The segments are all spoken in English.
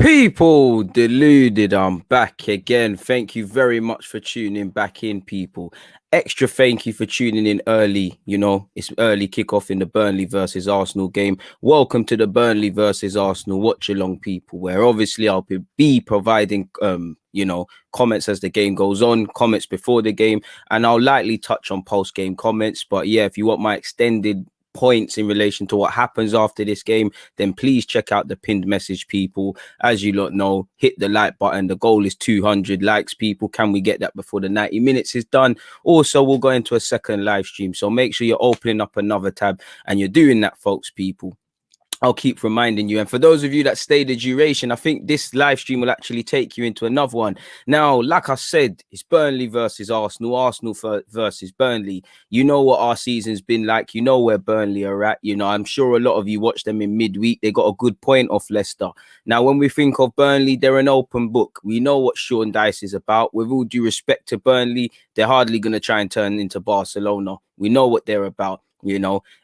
People, deluded, I'm back again. Thank you very much for tuning back in, people. Extra thank you for tuning in early. It's early kickoff in the Burnley versus Arsenal game. Welcome to the Burnley versus Arsenal Watchalong, people, where obviously I'll be providing comments as the game goes on, comments before the game, and I'll likely touch on post-game comments. But yeah, if you want my extended points in relation to what happens after this game, then please check out the pinned message, people. As you lot know, hit the like button. The goal is 200 likes, people. Can we get that before the 90 minutes is done? Also, we'll go into a second live stream, so make sure you're opening up another tab and you're doing that, folks, people. I'll keep reminding you. And for those of you that stay the duration, I think this live stream will actually take you into another one. Now, like I said, it's Burnley versus Arsenal, versus Burnley. You know what our season's been like. You know where Burnley are at. I'm sure a lot of you watched them in midweek. They got a good point off Leicester. Now, when we think of Burnley, they're an open book. We know what Sean Dyche is about. With all due respect to Burnley, they're hardly going to try and turn into Barcelona. We know what they're about.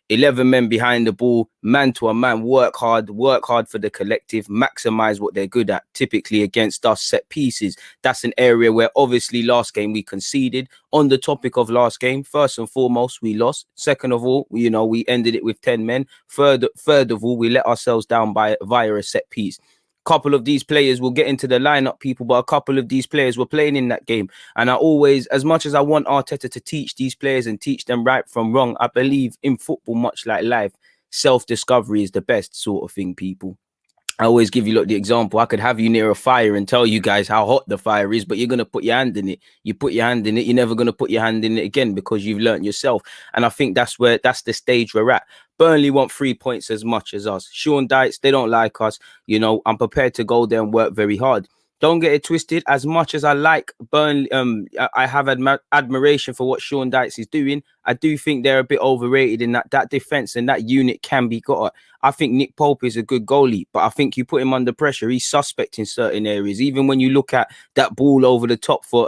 11 men behind the ball, man to a man, work hard for the collective, maximize what they're good at. Typically against us, set pieces. That's an area where obviously last game we conceded. On the topic of last game, first and foremost, we lost. Second of all, we ended it with 10 men. Third of all, we let ourselves down via a set piece. Couple of these players will get into the lineup, people, but a couple of these players were playing in that game. And I always, as much as I want Arteta to teach these players and teach them right from wrong, I believe in football, much like life, self-discovery is the best sort of thing, people. I always give you the example. I could have you near a fire and tell you guys how hot the fire is, but you're going to put your hand in it. You put your hand in it, you're never going to put your hand in it again because you've learned yourself. And I think that's the stage we're at. Burnley want 3 points as much as us. Sean Dyche, they don't like us. I'm prepared to go there and work very hard. Don't get it twisted. As much as I like Burnley, I have admiration for what Sean Dyche is doing. I do think they're a bit overrated in that defense and that unit can be got at. I think Nick Pope is a good goalie, but I think you put him under pressure. He's suspect in certain areas. Even when you look at that ball over the top for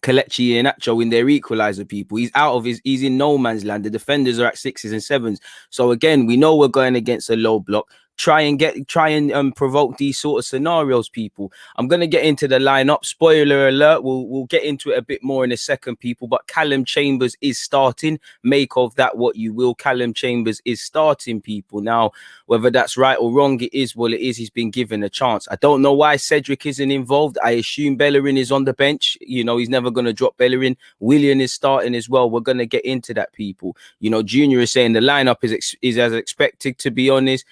Kelechi and Nacho in their equaliser, people, he's in no man's land. The defenders are at 6s and 7s. So again, we know we're going against a low block. Try and provoke these sort of scenarios, people. I'm going to get into the lineup. Spoiler alert, we'll get into it a bit more in a second, people. But Callum Chambers is starting. Make of that what you will. Callum Chambers is starting, people. Now, whether that's right or wrong, it is what it is. He's been given a chance. I don't know why Cedric isn't involved. I assume Bellerin is on the bench. He's never going to drop Bellerin. Willian is starting as well. We're going to get into that, people. Junior is saying the lineup is as expected, to be honest.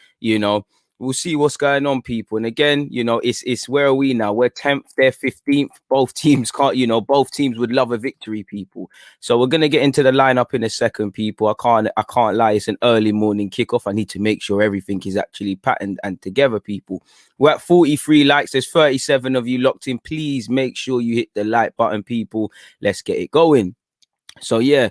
We'll see what's going on, people. And again, it's where are we now? We're 10th, they're 15th. Both teams both teams would love a victory, people. So we're gonna get into the lineup in a second, people. I can't lie, it's an early morning kickoff. I need to make sure everything is actually patterned and together, people. We're at 43 likes. There's 37 of you locked in. Please make sure you hit the like button, people. Let's get it going. So yeah,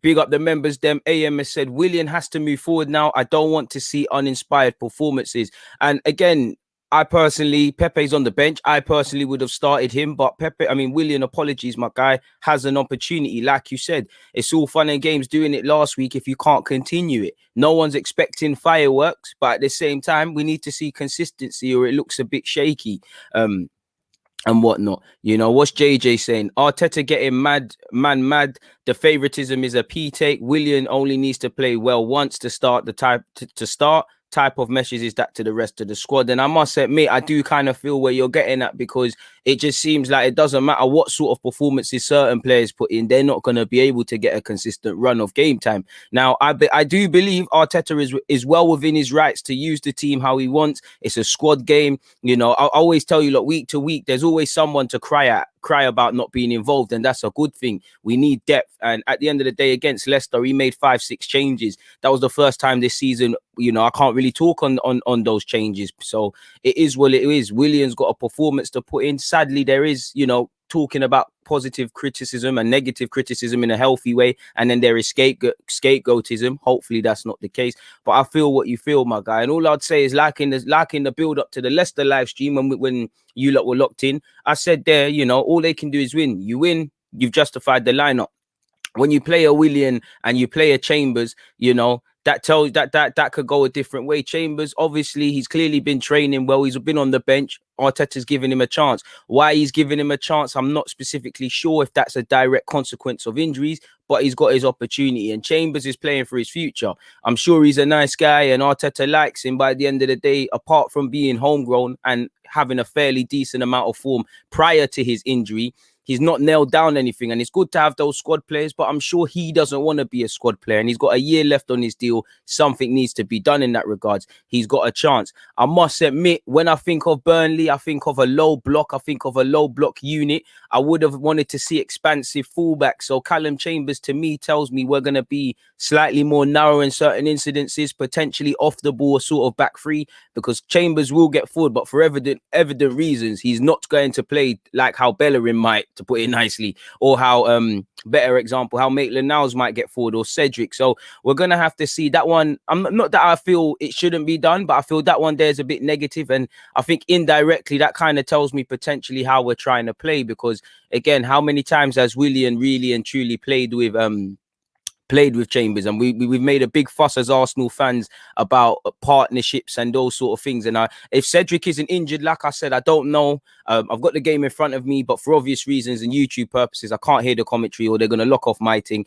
big up the members. Them AM has said Willian has to move forward now. I don't want to see uninspired performances. And again, Pepe's on the bench. I personally would have started him, but Willian, apologies, my guy, has an opportunity. Like you said, it's all fun and games doing it last week if you can't continue it. No one's expecting fireworks, but at the same time, we need to see consistency or it looks a bit shaky. And whatnot. What's JJ saying? Arteta getting mad. The favoritism is a P take. Willian only needs to play well once to start the type of message is that to the rest of the squad. And I must admit, I do kind of feel where you're getting at, because it just seems like it doesn't matter what sort of performances certain players put in, they're not going to be able to get a consistent run of game time. Now, I do believe Arteta is well within his rights to use the team how he wants. It's a squad game. I always tell you, week to week, there's always someone to cry about not being involved, and that's a good thing. We need depth. And at the end of the day, against Leicester, he made 5-6 changes. That was the first time this season. I can't really talk on those changes. So it is what it is. Willian's got a performance to put in. Sadly, there is, talking about positive criticism and negative criticism in a healthy way, and then there is scapegoatism. Hopefully that's not the case, but I feel what you feel, my guy. And all I'd say is, like in the build up to the Leicester live stream, when you lot were locked in, I said there, all they can do is win. You win, you've justified the lineup. when you play a Willian and you play a Chambers, you know, that tells that could go a different way. Chambers, obviously, he's clearly been training well. He's been on the bench. Arteta's giving him a chance. Why he's giving him a chance, I'm not specifically sure if that's a direct consequence of injuries, but he's got his opportunity. And Chambers is playing for his future. I'm sure he's a nice guy and Arteta likes him. By the end of the day, apart from being homegrown and having a fairly decent amount of form prior to his injury, he's not nailed down anything, and it's good to have those squad players, but I'm sure he doesn't want to be a squad player, and he's got a year left on his deal. Something needs to be done in that regards. He's got a chance. I must admit, when I think of Burnley, I think of a low block. I think of a low block unit. I would have wanted to see expansive fullbacks. So Callum Chambers, to me, tells me we're going to be slightly more narrow in certain incidences, potentially off the ball, sort of back three, because Chambers will get forward, but for evident reasons, he's not going to play like how Bellerin might, to put it nicely, or how better example, how Maitland-Niles might get forward, or Cedric. So we're gonna have to see that one. I'm not that I feel it shouldn't be done, but I feel that one there's a bit negative, and I think indirectly that kind of tells me potentially how we're trying to play, because again, how many times has Willian really and truly played with Chambers? And we've made a big fuss as Arsenal fans about partnerships and those sort of things. And if Cedric isn't injured, like I said, I don't know. I've got the game in front of me, but for obvious reasons and YouTube purposes, I can't hear the commentary or they're going to lock off my thing.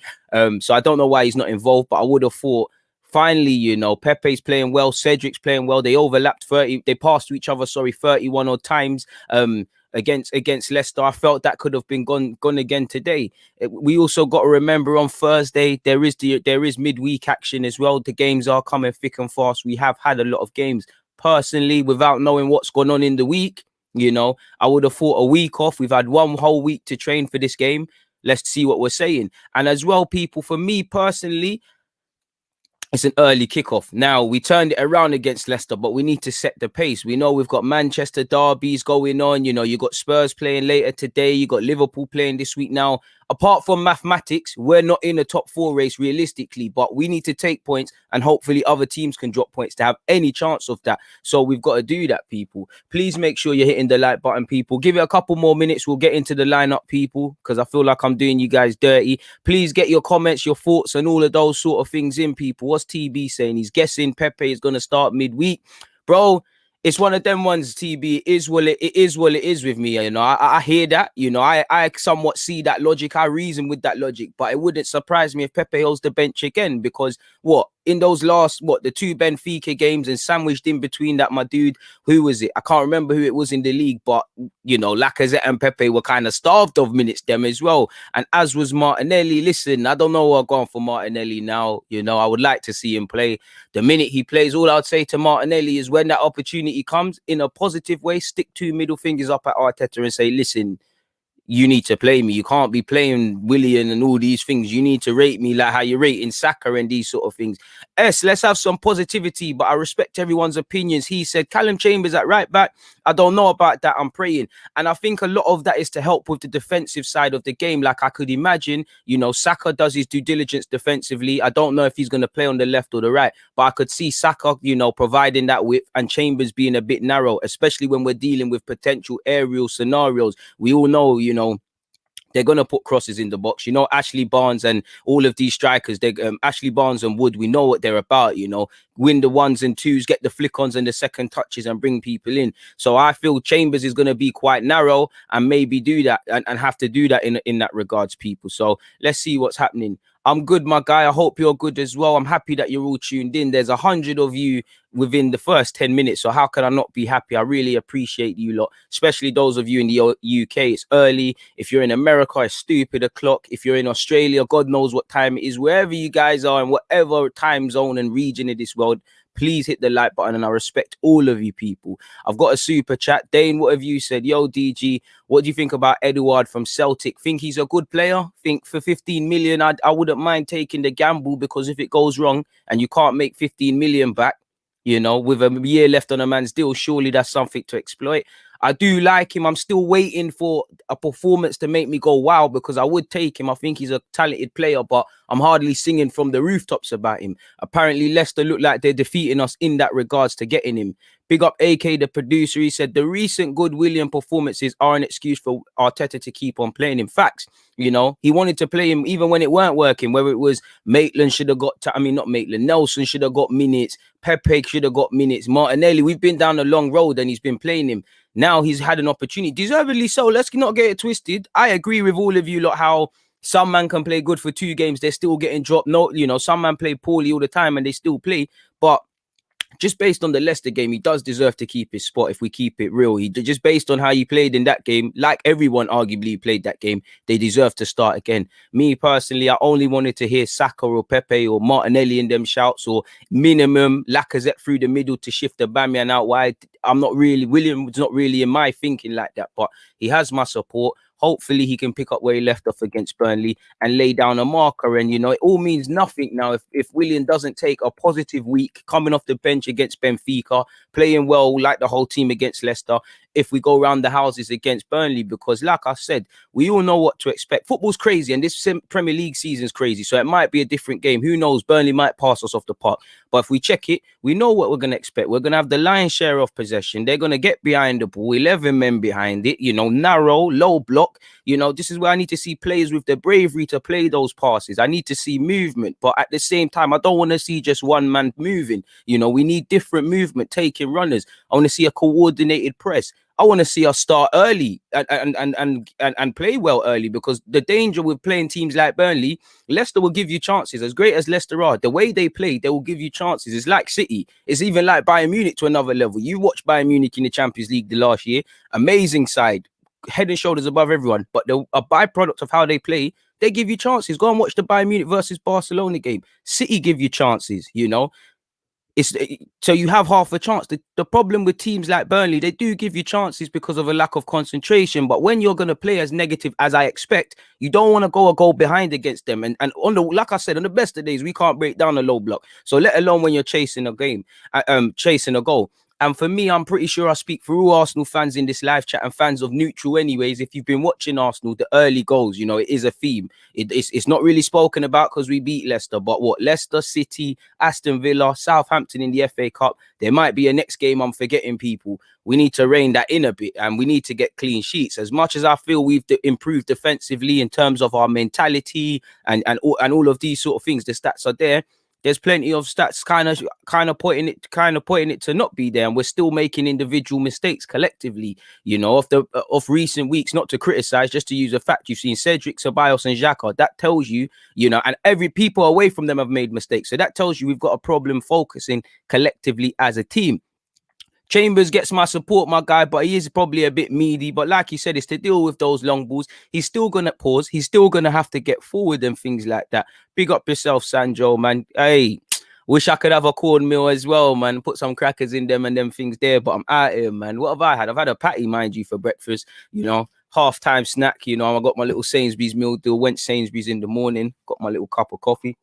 So I don't know why he's not involved, but I would have thought, finally, you know, Pepe's playing well, Cedric's playing well. They overlapped they passed to each other, 31 odd times. Against Leicester, I felt that could have been gone again today. We also got to remember on Thursday there is midweek action as well. The games are coming thick and fast. We have had a lot of games. Personally, without knowing what's going on in the week, you know, I would have thought a week off. We've had one whole week to train for this game. Let's see what we're saying. And as well, people, for me personally, it's an early kickoff. Now, we turned it around against Leicester, but we need to set the pace. We know we've got Manchester derbies going on. You know, you got Spurs playing later today. You got Liverpool playing this week. Now, apart from mathematics, we're not in a top four race realistically, but we need to take points and hopefully other teams can drop points to have any chance of that. So we've got to do that, people. Please make sure you're hitting the like button, people. Give it a couple more minutes. We'll get into the lineup, people, because I feel like I'm doing you guys dirty. Please get your comments, your thoughts, and all of those sort of things in, people. What's TB saying? He's guessing Pepe is going to start midweek. Bro, it's one of them ones, TB. It is what it is with me. You know, I hear that. You know, I somewhat see that logic. I reason with that logic, but it wouldn't surprise me if Pepe holds the bench again, because in those last, the two Benfica games and sandwiched in between that, my dude, who was it? I can't remember who it was in the league, but, you know, Lacazette and Pepe were kind of starved of minutes them as well. And as was Martinelli. Listen, I don't know what I'm going for Martinelli now. You know, I would like to see him play. The minute he plays, all I'd say to Martinelli is when that opportunity comes in a positive way, stick two middle fingers up at Arteta and say, listen, you need to play me. You can't be playing Willian and all these things. You need to rate me like how you rate in Saka and these sort of things. Let's have some positivity, but I respect everyone's opinions. He said Callum Chambers at right back. I don't know about that. I'm praying. And I think a lot of that is to help with the defensive side of the game. Like I could imagine, you know, Saka does his due diligence defensively. I don't know if he's going to play on the left or the right, but I could see Saka, you know, providing that width and Chambers being a bit narrow, especially when we're dealing with potential aerial scenarios. We all know, you know, they're going to put crosses in the box. You know, Ashley Barnes and all of these strikers, Ashley Barnes and Wood, we know what they're about, you know, win the ones and twos, get the flick-ons and the second touches and bring people in. So I feel Chambers is going to be quite narrow and maybe do that and have to do that in that regards, people. So let's see what's happening. I'm good, my guy. I hope you're good as well. I'm happy that you're all tuned in. There's 100 of you within the first 10 minutes. So how can I not be happy? I really appreciate you lot, especially those of you in the UK. It's early. If you're in America, it's stupid o'clock. If you're in Australia, God knows what time it is. Wherever you guys are in whatever time zone and region of this world, please hit the like button, and I respect all of you people. I've got a super chat. Dane, what have you said? Yo, DG, what do you think about Edouard from Celtic? Think he's a good player? Think for 15 million, I wouldn't mind taking the gamble, because if it goes wrong and you can't make 15 million back, you know, with a year left on a man's deal, surely that's something to exploit. I do like him. I'm still waiting for a performance to make me go wow, because I would take him. I think he's a talented player, but I'm hardly singing from the rooftops about him. Apparently, Leicester look like they're defeating us in that regards to getting him. Big up AK, the producer. He said the recent good William performances are an excuse for Arteta to keep on playing him. Facts, you know, he wanted to play him even when it weren't working, whether it was Maitland should have got, not Maitland, Nelson should have got minutes, Pepe should have got minutes, Martinelli, we've been down a long road and he's been playing him. Now he's had an opportunity, deservedly so. Let's not get it twisted. I agree with all of you lot how some man can play good for 2 games, they're still getting dropped. No, you know, some man play poorly all the time and they still play, but just based on the Leicester game, he does deserve to keep his spot if we keep it real. He just based on how he played in that game, like everyone arguably played that game, they deserve to start again. Me personally, I only wanted to hear Saka or Pepe or Martinelli in them shouts, or minimum Lacazette through the middle to shift the Bamian out wide. William was not really in my thinking like that, but he has my support. Hopefully he can pick up where he left off against Burnley and lay down a marker. And, you know, it all means nothing now if William doesn't take a positive week coming off the bench against Benfica, playing well like the whole team against Leicester, if we go round the houses against Burnley, because like I said, we all know what to expect. Football's crazy and this Premier League season's crazy. So it might be a different game. Who knows? Burnley might pass us off the park. But if we check it, we know what we're going to expect. We're going to have the lion's share of possession. They're going to get behind the ball, 11 men behind it, you know, narrow, low block. You know, this is where I need to see players with the bravery to play those passes. I need to see movement, but at the same time, I don't want to see just one man moving. You know, we need different movement, taking runners. I want to see a coordinated press. I want to see us start early and play well early, because the danger with playing teams like Burnley, Leicester will give you chances. As great as Leicester are, the way they play, they will give you chances. It's like City. It's even like Bayern Munich to another level. You watch Bayern Munich in the Champions League the last year, amazing side, head and shoulders above everyone. But a byproduct of how they play, they give you chances. Go and watch the Bayern Munich versus Barcelona game. City give you chances, you know. So you have half a chance. The problem with teams like Burnley, they do give you chances because of a lack of concentration. But when you're going to play as negative as I expect, you don't want to go a goal behind against them. And on the, like I said, on the best of days, we can't break down a low block. So let alone when you're chasing a game, chasing a goal. And for me, I'm pretty sure I speak for all Arsenal fans in this live chat and fans of neutral anyways. If you've been watching Arsenal, the early goals, you know, it is a theme. It's not really spoken about because we beat Leicester. But what, Leicester, City, Aston Villa, Southampton in the FA Cup, there might be a next game I'm forgetting, people. We need to rein that in a bit and we need to get clean sheets. As much as I feel we've improved defensively in terms of our mentality and all of these sort of things, the stats are there. There's plenty of stats kind of pointing it to not be there, and we're still making individual mistakes collectively. You know, of recent weeks, not to criticize, just to use a fact. You've seen Cedric, Ceballos, and Xhaka. That tells you, you know, and every people away from them have made mistakes. So that tells you we've got a problem focusing collectively as a team. Chambers gets my support, my guy, but he is probably a bit meaty. But like you said, it's to deal with those long balls. He's still going to pause. He's still going to have to get forward and things like that. Big up yourself, Sanjo, man. Hey, wish I could have a cornmeal as well, man. Put some crackers in them and them things there. But I'm out here, man. What have I had? I've had a patty, mind you, for breakfast. You know, half-time snack. You know, I got my little Sainsbury's meal deal. Went Sainsbury's in the morning. Got my little cup of coffee.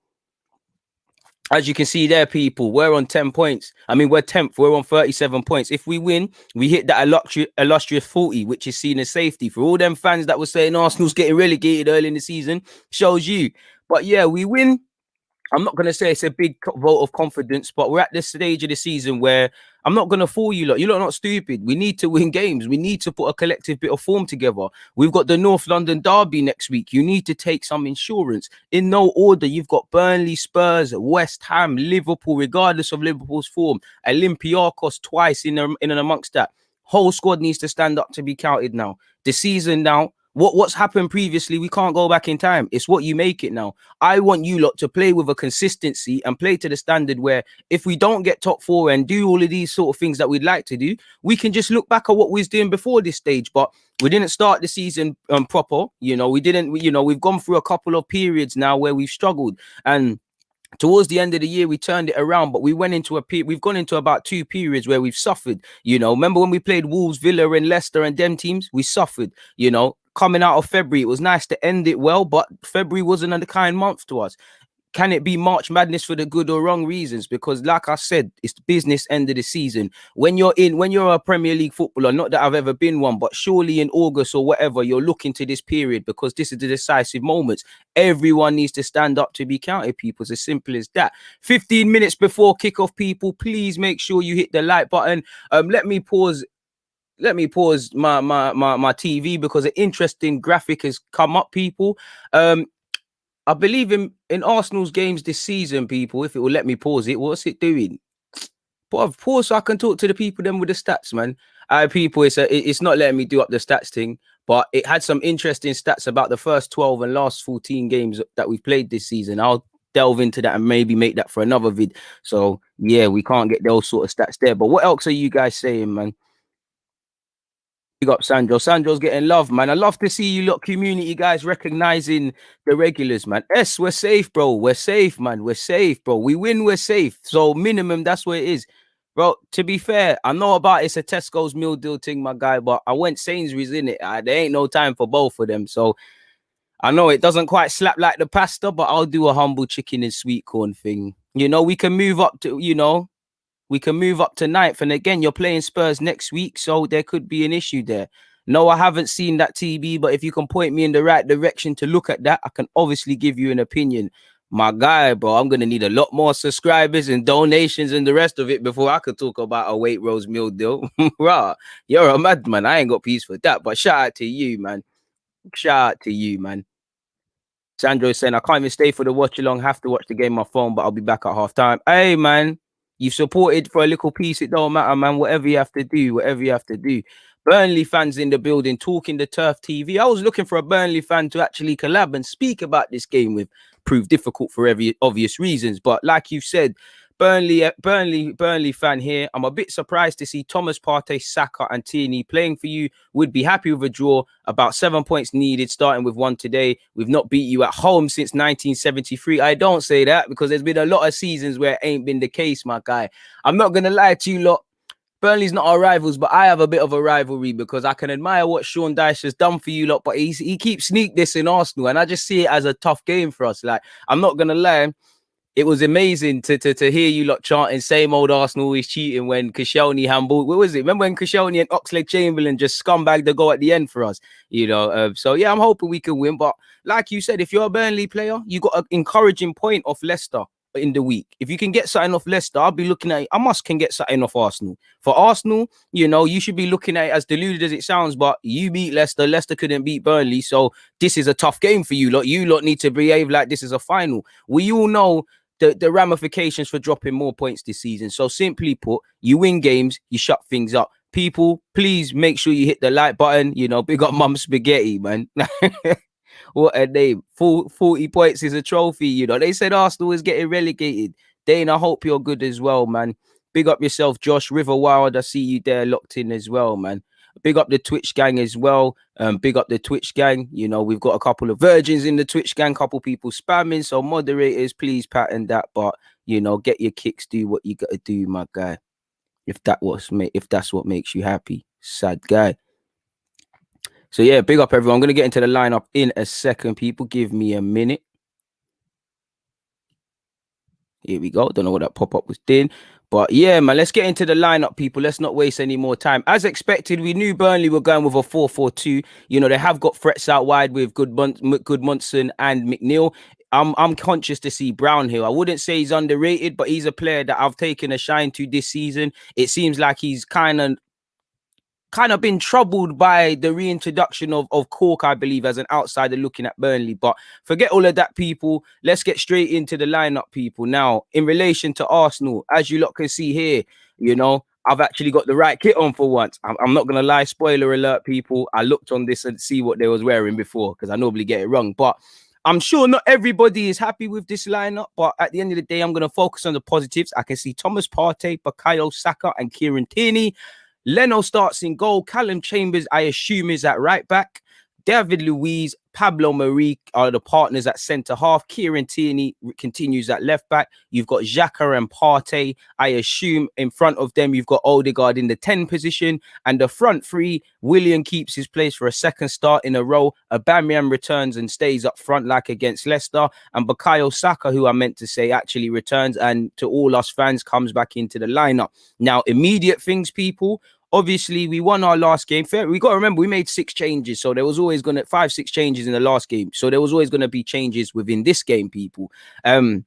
As you can see there, people, we're on 10 points. I mean, we're 10th. We're on 37 points. If we win, we hit that illustrious 40, which is seen as safety. For all them fans that were saying Arsenal's getting relegated early in the season, shows you. But yeah, we win. I'm not going to say it's a big vote of confidence, but we're at this stage of the season where I'm not going to fool you lot. You're not stupid. We need to win games. We need to put a collective bit of form together. We've got the North London derby next week. You need to take some insurance. In no order, you've got Burnley, Spurs, West Ham, Liverpool, regardless of Liverpool's form, Olympiacos twice in and amongst that. Whole squad needs to stand up to be counted now. The season now, what's happened previously, we can't go back in time. It's what you make it now. I want you lot to play with a consistency and play to the standard where if we don't get top 4 and do all of these sort of things that we'd like to do, we can just look back at what we was doing before this stage. But we didn't start the season proper. You know, we've gone through a couple of periods now where we've struggled, and towards the end of the year, we turned it around, but we've gone into about 2 periods where we've suffered. You know, remember when we played Wolves, Villa, and Leicester and them teams? We suffered, you know. Coming out of February, it was nice to end it well, but February wasn't a kind month to us. can it be March Madness for the good or wrong reasons? Because like I said, it's the business end of the season. When you're a Premier League footballer, not that I've ever been one, but surely in August or whatever, you're looking to this period because this is the decisive moments. Everyone needs to stand up to be counted, people. It's as simple as that. 15 minutes before kickoff, people, please make sure you hit the like button. Let me pause my TV because an interesting graphic has come up, people. I believe in Arsenal's games this season, people. If it will let me pause it, what's it doing? But I've paused so I can talk to the people then with the stats, man. People, it's not letting me do up the stats thing, but it had some interesting stats about the first 12 and last 14 games that we've played this season. I'll delve into that and maybe make that for another vid. So yeah, we can't get those sort of stats there. But what else are you guys saying, man? Big up Sandro. Sandro's getting love, man. I love to see you lot community guys recognizing the regulars, man. Yes, we're safe, bro. We're safe, man. We're safe, bro. We win, we're safe. So minimum, that's what it is. Bro, to be fair, I know about it's a Tesco's meal deal thing, my guy, but I went Sainsbury's in it. There ain't no time for both of them. So I know it doesn't quite slap like the pasta, but I'll do a humble chicken and sweet corn thing. You know, we can move up to, we can move up to ninth. And again, you're playing Spurs next week, so there could be an issue there. No, I haven't seen that TB, but if you can point me in the right direction to look at that, I can obviously give you an opinion. My guy, bro, I'm going to need a lot more subscribers and donations and the rest of it before I could talk about a Waitrose meal deal. Rah, you're a madman. I ain't got peace for that, but shout out to you, man. Shout out to you, man. Sandro is saying, I can't even stay for the watch along. Have to watch the game on my phone, but I'll be back at half time. Hey, man, you've supported for a little piece. It don't matter, man. Whatever you have to do, whatever you have to do. Burnley fans in the building talking the Turf TV. I was looking for a Burnley fan to actually collab and speak about this game with. Proved difficult for every obvious reasons. But like you said, Burnley fan here. I'm a bit surprised to see Thomas Partey, Saka and Tierney playing for you. Would be happy with a draw. About 7 points needed, starting with one today. We've not beat you at home since 1973. I don't say that because there's been a lot of seasons where it ain't been the case, my guy. I'm not going to lie to you lot. Burnley's not our rivals, but I have a bit of a rivalry because I can admire what Sean Dyche has done for you lot, but he keeps sneak this in Arsenal, and I just see it as a tough game for us. Like, I'm not going to lie. It was amazing to hear you lot chanting same old Arsenal is cheating when Koscielny handballed. What was it? Remember when Koscielny and Oxlade-Chamberlain just scumbagged the goal at the end for us? So yeah, I'm hoping we can win. But like you said, if you're a Burnley player, you got an encouraging point off Leicester in the week. If you can get something off Leicester, I'll be looking at it. I can get something off Arsenal. For Arsenal, you should be looking at it as deluded as it sounds, but you beat Leicester. Leicester couldn't beat Burnley. So this is a tough game for you lot. You lot need to behave like this is a final. We all know the ramifications for dropping more points this season. So simply put, you win games, you shut things up. People, please make sure you hit the like button. Big up Mum Spaghetti, man. What a name. 40 points is a trophy, They said Arsenal is getting relegated. Dane, I hope you're good as well, man. Big up yourself, Josh. River Wild, I see you there locked in as well, man. Big up the Twitch gang as well. Big up the Twitch gang. We've got a couple of virgins in the Twitch gang, couple people spamming. So moderators, please pattern that. But get your kicks, do what you gotta do, my guy. If that's what makes you happy. Sad guy. So yeah, big up everyone. I'm gonna get into the lineup in a second. People, give me a minute. Here we go. Don't know what that pop-up was doing. But yeah, man, let's get into the lineup, people. Let's not waste any more time. As expected, we knew Burnley were going with a 4-4-2. They have got threats out wide with Goodmanson and McNeil. I'm conscious to see Brown here. I wouldn't say he's underrated, but he's a player that I've taken a shine to this season. It seems like he's kind of been troubled by the reintroduction of Cork, I believe, as an outsider looking at Burnley. But forget all of that, people. Let's get straight into the lineup, people. Now, in relation to Arsenal, as you lot can see here, I've actually got the right kit on for once. I'm not going to lie. Spoiler alert, people. I looked on this and see what they was wearing before because I normally get it wrong. But I'm sure not everybody is happy with this lineup. But at the end of the day, I'm going to focus on the positives. I can see Thomas Partey, Bukayo Saka and Kieran Tierney. Leno starts in goal. Callum Chambers, I assume, is at right back. David Luiz, Pablo Marie are the partners at centre half. Kieran Tierney continues at left back. You've got Xhaka and Partey. I assume in front of them, you've got Odegaard in the 10 position. And the front three, Willian keeps his place for a second start in a row. Aubameyang returns and stays up front like against Leicester. And Bukayo Saka, who I meant to say actually returns and to all us fans comes back into the lineup. Now, immediate things, people. Obviously, we won our last game. We got to remember, we made 6 changes. So there was always going to 5-6 changes in the last game. So there was always going to be changes within this game, people. But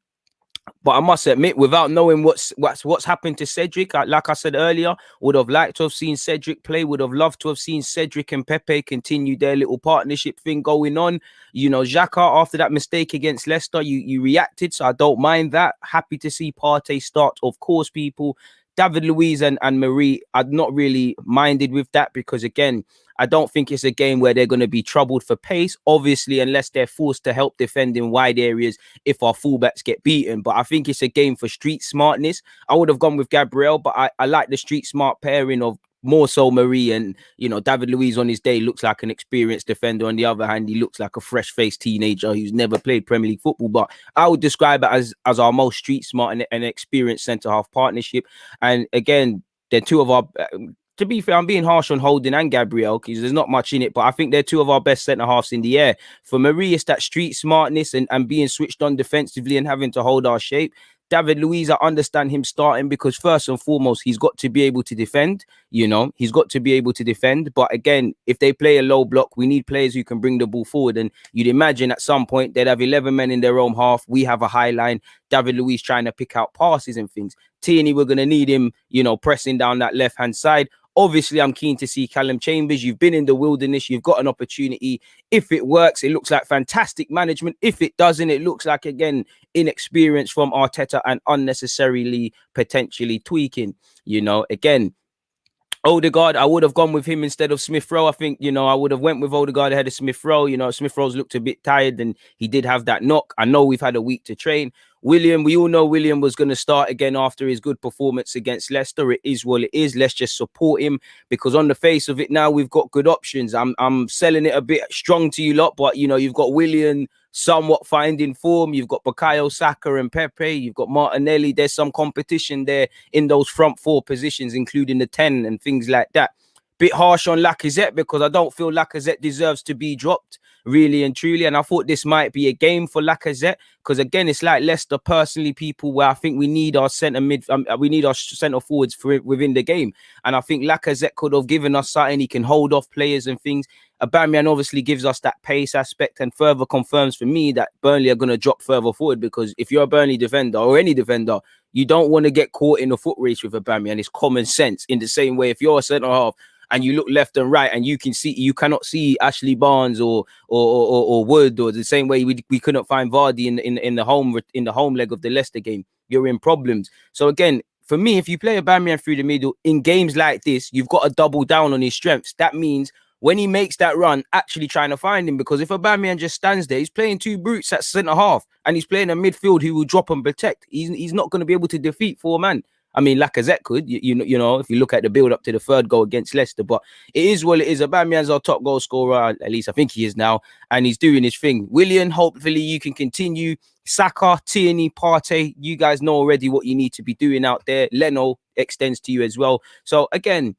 I must admit, without knowing what's happened to Cedric, like I said earlier, would have liked to have seen Cedric play, would have loved to have seen Cedric and Pepe continue their little partnership thing going on. You know, Xhaka, after that mistake against Leicester, you reacted, so I don't mind that. Happy to see Partey start, of course, people. David Luiz and Marie, I'd not really minded with that because, again, I don't think it's a game where they're going to be troubled for pace, obviously, unless they're forced to help defend in wide areas if our fullbacks get beaten. But I think it's a game for street smartness. I would have gone with Gabriel, but I like the street smart pairing of more so Marie and, you know, David Luiz on his day looks like an experienced defender. On the other hand, he looks like a fresh-faced teenager who's never played Premier League football. But I would describe it as our most street smart and experienced centre-half partnership. And again, they're two of our... to be fair, I'm being harsh on Holding and Gabriel because there's not much in it, but I think they're two of our best centre-halves in the air. For Marie, it's that street smartness and being switched on defensively and having to hold our shape. David Luiz, I understand him starting because first and foremost, he's got to be able to defend. You know, he's got to be able to defend. But again, if they play a low block, we need players who can bring the ball forward. And you'd imagine at some point they'd have 11 men in their own half. We have a high line. David Luiz trying to pick out passes and things. Tierney, we're going to need him, you know, pressing down that left-hand side. Obviously, I'm keen to see Callum Chambers. You've been in the wilderness. You've got an opportunity. If it works, it looks like fantastic management. If it doesn't, it looks like, again, inexperience from Arteta and unnecessarily potentially tweaking. You know, again, Odegaard, I would have gone with him instead of Smith Rowe. I think, you know, I would have went with Odegaard ahead of Smith Rowe. You know, Smith Rowe's looked a bit tired and he did have that knock. I know we've had a week to train. William, we all know William was going to start again after his good performance against Leicester. It is what it is. Let's just support him because on the face of it now, we've got good options. I'm selling it a bit strong to you lot, but, you know, you've got William somewhat finding form. You've got Bukayo Saka and Pepe. You've got Martinelli. There's some competition there in those front 4 positions, including the 10 and things like that. Bit harsh on Lacazette because I don't feel Lacazette deserves to be dropped, really and truly. And I thought this might be a game for Lacazette because, again, it's like Leicester personally, people, where I think we need our we need our centre forwards within the game. And I think Lacazette could have given us something. He can hold off players and things. Aubameyang obviously gives us that pace aspect and further confirms for me that Burnley are going to drop further forward because if you're a Burnley defender or any defender, you don't want to get caught in a foot race with Aubameyang. It's common sense. In the same way, if you're a centre half and you look left and right and you cannot see Ashley Barnes or Wood, or the same way we couldn't find Vardy in the home leg of the Leicester game, you're in problems. So again, for me, if you play Aubameyang through the middle in games like this, you've got to double down on his strengths. That means when he makes that run, actually trying to find him, because if Aubameyang just stands there, he's playing 2 brutes at centre half and he's playing a midfield who will drop and protect. He's not going to be able to defeat 4 men. I mean, Lacazette could, you know, if you look at the build up to the 3rd goal against Leicester, but it is what it is. Aubameyang's our top goal scorer, at least I think he is now, and he's doing his thing. Willian, hopefully you can continue. Saka, Tierney, Partey, you guys know already what you need to be doing out there. Leno extends to you as well. So again,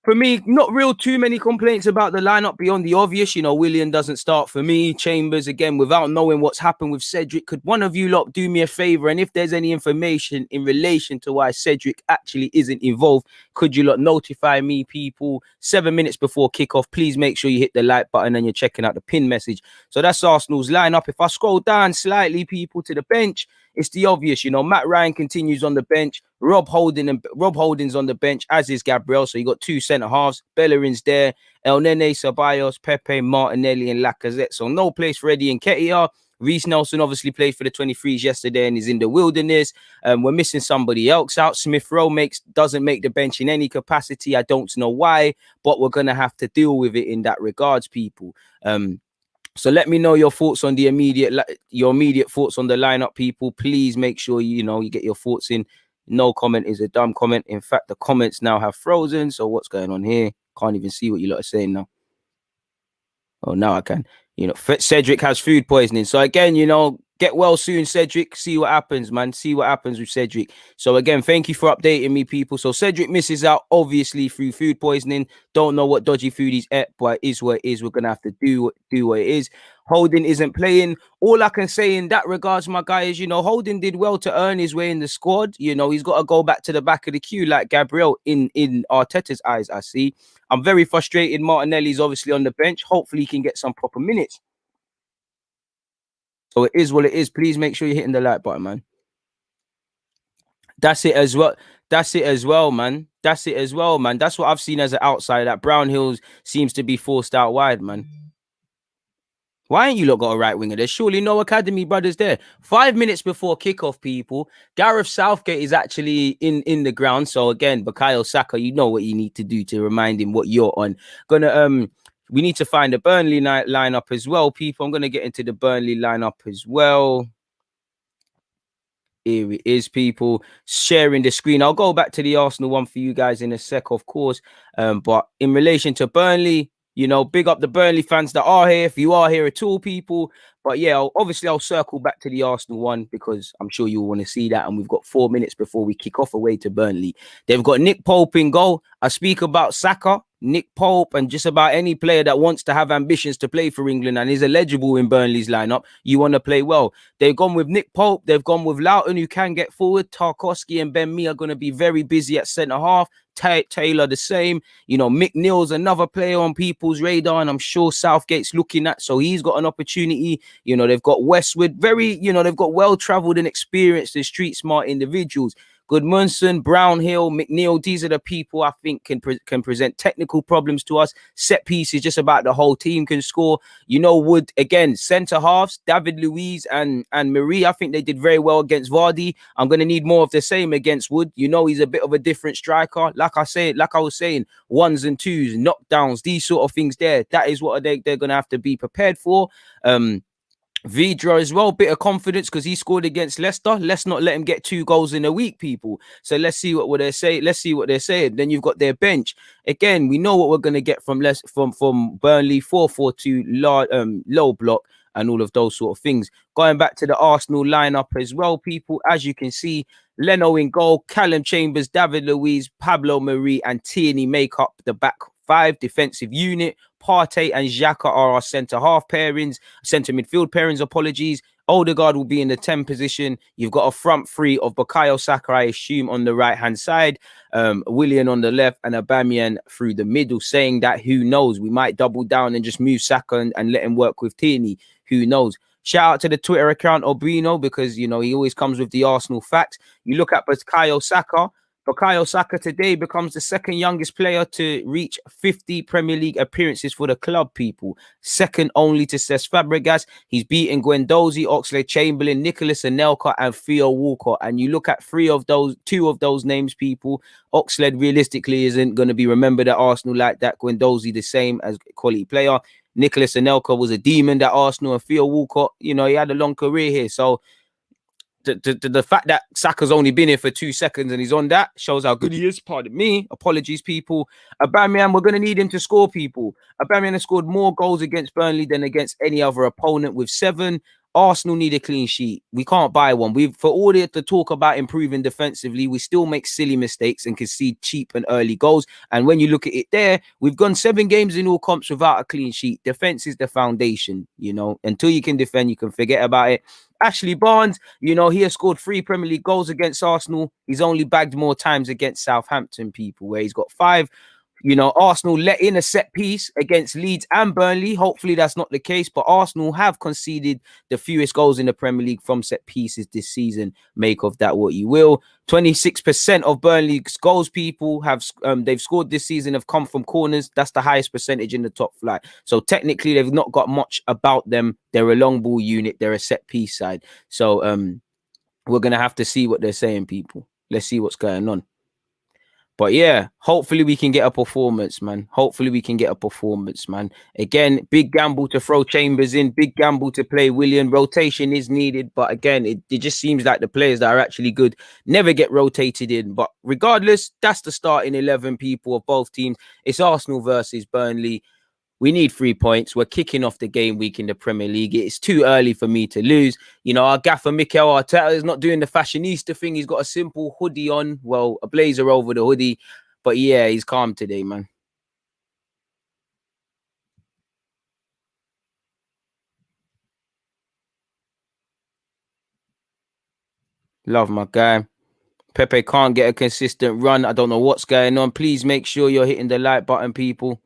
for me, not real too many complaints about the lineup beyond the obvious. You know, Willian doesn't start for me. Chambers, again, without knowing what's happened with Cedric, could one of you lot do me a favor? And if there's any information in relation to why Cedric actually isn't involved, could you lot notify me, people? 7 minutes before kickoff, please make sure you hit the like button and you're checking out the pin message. So that's Arsenal's lineup. If I scroll down slightly, people, to the bench, it's the obvious, you know. Matt Ryan continues on the bench. Rob Holding's on the bench, as is Gabriel. So you got 2 centre halves. Bellerin's there. El Nene, Ceballos, Pepe, Martinelli, and Lacazette. So no place for Eddie Nketiah. Reece Nelson obviously played for the 23s yesterday and is in the wilderness. We're missing somebody else out. Smith Rowe doesn't make the bench in any capacity. I don't know why, but we're gonna have to deal with it in that regards, people. So let me know your thoughts on your immediate thoughts on the lineup, people. Please make sure you get your thoughts in. No comment is a dumb comment. In fact, the comments now have frozen. So what's going on here? Can't even see what you lot are saying now. Oh, now I can. You know, Cedric has food poisoning. So again, you know, get well soon, Cedric. See what happens, man. See what happens with Cedric. So again, thank you for updating me, people. So Cedric misses out, obviously, through food poisoning. Don't know what dodgy food he's ate, but it is what it is. We're gonna have to do what it is. Holding isn't playing. All I can say in that regards, my guy, is, you know, Holding did well to earn his way in the squad. You know, he's got to go back to the back of the queue like Gabriel in Arteta's eyes, I see. I'm very frustrated. Martinelli's obviously on the bench. Hopefully he can get some proper minutes. So it is what it is. Please make sure you're hitting the like button, man. That's it as well. That's it as well, man. That's it as well, man. That's what I've seen as an outsider. That Brown Hills seems to be forced out wide, man. Why ain't you lot got a right winger? There's surely no academy brothers there. 5 minutes before kickoff, people. Gareth Southgate is actually in the ground. So again, Bukayo Saka, you know what you need to do to remind him what you're on. We need to find a Burnley lineup as well, people. I'm gonna get into the Burnley lineup as well. Here it is, people. Sharing the screen. I'll go back to the Arsenal one for you guys in a sec, of course. But in relation to Burnley, you know, big up the Burnley fans that are here, if you are here at all, people. But yeah, obviously I'll circle back to the Arsenal one because I'm sure you'll want to see that. And we've got 4 minutes before we kick off away to Burnley. They've got Nick Pope in goal. I speak about Saka, Nick Pope, and just about any player that wants to have ambitions to play for England and is eligible in Burnley's lineup. You want to play well. They've gone with Nick Pope. They've gone with Loughton, who can get forward. Tarkowski and Ben Mee are going to be very busy at centre half. Taylor the same. You know, Mick Neal's another player on people's radar, and I'm sure Southgate's looking at, so he's got an opportunity. You know, they've got Westwood, they've got well-travelled and experienced and street-smart individuals. Goodmanson, Brownhill, McNeil, these are the people I think can present technical problems to us. Set pieces, just about the whole team can score. You know, Wood, again, centre halves, David Luiz and Marie, I think they did very well against Vardy. I'm going to need more of the same against Wood. You know, he's a bit of a different striker. Like I was saying, ones and twos, knockdowns, these sort of things there. That is what they're going to have to be prepared for. Vidra as well, bit of confidence because he scored against Leicester. Let's not let him get 2 goals in a week, people. So let's see what they say. Let's see what they're saying. Then you've got their bench. Again, we know what we're going to get from Burnley, 4-4-2, low block and all of those sort of things. Going back to the Arsenal lineup as well, people, as you can see, Leno in goal, Callum Chambers, David Luiz, Pablo Marie and Tierney make up the back 5 defensive unit. Partey and Xhaka are our centre midfield pairings, apologies. Odegaard will be in the 10 position. You've got a front 3 of Bukayo Saka, I assume, on the right-hand side, Willian on the left, and Aubameyang through the middle. Saying that, who knows? We might double down and just move Saka and let him work with Tierney. Who knows? Shout out to the Twitter account Obino because, you know, he always comes with the Arsenal facts. You look at Bukayo Saka. Bukayo Saka today becomes the 2nd youngest player to reach 50 Premier League appearances for the club, people. 2nd only to Cesc Fabregas. He's beaten Guendouzi, Oxlade-Chamberlain, Nicholas Anelka, and Theo Walcott. And you look at 2 of those names, people. Oxlade realistically isn't going to be remembered at Arsenal like that. Guendouzi the same as quality player. Nicholas Anelka was a demon at Arsenal, and Theo Walcott, you know, he had a long career here. So the fact that Saka's only been here for 2 seconds and he's on that shows how good he is. Pardon me. Apologies, people. Aubameyang, we're going to need him to score, people. Aubameyang has scored more goals against Burnley than against any other opponent with 7. Arsenal need a clean sheet. We can't buy one. For all the talk about improving defensively, we still make silly mistakes and concede cheap and early goals. And when you look at it there, we've gone 7 games in all comps without a clean sheet. Defense is the foundation, you know. Until you can defend, you can forget about it. Ashley Barnes, you know, he has scored 3 Premier League goals against Arsenal. He's only bagged more times against Southampton, people, where he's got 5. You know, Arsenal let in a set piece against Leeds and Burnley. Hopefully that's not the case, but Arsenal have conceded the fewest goals in the Premier League from set pieces this season. Make of that what you will. 26% of Burnley's goals, people, they've scored this season have come from corners. That's the highest percentage in the top flight. So technically they've not got much about them. They're a long ball unit. They're a set piece side. So we're going to have to see what they're saying, people. Let's see what's going on. But yeah, hopefully we can get a performance, man. Again, big gamble to throw Chambers in, big gamble to play Willian. Rotation is needed, but again, it just seems like the players that are actually good never get rotated in. But regardless, that's the starting 11, people, of both teams. It's Arsenal versus Burnley. We need 3 points. We're kicking off the game week in the Premier League. It's too early for me to lose. You know, our gaffer Mikel Arteta is not doing the fashionista thing. He's got a simple hoodie on, well, a blazer over the hoodie. But yeah, he's calm today, man. Love my guy. Pepe can't get a consistent run. I don't know what's going on. Please make sure you're hitting the like button, people.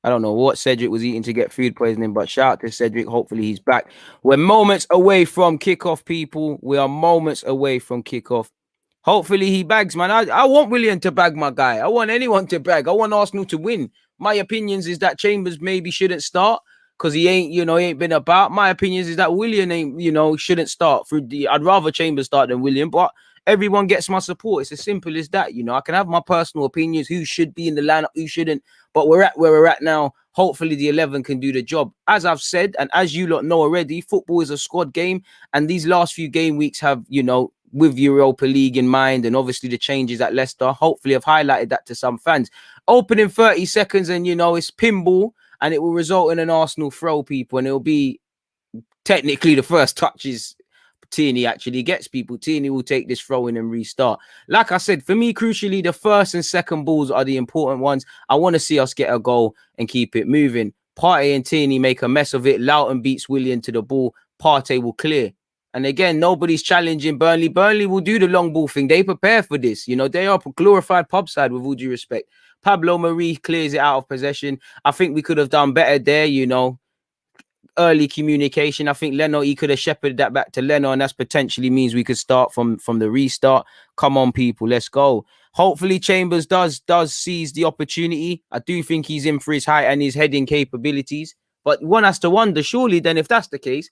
I don't know what Cedric was eating to get food poisoning, but shout out to Cedric. Hopefully he's back. We're moments away from kickoff, people. We are moments away from kickoff. Hopefully he bags, man. I want Willian to bag, my guy. I want anyone to bag. I want Arsenal to win. My opinions is that Chambers maybe shouldn't start because he ain't, he ain't been about. My opinions is that Willian ain't, shouldn't start. I'd rather Chambers start than Willian, but everyone gets my support. It's as simple as that. I can have my personal opinions, who should be in the lineup, who shouldn't. But we're at where we're at now. Hopefully the 11 can do the job. As I've said, and as you lot know already, football is a squad game. And these last few game weeks have, with Europa League in mind, and obviously the changes at Leicester, hopefully I've highlighted that to some fans. Opening 30 seconds and, it's pinball, and it will result in an Arsenal throw, people. And it'll be technically the first touches Tierney actually gets, people. Tierney will take this throw in and restart. Like I said, for me, crucially, the first and second balls are the important ones. I want to see us get a goal and keep it moving. Partey and Tierney make a mess of it. Loughton beats Willian to the ball. Partey will clear. And again, nobody's challenging Burnley. Burnley will do the long ball thing. They prepare for this. They are a glorified pub side, with all due respect. Pablo Marie clears it out of possession. I think we could have done better there, early communication. I think Leno, he could have shepherded that back to Leno, and that's potentially means we could start from the restart. Come on, people, let's go. Hopefully Chambers does seize the opportunity. I do think he's in for his height and his heading capabilities, but one has to wonder, surely then, if that's the case,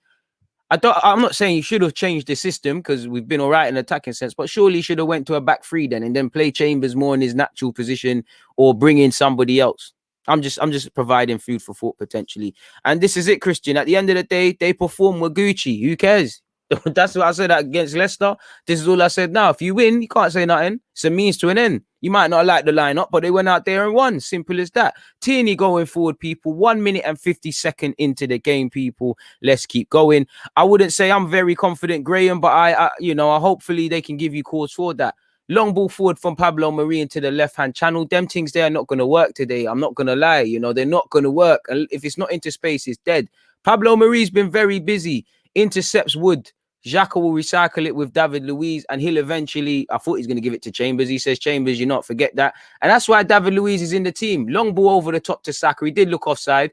I'm not saying you should have changed the system, because we've been all right in attacking sense, but surely he should have went to a back three then, and then play Chambers more in his natural position, or bring in somebody else. I'm just providing food for thought potentially. And this is it, Christian. At the end of the day, they perform with Gucci. Who cares? That's what I said against Leicester. This is all I said now. If you win, you can't say nothing. It's a means to an end. You might not like the lineup, but they went out there and won. Simple as that. Tierney going forward, people. 1 minute and 50 seconds into the game, people. Let's keep going. I wouldn't say I'm very confident, Graham, but I hopefully they can give you cause for that. Long ball forward from Pablo Marie into the left-hand channel. Them things there are not going to work today. I'm not going to lie. They're not going to work. And if it's not into space, it's dead. Pablo Marie's been very busy. Intercepts Wood. Xhaka will recycle it with David Luiz, and he'll eventually, I thought he's going to give it to Chambers. He says, Chambers, you not forget that. And that's why David Luiz is in the team. Long ball over the top to Saka. He did look offside.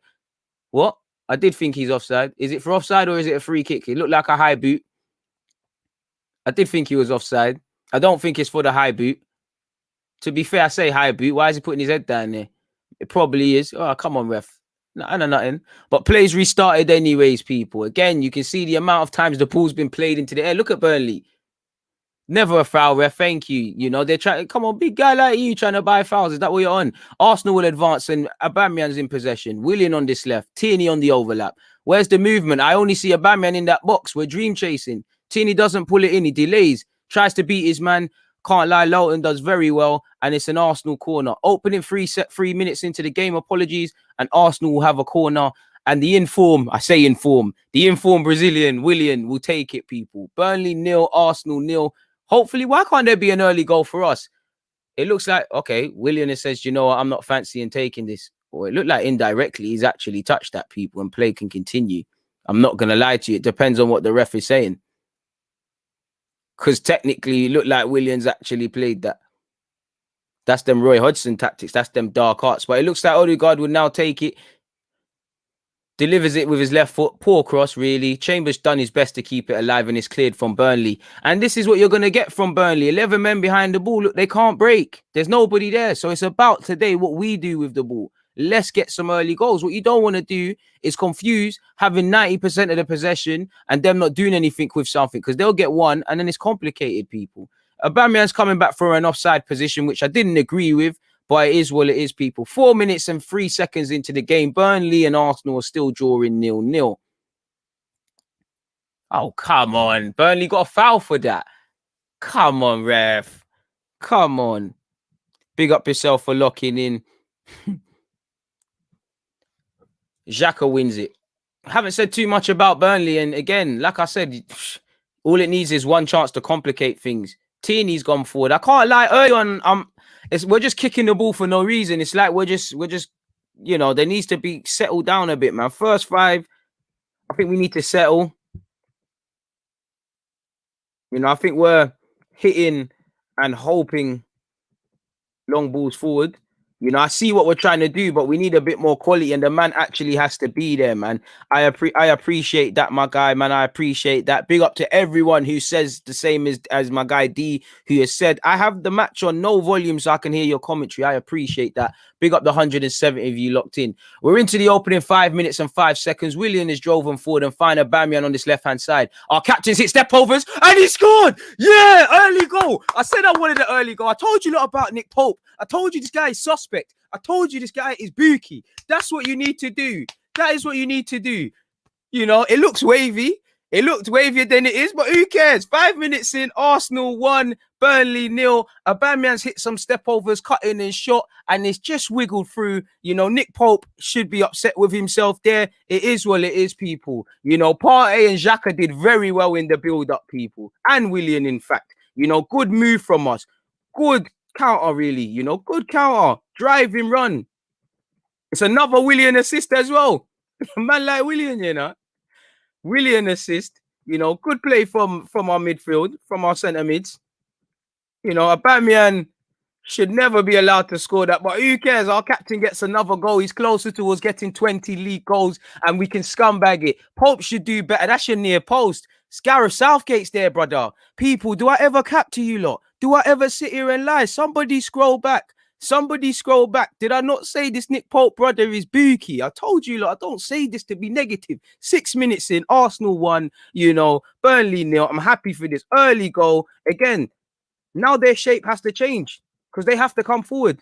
What? I did think he's offside. Is it for offside or is it a free kick? It looked like a high boot. I did think he was offside. I don't think it's for the high boot. To be fair, I say high boot. Why is he putting his head down there? It probably is. Oh, come on, ref. No, nothing. But plays restarted anyways, people. Again, you can see the amount of times the ball's been played into the air. Look at Burnley. Never a foul, ref. Thank you. They're trying. Come on, big guy like you trying to buy fouls. Is that what you're on? Arsenal will advance and Aubameyang's in possession. Willian on this left. Tierney on the overlap. Where's the movement? I only see Aubameyang in that box. We're dream chasing. Tierney doesn't pull it in. He delays. Tries to beat his man. Can't lie, Loughton does very well, and it's an Arsenal corner. Opening 3 minutes into the game, apologies, and Arsenal will have a corner, and the informed Brazilian, Willian, will take it, people. Burnley 0, Arsenal 0. Hopefully, why can't there be an early goal for us? It looks like, okay, Willian says, what, I'm not fancying taking this. Or it looked like indirectly he's actually touched that, people, and play can continue. I'm not going to lie to you. It depends on what the ref is saying. Because technically, it looked like Williams actually played that. That's them Roy Hodgson tactics. That's them dark arts. But it looks like Odegaard would now take it. Delivers it with his left foot. Poor cross, really. Chambers done his best to keep it alive and it's cleared from Burnley. And this is what you're going to get from Burnley. 11 men behind the ball. Look, they can't break. There's nobody there. So it's about today what we do with the ball. Let's get some early goals. What you don't want to do is confuse having 90% of the possession and them not doing anything with something, because they'll get one and then it's complicated, people. Aubameyang's coming back for an offside position, which I didn't agree with, but it is what it is, people. 4 minutes and 3 seconds into the game, Burnley and Arsenal are still drawing 0-0. Oh, come on. Burnley got a foul for that. Come on, ref. Come on. Big up yourself for locking in. Xhaka wins it. Haven't said too much about Burnley, and again, like I said, all it needs is one chance to complicate things. Teeny's gone forward. I can't lie. Early on, we're just kicking the ball for no reason. It's like we're just, there needs to be settled down a bit, man. First 5, I think we need to settle. I think we're hitting and hoping long balls forward. I see what we're trying to do, but we need a bit more quality, and the man actually has to be there, man. I appreciate that, my guy, man. I appreciate that. Big up to everyone who says the same as my guy D, who has said, I have the match on no volume so I can hear your commentary. I appreciate that. Big up the 170 of you locked in. We're into the opening 5 minutes and 5 seconds. Willian is drove on forward and find Aubameyang on this left-hand side. Our captain's hit step overs and he scored. Yeah, early goal. I said I wanted an early goal. I told you a lot about Nick Pope. I told you this guy is suspect. I told you this guy is bookie. That's what you need to do. That is what you need to do. It looks wavy. It looked wavier than it is, but who cares? 5 minutes in, Arsenal 1, Burnley 0. Aubameyang's hit some step overs, cut in and shot, and it's just wiggled through. Nick Pope should be upset with himself there. It is what it is, people. Partey and Xhaka did very well in the build-up, people. And Willian, in fact. Good move from us. Good counter, really. Good counter. Driving run. It's another Willian assist as well. Man like Willian, Willian assist, good play from our midfield, from our centre mids. Aubameyang should never be allowed to score that, but who cares? Our captain gets another goal. He's closer towards getting 20 league goals, and we can scumbag it. Pope should do better. That's your near post. Gareth Southgate's there, brother. People, do I ever cap to you lot? Do I ever sit here and lie? Somebody scroll back. Somebody scroll back. Did I not say this Nick Pope brother is bookie? I told you, I don't say this to be negative. 6 minutes in, Arsenal 1, Burnley 0. I'm happy for this early goal. Again, now their shape has to change because they have to come forward.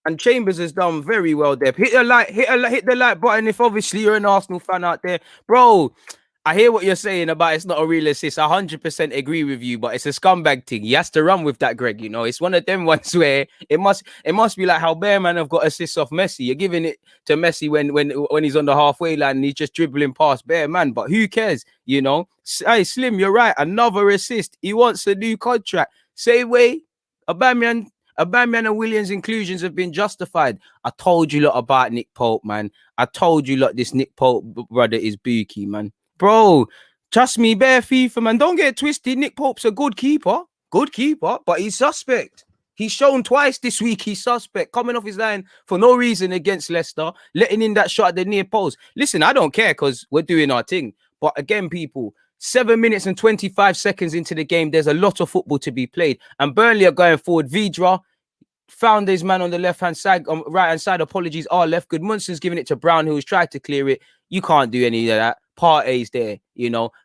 And Chambers has done very well there. Hit the like button if obviously you're an Arsenal fan out there. Bro, I hear what you're saying about it's not a real assist. I 100% agree with you, but it's a scumbag thing. He has to run with that, Greg. It's one of them ones where it must be like how Bearman have got assists off Messi. You're giving it to Messi when he's on the halfway line and he's just dribbling past Bearman. But who cares? Hey, Slim, you're right. Another assist. He wants a new contract. Same way, Aubameyang and Williams' inclusions have been justified. I told you lot about Nick Pope, man. I told you lot this Nick Pope brother is bookie, man. Bro, trust me, bare FIFA, man. Don't get it twisted. Nick Pope's a good keeper, but he's suspect. He's shown twice this week he's suspect. Coming off his line for no reason against Leicester, letting in that shot at the near post. Listen, I don't care because we're doing our thing. But again, people, 7 minutes and 25 seconds into the game, there's a lot of football to be played. And Burnley are going forward. Vidra found his man on the left-hand side, right-hand side. Apologies, our left. Goodmunson's giving it to Brown, who's tried to clear it. You can't do any of that. Partey's there,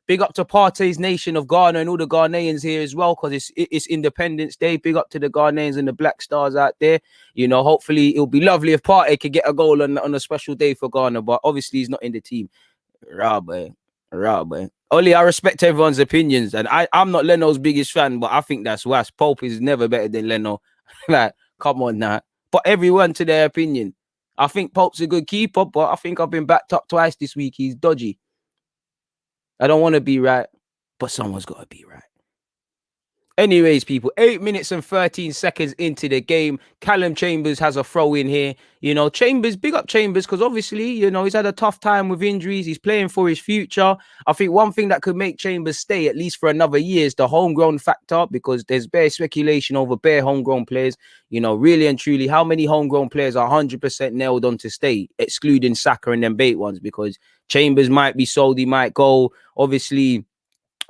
Big up to Partey's nation of Ghana and all the Ghanaians here as well, because it's Independence Day. Big up to the Ghanaians and the Black Stars out there. Hopefully it'll be lovely if Partey could get a goal on a special day for Ghana, but obviously he's not in the team. Rah, boy. Only I respect everyone's opinions, and I'm not Leno's biggest fan, but I think that's worse. Pope is never better than Leno. Like, come on now. But everyone to their opinion. I think Pope's a good keeper, but I think I've been backed up twice this week. He's dodgy. I don't want to be right, but someone's got to be right. Anyways, people, 8 minutes and 13 seconds into the game. Callum Chambers has a throw in here. Chambers, big up Chambers, because obviously, he's had a tough time with injuries. He's playing for his future. I think one thing that could make Chambers stay at least for another year is the homegrown factor, because there's bare speculation over bare homegrown players. Really and truly, how many homegrown players are 100% nailed on to stay, excluding Saka and them bait ones, because Chambers might be sold, he might go. Obviously,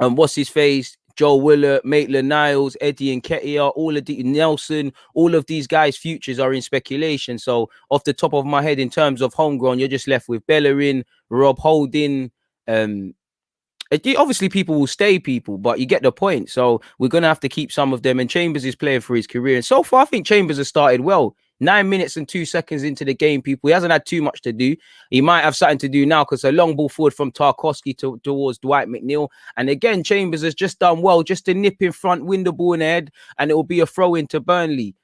what's his face? Joe Willett, Maitland-Niles, Eddie Nketiah, all of the Nelson, all of these guys' futures are in speculation. So off the top of my head, in terms of homegrown, you're just left with Bellerin, Rob Holding. Obviously, people will stay, but you get the point. So we're going to have to keep some of them. And Chambers is playing for his career. And so far, I think Chambers has started well. 9 minutes and 2 seconds into the game, people. He hasn't had too much to do. He might have something to do now because a long ball forward from Tarkowski towards Dwight McNeil. And again, Chambers has just done well, just to nip in front, win the ball in the head, and it will be a throw into Burnley.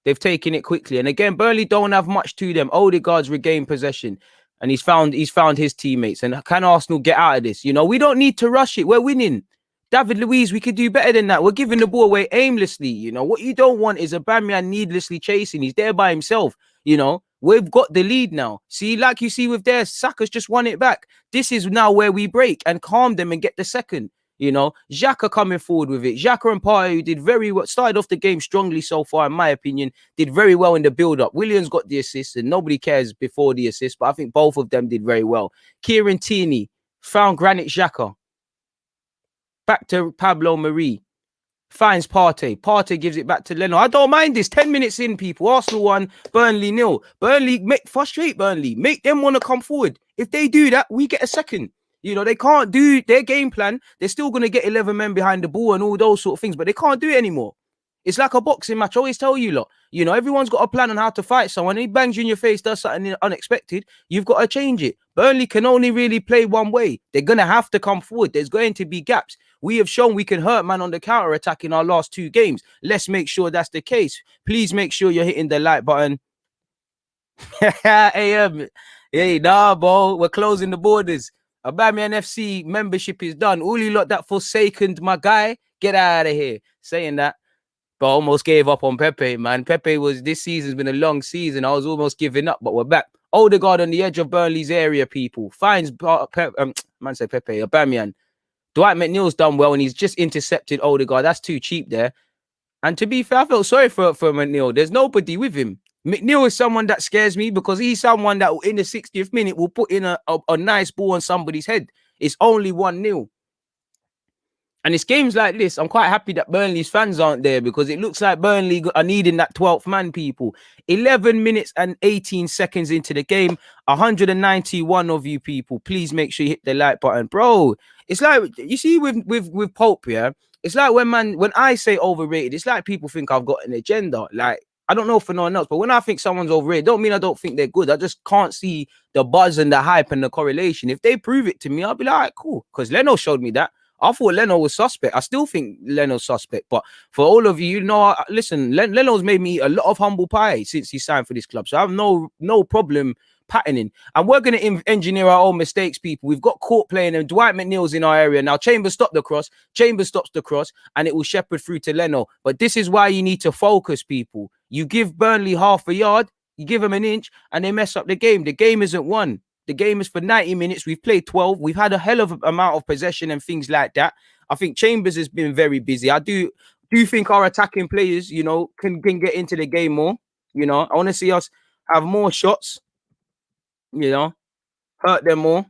They've taken it quickly. And again, Burnley don't have much to them. Odegaard's regained possession and he's found his teammates. And can Arsenal get out of this? You know, we don't need to rush it. We're winning. David Luiz, we could do better than that. We're giving the ball away aimlessly. You know, what you don't want is a Aubameyang needlessly chasing. He's there by himself. You know, we've got the lead now. See, like you see with theirs, Saka's just won it back. This is now where we break and calm them and get the second. You know, Xhaka coming forward with it. Xhaka and Partey, who did very well, started off the game strongly so far, in my opinion, did very well in the build-up. Williams got the assist, and nobody cares before the assist, but I think both of them did very well. Kieran Tierney found Granit Xhaka. Back to Pablo Mari. Finds Partey. Partey gives it back to Leno. I don't mind this. 10 minutes in, people. Arsenal 1, Burnley 0. Burnley, frustrate Burnley. Make them want to come forward. If they do that, we get a second. You know, they can't do their game plan. They're still going to get 11 men behind the ball and all those sort of things, but they can't do it anymore. It's like a boxing match. I always tell you lot, you know, everyone's got a plan on how to fight someone. He bangs you in your face, does something unexpected. You've got to change it. Burnley can only really play one way. They're going to have to come forward. There's going to be gaps. We have shown we can hurt man on the counter attack in our last 2 games. Let's make sure that's the case. Please make sure you're hitting the like button. Hey, nah, bro. We're closing the borders. Aubameyang FC membership is done. All you lot that forsaken my guy, get out of here. Saying that, but I almost gave up on Pepe, man. This season's been a long season. I was almost giving up, but we're back. Odegaard on the edge of Burnley's area, people. Finds Aubameyang. Dwight McNeil's done well, and he's just intercepted Odegaard. That's too cheap there. And to be fair, I felt sorry for McNeil. There's nobody with him. McNeil is someone that scares me because he's someone that in the 60th minute will put in a nice ball on somebody's head. It's only 1-0. And it's games like this. I'm quite happy that Burnley's fans aren't there because it looks like Burnley are needing that 12th man, people. 11 minutes and 18 seconds into the game. 191 of you people. Please make sure you hit the like button. Bro, it's like, you see with Pope, yeah? It's like when I say overrated, it's like people think I've got an agenda. Like, I don't know for no one else, but when I think someone's overrated, don't mean I don't think they're good. I just can't see the buzz and the hype and the correlation. If they prove it to me, I'll be like, all right, cool. Because Leno showed me that. I thought Leno was suspect. I still think Leno's suspect. But for all of you, listen, Leno's made me eat a lot of humble pie since he signed for this club. So I have no problem patterning. And we're going to engineer our own mistakes, people. We've got Court playing and Dwight McNeil's in our area. Now, Chambers stopped the cross. Chambers stops the cross and it will shepherd through to Leno. But this is why you need to focus, people. You give Burnley half a yard, you give them an inch, and they mess up the game. The game isn't won. The game is for 90 minutes. We've played 12. We've had a hell of an amount of possession and things like that. I think Chambers has been very busy. I do think our attacking players, you know, can get into the game more. You know, I want to see us have more shots, you know, hurt them more.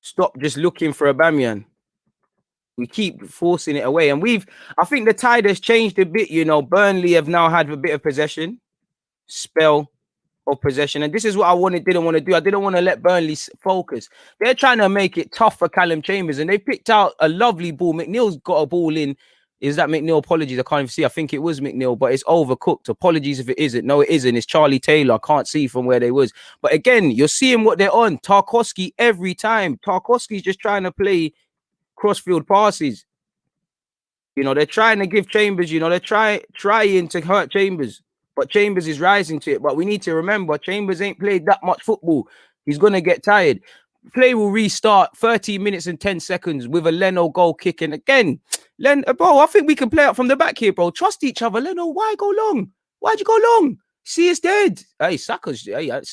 Stop just looking for Aubameyang. We keep forcing it away. And I think the tide has changed a bit, you know. Burnley have now had a bit of possession, spell of possession. And this is what I didn't want to do. I didn't want to let Burnley focus. They're trying to make it tough for Callum Chambers. And they picked out a lovely ball. McNeil's got a ball in. Is that McNeil? Apologies. I can't even see. I think it was McNeil, but it's overcooked. Apologies if it isn't. No, it isn't. It's Charlie Taylor. I can't see from where they was. But again, you're seeing what they're on. Tarkowski every time. Tarkowski's just trying to play crossfield passes. You know, they're trying to give Chambers, you know, they're trying to hurt Chambers, but Chambers is rising to it. But we need to remember, Chambers ain't played that much football. He's going to get tired. Play will restart 30 minutes and 10 seconds with a Leno goal kick. And again, bro, I think we can play up from the back here, bro. Trust each other. Leno, why go long? Why'd you go long? See, it's dead. Hey,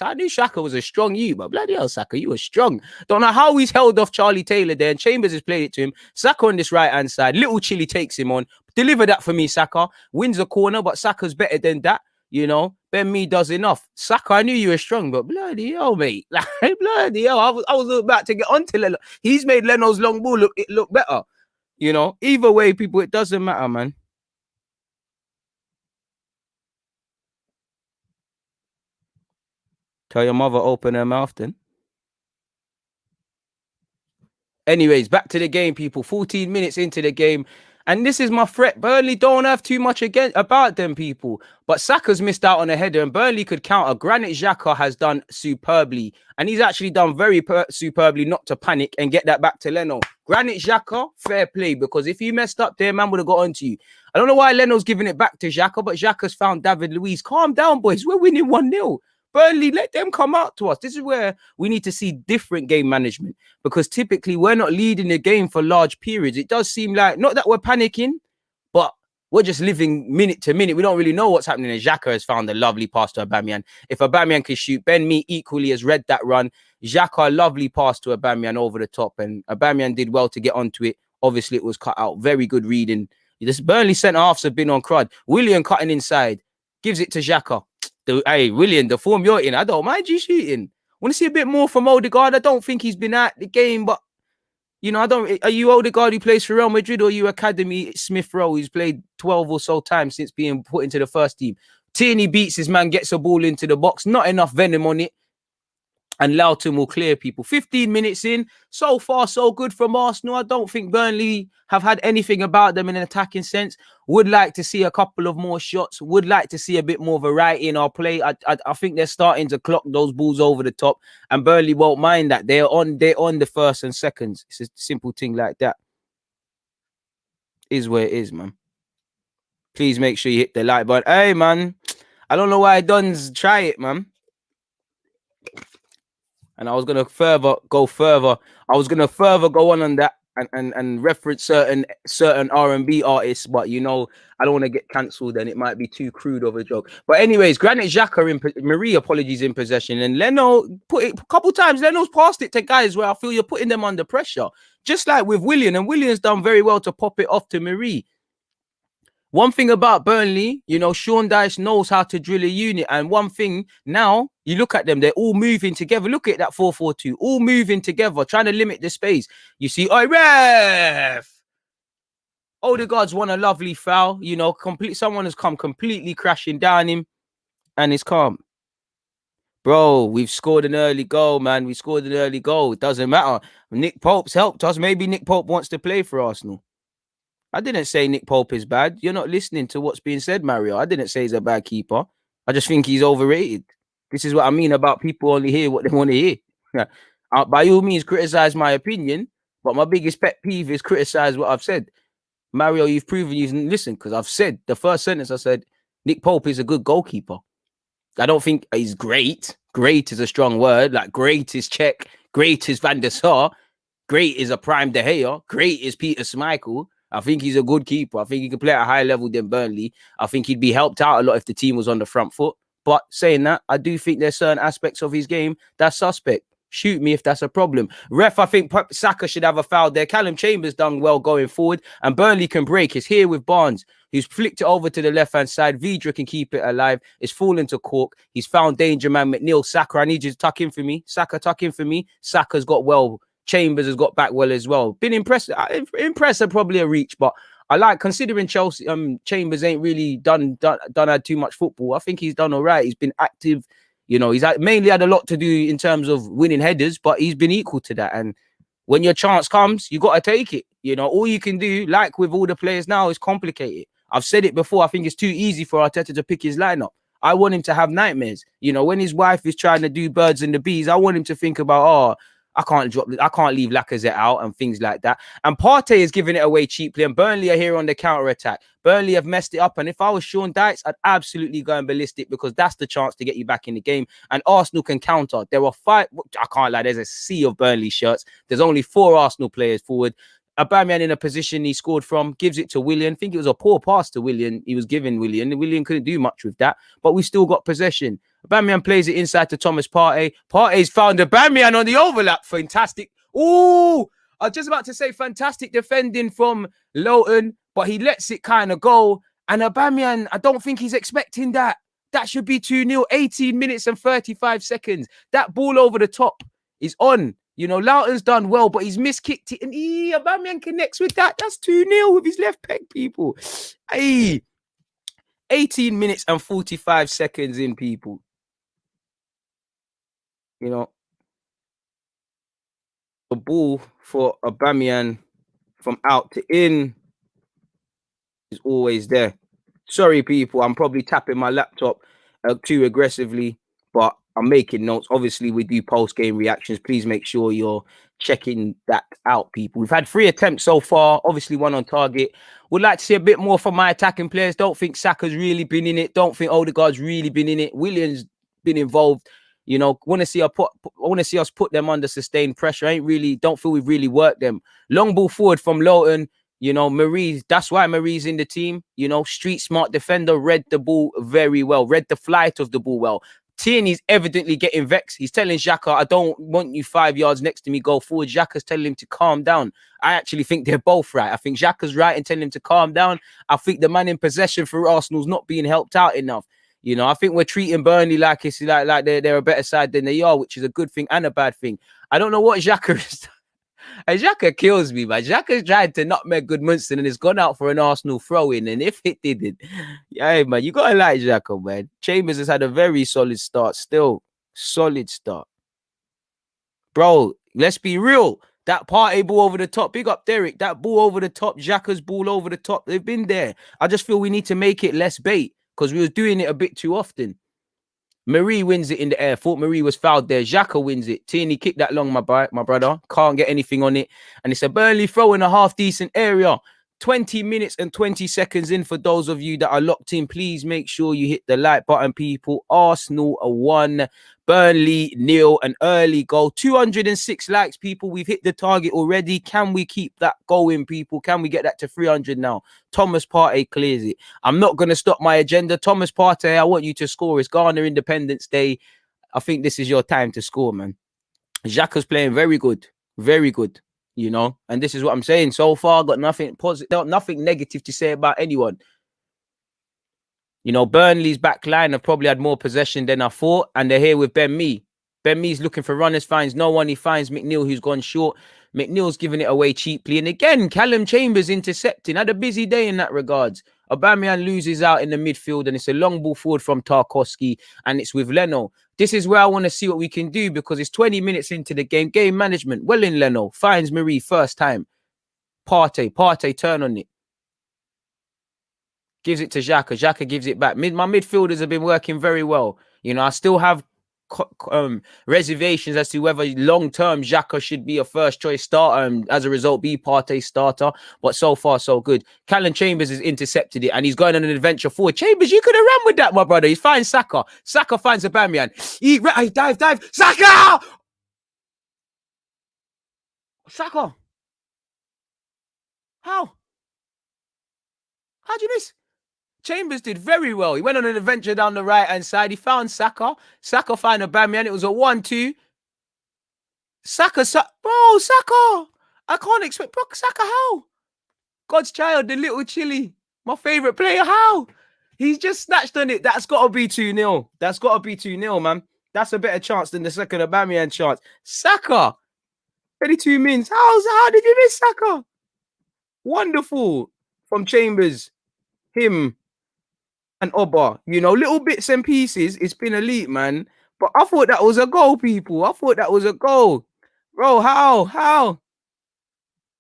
I knew Saka was a strong you, but bloody hell, Saka, you were strong. Don't know how he's held off Charlie Taylor there, and Chambers has played it to him. Saka on this right-hand side. Little Chilly takes him on. Deliver that for me, Saka. Wins a corner, but Saka's better than that. You know, Ben Mee does enough. Saka, I knew you were strong, but bloody hell, mate. Like, bloody hell. I was about to get onto Leno. He's made Leno's long ball look better. You know, either way, people, it doesn't matter, man. Tell your mother open her mouth then. Anyways, back to the game, people. 14 minutes into the game. And this is my threat. Burnley don't have too much about them people. But Saka's missed out on a header and Burnley could counter. Granit Xhaka has done superbly. And he's actually done very superbly not to panic and get that back to Leno. Granit Xhaka, fair play. Because if you messed up there, man would have got onto you. I don't know why Leno's giving it back to Xhaka, but Xhaka's found David Luiz. Calm down, boys. We're winning 1-0. Burnley, let them come out to us. This is where we need to see different game management because typically we're not leading the game for large periods. It does seem like, not that we're panicking, but we're just living minute to minute. We don't really know what's happening. And Xhaka has found a lovely pass to Aubameyang. If Aubameyang can shoot, Ben Mee equally has read that run. Xhaka, lovely pass to Aubameyang over the top. And Aubameyang did well to get onto it. Obviously, it was cut out. Very good reading. This Burnley centre-halves have been on crud. Willian cutting inside. Gives it to Xhaka. Hey, William, the form you're in, I don't mind you shooting. Want to see a bit more from Odegaard. I don't think he's been at the game, but you know, are you Odegaard who plays for Real Madrid or are you Academy Smith Rowe who's played 12 or so times since being put into the first team? Tierney beats his man, gets a ball into the box, not enough venom on it. And Loughton will clear people. 15 minutes in, so far, so good from Arsenal. I don't think Burnley have had anything about them in an attacking sense. Would like to see a couple of more shots. Would like to see a bit more variety in our play. I think they're starting to clock those balls over the top. And Burnley won't mind that. They're on the first and seconds. It's a simple thing like that. Is where it is, man. Please make sure you hit the like button. Hey, man. I don't know why Don's try it, man. And I was gonna go further. I was gonna further go on that and reference certain R&B artists, but you know I don't want to get cancelled and it might be too crude of a joke. But anyways, Granit Xhaka Marie apologies in possession, and Leno put it a couple times. Leno's passed it to guys where I feel you're putting them under pressure, just like with Willian, and Willian's done very well to pop it off to Marie. One thing about Burnley, you know, Sean Dyche knows how to drill a unit. And one thing now, you look at them, they're all moving together. Look at that 4-4-2, all moving together, trying to limit the space. You see, oh, ref! Odegaard's won a lovely foul. You know, someone has come completely crashing down him, and it's calm. Bro, we've scored an early goal, man. We scored an early goal. It doesn't matter. Nick Pope's helped us. Maybe Nick Pope wants to play for Arsenal. I didn't say Nick Pope is bad. You're not listening to what's being said, Mario. I didn't say he's a bad keeper. I just think he's overrated. This is what I mean about people only hear what they want to hear. By all means, criticize my opinion, but my biggest pet peeve is criticize what I've said. Mario, you've proven you didn't listen because I've said the first sentence I said, Nick Pope is a good goalkeeper. I don't think he's great. Great is a strong word. Like great is Czech. Great is Van der Sar. Great is a prime De Gea. Great is Peter Schmeichel. I think he's a good keeper. I think he can play at a higher level than Burnley. I think he'd be helped out a lot if the team was on the front foot. But saying that, I do think there's certain aspects of his game that's suspect. Shoot me if that's a problem. Ref, I think Saka should have a foul there. Callum Chambers done well going forward. And Burnley can break. It's here with Barnes, who's flicked it over to the left-hand side. Vidra can keep it alive. It's fallen to Cork. He's found danger, man. McNeil, Saka, I need you to tuck in for me. Saka, tuck in for me. Saka's got well. Chambers has got back well as well. Been impressed. Impressed are probably a reach, but I like considering Chelsea. Chambers ain't really done had too much football. I think he's done all right. He's been active. You know, he's mainly had a lot to do in terms of winning headers, but he's been equal to that. And when your chance comes, you got to take it. You know, all you can do, like with all the players now, is complicate it. I've said it before. I think it's too easy for Arteta to pick his lineup. I want him to have nightmares. You know, when his wife is trying to do birds and the bees, I want him to think about, I can't leave Lacazette out and things like that. And Partey is giving it away cheaply, and Burnley are here on the counter attack. Burnley have messed it up, and if I was Sean Dyche, I'd absolutely go and ballistic because that's the chance to get you back in the game. And Arsenal can counter. There are five. I can't lie. There's a sea of Burnley shirts. There's only 4 Arsenal players forward. Aubameyang in a position he scored from, gives it to Willian. I think it was a poor pass to Willian. He was giving Willian. Willian couldn't do much with that, but we still got possession. Aubameyang plays it inside to Thomas Partey. Partey's found Aubameyang on the overlap. Fantastic. Oh, I was just about to say fantastic defending from Loughton, but he lets it kind of go. And Aubameyang, I don't think he's expecting that. That should be 2-0, 18 minutes and 35 seconds. That ball over the top is on. You know, Loughton's done well, but he's miskicked it. And Aubameyang connects with that. That's 2-0 with his left peg, people. Hey, 18 minutes and 45 seconds in, people. You know, the ball for Aubameyang from out to in. is always there. Sorry, people, I'm probably tapping my laptop too aggressively, but I'm making notes. Obviously, we do post game reactions. Please make sure you're checking that out, people. We've had 3 attempts so far, obviously 1 on target. Would like to see a bit more from my attacking players. Don't think Saka's really been in it. Don't think Odegaard's really been in it. Williams been involved. You know, want to see us put them under sustained pressure. Don't feel we've really worked them. Long ball forward from Lowton. You know, Marie, that's why Marie's in the team. You know, street smart defender, read the ball very well, read the flight of the ball well. Tierney's evidently getting vexed. He's telling Xhaka, I don't want you 5 yards next to me, go forward. Xhaka's telling him to calm down. I actually think they're both right. I think Xhaka's right in telling him to calm down. I think the man in possession for Arsenal's not being helped out enough. You know, I think we're treating Burnley like it's like they're a better side than they are, which is a good thing and a bad thing. I don't know what Xhaka is. And Xhaka kills me, man. Xhaka's tried to nutmeg Goodmanson and it's gone out for an Arsenal throw-in. And if it didn't, yeah, man, you gotta like Xhaka, man. Chambers has had a very solid start still. Solid start. Bro, let's be real. That Partey ball over the top. Big up Derek. That ball over the top. Xhaka's ball over the top. They've been there. I just feel we need to make it less bait because we was doing it a bit too often. Marie wins it in the air. Thought Marie was fouled there. Xhaka wins it. Tierney kicked that long, my brother. Can't get anything on it. And it's a Burnley throw in a half-decent area. 20 minutes and 20 seconds in for those of you that are locked in. Please make sure you hit the like button, people. Arsenal 1, Burnley 0, an early goal. 206 likes, people. We've hit the target already. Can we keep that going, people? Can we get that to 300 now? Thomas Partey clears it. I'm not going to stop my agenda. Thomas Partey, I want you to score. It's Ghana Independence Day. I think this is your time to score, man. Xhaka's playing very good. Very good. You know, and this is what I'm saying. So far, got nothing positive, nothing negative to say about anyone. You know, Burnley's back line have probably had more possession than I thought, and they're here with Ben Mee. Ben Mee's looking for runners, finds no one. He finds McNeil, who's gone short. McNeil's giving it away cheaply. And again, Callum Chambers intercepting. Had a busy day in that regards. Aubameyang loses out in the midfield, and it's a long ball forward from Tarkowski, and it's with Leno. This is where I want to see what we can do because it's 20 minutes into the game. Game management. Well in Leno. Finds Marie first time. Partey turn on it. Gives it to Xhaka. Xhaka gives it back. My midfielders have been working very well. You know, I still have reservations as to whether long-term Xhaka should be a first-choice starter and as a result be Partey starter. But so far, so good. Callum Chambers has intercepted it and he's going on an adventure forward. Chambers, you could have run with that, my brother. He finds Saka. Saka finds Aubameyang. He dive. Saka! Saka! How? How'd you miss? Chambers did very well. He went on an adventure down the right-hand side. He found Saka. Saka found Aubameyang. It was a 1-2. Saka. I can't expect... Bro, Saka, how? God's child, the little chili. My favourite player, how? He's just snatched on it. That's got to be 2-0. That's got to be 2-0, man. That's a better chance than the second Aubameyang chance. Saka. 32 mins. How did you miss Saka? Wonderful. From Chambers. Him. And Oba, you know, little bits and pieces. It's been elite, man. But I thought that was a goal, people. I thought that was a goal. Bro, how?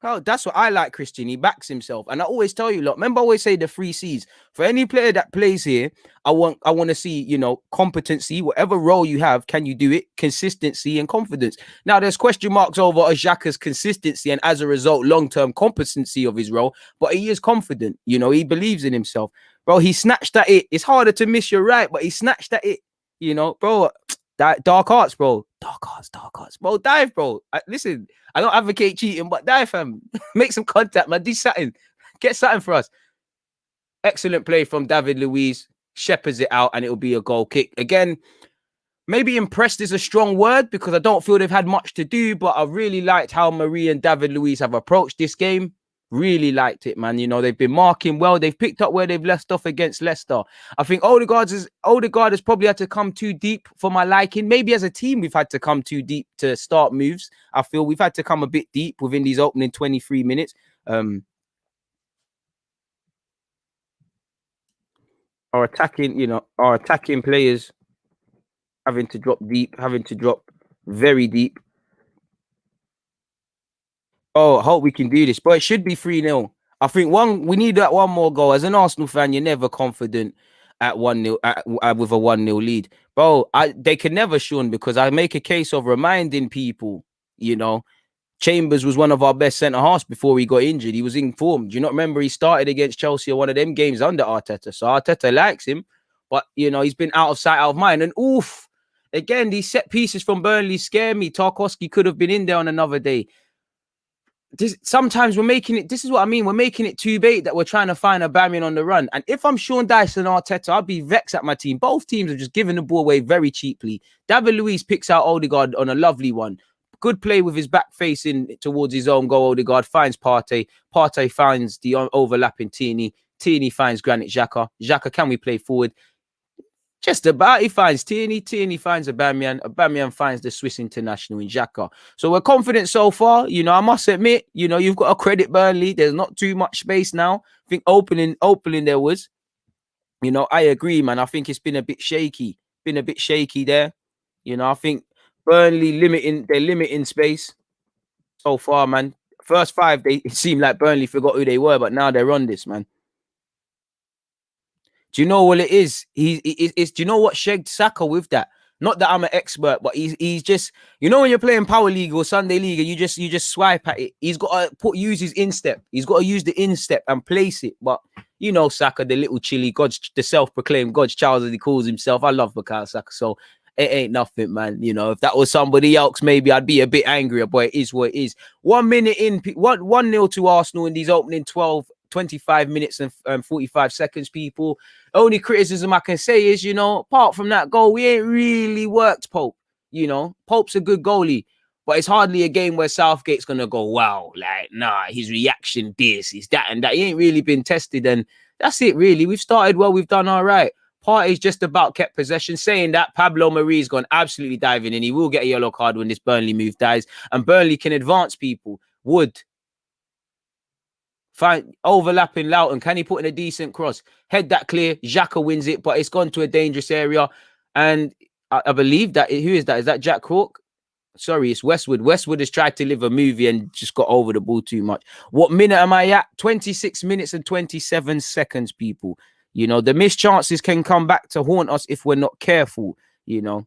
That's what I like, Christian. He backs himself. And I always tell you, look, remember I always say the 3 C's. For any player that plays here, I want to see, you know, competency, whatever role you have, can you do it? Consistency and confidence. Now, there's question marks over Xhaka's consistency and as a result, long-term competency of his role. But he is confident. You know, he believes in himself. Bro, he snatched at it. It's harder to miss, you're right, but he snatched at it. You know, bro, dark arts, bro. Dark arts. Bro, dive, bro. Listen, I don't advocate cheating, but dive, fam. Make some contact, man. Do something. Get something for us. Excellent play from David Luiz. Shepherds it out, and it'll be a goal kick. Again, maybe impressed is a strong word because I don't feel they've had much to do, but I really liked how Marie and David Luiz have approached this game. Really liked it, man. You know, they've been marking well. They've picked up where they've left off against Leicester. I think Odegaard has probably had to come too deep for my liking. Maybe as a team, we've had to come too deep to start moves. I feel we've had to come a bit deep within these opening 23 minutes. Our attacking players having to drop deep, having to drop very deep. Oh, I hope we can do this. But it should be 3-0. I think we need that one more goal. As an Arsenal fan, you're never confident at 1-0 with a 1-0 lead. Bro, they can never, Sean, because I make a case of reminding people, you know, Chambers was one of our best centre halves before he got injured. He was in form. Do you not remember he started against Chelsea or one of them games under Arteta? So Arteta likes him, but you know, he's been out of sight, out of mind. And again, these set pieces from Burnley scare me. Tarkowski could have been in there on another day. Sometimes we're making it, this is what I mean, we're making it too bait that we're trying to find a Bamian on the run. And if I'm Sean Dyche and Arteta, I'd be vexed at my team. Both teams have just given the ball away very cheaply. David Luiz picks out Odegaard on a lovely one. Good play with his back facing towards his own goal. Odegaard finds Partey. Partey finds the overlapping Tierney. Tierney finds Granit Xhaka. Xhaka, can we play forward? Just about. He finds Tierney. Tierney finds Aubameyang. Aubameyang finds the Swiss international in Xhaka. So we're confident so far. You know, I must admit, you know, you've got to credit Burnley. There's not too much space now. I think opening there was. You know, I agree, man. I think it's been a bit shaky. Been a bit shaky there. You know, I think Burnley limiting space so far, man. First 5, it seemed like Burnley forgot who they were, but now they're on this, man. Do you know what it is? Do you know what shagged Saka with that? Not that I'm an expert, but he's just, you know, when you're playing Power League or Sunday League and you just swipe at it, he's got to use his instep. He's got to use the instep and place it. But you know, Saka, the little chili, the self-proclaimed God's child as he calls himself. I love Bukayo Saka, so it ain't nothing, man. You know, if that was somebody else, maybe I'd be a bit angrier, but it is what it is. 1 minute in, 1-0 to Arsenal in these opening 25 minutes and 45 seconds, people. Only criticism I can say is, you know, apart from that goal, we ain't really worked Pope. You know, Pope's a good goalie, but it's hardly a game where Southgate's going to go, wow, like, nah, his reaction, this, is that, and that. He ain't really been tested, and that's it, really. We've started well, we've done all right. Partey's just about kept possession. Saying that, Pablo Mari's gone absolutely diving in. He will get a yellow card when this Burnley move dies, and Burnley can advance people. Wood. Fine, overlapping Loughton. Can he put in a decent cross? Head that clear. Xhaka wins it, but it's gone to a dangerous area. And I believe that, who is that? Is that Jack Hawk? Sorry, it's Westwood. Westwood has tried to live a movie and just got over the ball too much. What minute am I at? 26 minutes and 27 seconds, people. You know, the missed chances can come back to haunt us if we're not careful, you know.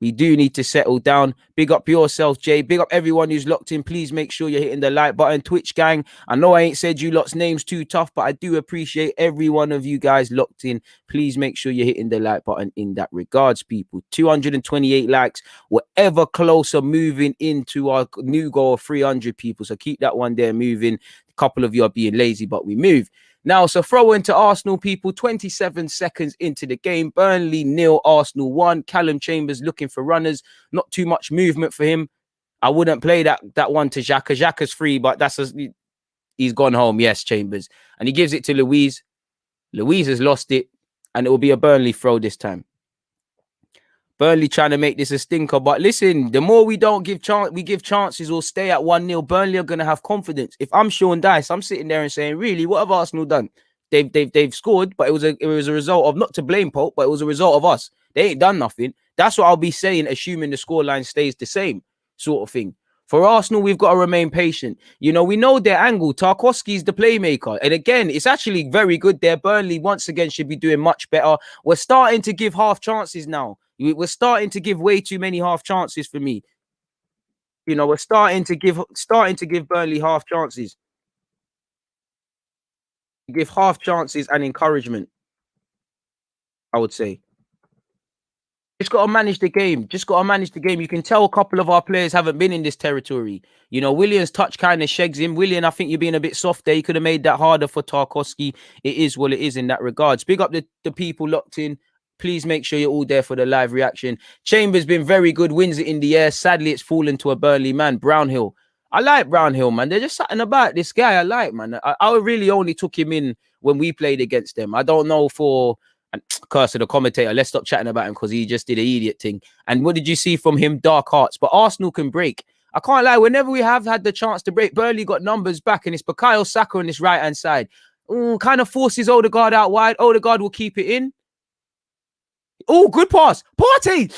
We do need to settle down. Big up yourself, Jay. Big up everyone who's locked in. Please make sure you're hitting the like button. Twitch gang, I know I ain't said you lot's names too tough, but I do appreciate every one of you guys locked in. Please make sure you're hitting the like button in that regards, people. 228 likes. We're ever closer moving into our new goal of 300, people. So keep that one there moving. A couple of you are being lazy, but we move. Now, so throw into Arsenal, people. 27 seconds into the game. Burnley 0, Arsenal 1. Callum Chambers looking for runners. Not too much movement for him. I wouldn't play that one to Xhaka. Xhaka's free, but he's gone home. Yes, Chambers. And he gives it to Luiz. Luiz has lost it, and it will be a Burnley throw this time. Burnley trying to make this a stinker. But listen, the more we give chances or stay at 1-0, Burnley are going to have confidence. If I'm Sean Dyche, I'm sitting there and saying, really, what have Arsenal done? They've scored, but it was a result of, not to blame Pope, but it was a result of us. They ain't done nothing. That's what I'll be saying, assuming the scoreline stays the same, sort of thing. For Arsenal, we've got to remain patient. You know, we know their angle. Tarkowski's the playmaker. And again, it's actually very good there. Burnley, once again, should be doing much better. We're starting to give half chances now. We're starting to give way too many half chances for me. You know, we're starting to give Burnley half chances. Give half chances and encouragement, I would say. Just got to manage the game. You can tell a couple of our players haven't been in this territory. You know, Willian's touch kind of shags him. Willian, I think you're being a bit soft there. You could have made that harder for Tarkowski. It is what it is in that regards. Big up the people locked in. Please make sure you're all there for the live reaction. Chambers been very good. Wins it in the air. Sadly, it's fallen to a Burnley man. Brownhill. I like Brownhill, man. They're just something about this guy I like, man. I really only took him in when we played against them. I don't know for... And curse of the commentator, let's stop chatting about him because he just did an idiot thing. And what did you see from him? Dark hearts. But Arsenal can break. I can't lie. Whenever we have had the chance to break, Burnley got numbers back, and it's Bukayo Saka on this right-hand side. Kind of forces Odegaard out wide. Odegaard will keep it in. Oh, good pass. Partey.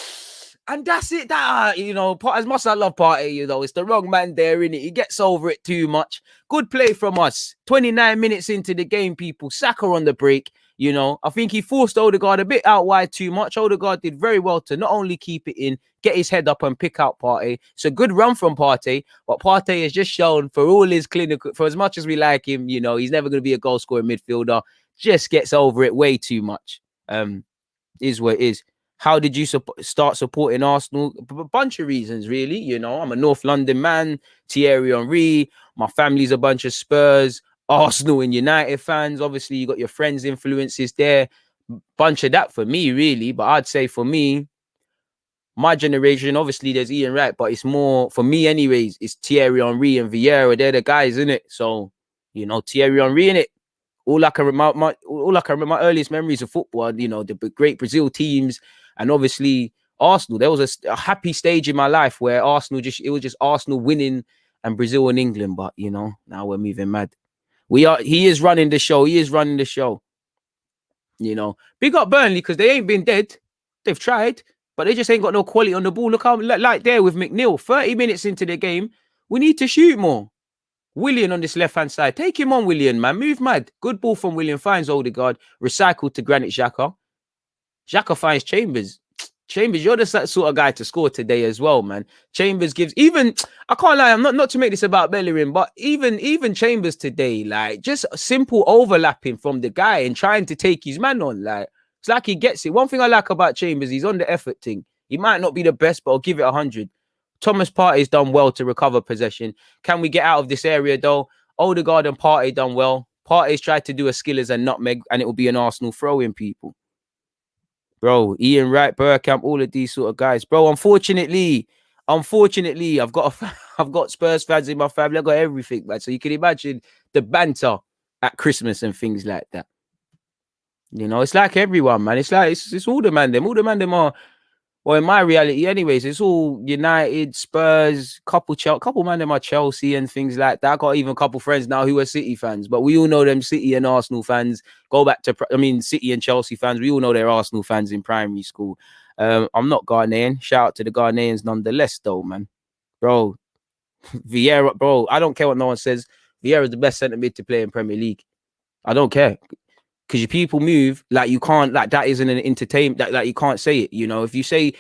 And that's it. That, you know, as much as I love Partey, you know, it's the wrong man there, innit? He gets over it too much. Good play from us. 29 minutes into the game, people. Saka on the break. You know, I think he forced Odegaard a bit out wide too much. Odegaard did very well to not only keep it in, get his head up and pick out Partey. It's a good run from Partey, but Partey has just shown for all his clinical, for as much as we like him, you know, he's never going to be a goal scoring midfielder. Just gets over it way too much. Is what it is. How did you start supporting Arsenal? A bunch of reasons, really. You know, I'm a North London man, Thierry Henry. My family's a bunch of Spurs, Arsenal and United fans. Obviously, you got your friends' influences there. Bunch of that for me, really. But I'd say for me, my generation, obviously, there's Ian Wright, but it's more, for me anyways, it's Thierry Henry and Vieira. They're the guys, innit? So, you know, Thierry Henry, innit? All I can remember, my earliest memories of football, you know, the great Brazil teams, and obviously Arsenal. There was a happy stage in my life where it was just Arsenal winning and Brazil and England. But you know, now we're moving mad. He is running the show. He is running the show. You know, big up Burnley because they ain't been dead. They've tried, but they just ain't got no quality on the ball. Look how like there with McNeil, 30 minutes into the game, we need to shoot more. Willian on this left-hand side. Take him on, Willian, man. Move mad. Good ball from Willian. Finds Odegaard. Recycled to Granit Xhaka. Xhaka finds Chambers. Chambers, you're the sort of guy to score today as well, man. Chambers gives, even, I can't lie, I'm not to make this about Bellerin, but even Chambers today, like, just a simple overlapping from the guy and trying to take his man on, like, it's like he gets it. One thing I like about Chambers, he's on the effort thing. He might not be the best, but I'll give it 100. Thomas Partey's done well to recover possession. Can we get out of this area, though? Odegaard and Partey done well. Partey's tried to do a skill as a nutmeg, and it will be an Arsenal throw-in, people. Bro, Ian Wright, Bergkamp, all of these sort of guys. Bro, unfortunately, I've got Spurs fans in my family. I've got everything, man. So you can imagine the banter at Christmas and things like that. You know, it's like everyone, man. It's like, it's all the man them. All the man them are, well, in my reality anyways, it's all United, Spurs, couple man them are Chelsea and things like that. I got even a couple friends now who are City fans, but we all know them City and Arsenal fans. Go back to, City and Chelsea fans. We all know they're Arsenal fans in primary school. I'm not Ghanaian. Shout out to the Ghanaians nonetheless, though, man. Bro, Vieira, bro, I don't care what no one says. Vieira is the best centre mid to play in Premier League. I don't care. Because people move like you can't, like that isn't an entertainment, that you can't say it. You know, if you say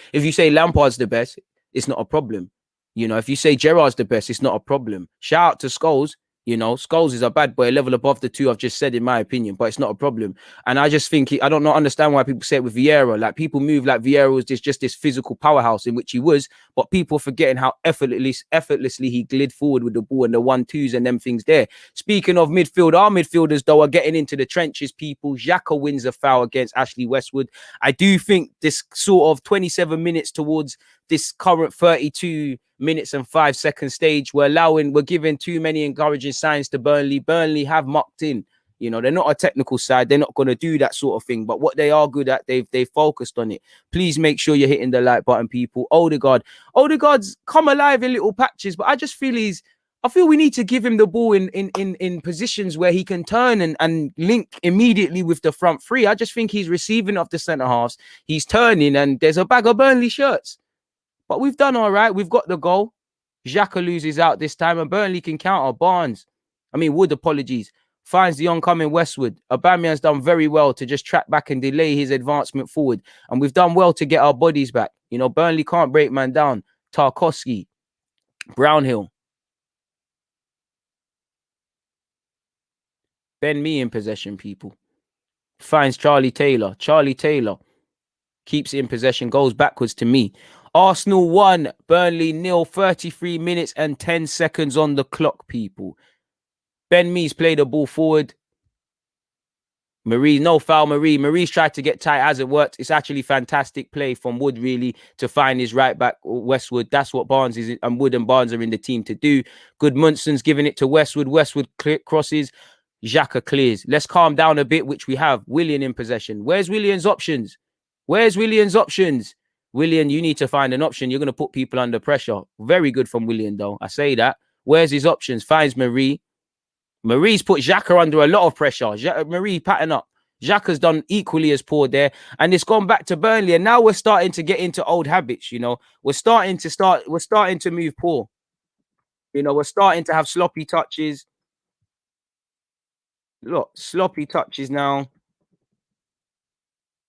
Lampard's the best, it's not a problem. You know, if you say Gerrard's the best, it's not a problem. Shout out to Scholes. You know, Scholes is a bad boy, a level above the two I've just said, in my opinion, but it's not a problem. And I just think, I don't understand why people say it with Vieira. Like, people move like Vieira was just this physical powerhouse, in which he was, but people forgetting how effortlessly he glid forward with the ball and the 1-2s and them things there. Speaking of midfield, our midfielders, though, are getting into the trenches, people. Xhaka wins a foul against Ashley Westwood. I do think this sort of 27 minutes towards this current 32 minutes and 5 second stage, we're giving too many encouraging signs to Burnley. Burnley have mucked in. You know, they're not a technical side. They're not going to do that sort of thing. But what they are good at, they've focused on it. Please make sure you're hitting the like button, people. Odegaard's come alive in little patches, but I just feel I feel we need to give him the ball in positions where he can turn and link immediately with the front three. I just think he's receiving off the centre halves. He's turning, and there's a bag of Burnley shirts. But we've done all right. We've got the goal. Xhaka loses out this time, and Burnley can counter. Wood, apologies. Finds the oncoming Westwood. Aubameyang's done very well to just track back and delay his advancement forward. And we've done well to get our bodies back. You know, Burnley can't break man down. Tarkowski. Brownhill. Ben Mee in possession, people. Finds Charlie Taylor. Charlie Taylor keeps it in possession, goes backwards to me. Arsenal 1, Burnley 0, 33 minutes and 10 seconds on the clock, people. Ben Mee's played the ball forward. No foul, Marie's tried to get tight, hasn't worked. It's actually fantastic play from Wood, really, to find his right back, Westwood. That's what Barnes is, and Wood and Barnes are in the team to do. Good Munson's giving it to Westwood. Westwood crosses. Xhaka clears. Let's calm down a bit, which we have. Willian in possession. Where's Willian's options? Willian, you need to find an option. You're going to put people under pressure. Very good from Willian, though. I say that. Where's his options? Finds Marie. Marie's put Xhaka under a lot of pressure. Marie, pattern up. Xhaka's done equally as poor there, and it's gone back to Burnley. And now we're starting to get into old habits. We're starting to move poor. We're starting to have sloppy touches. Look, sloppy touches now.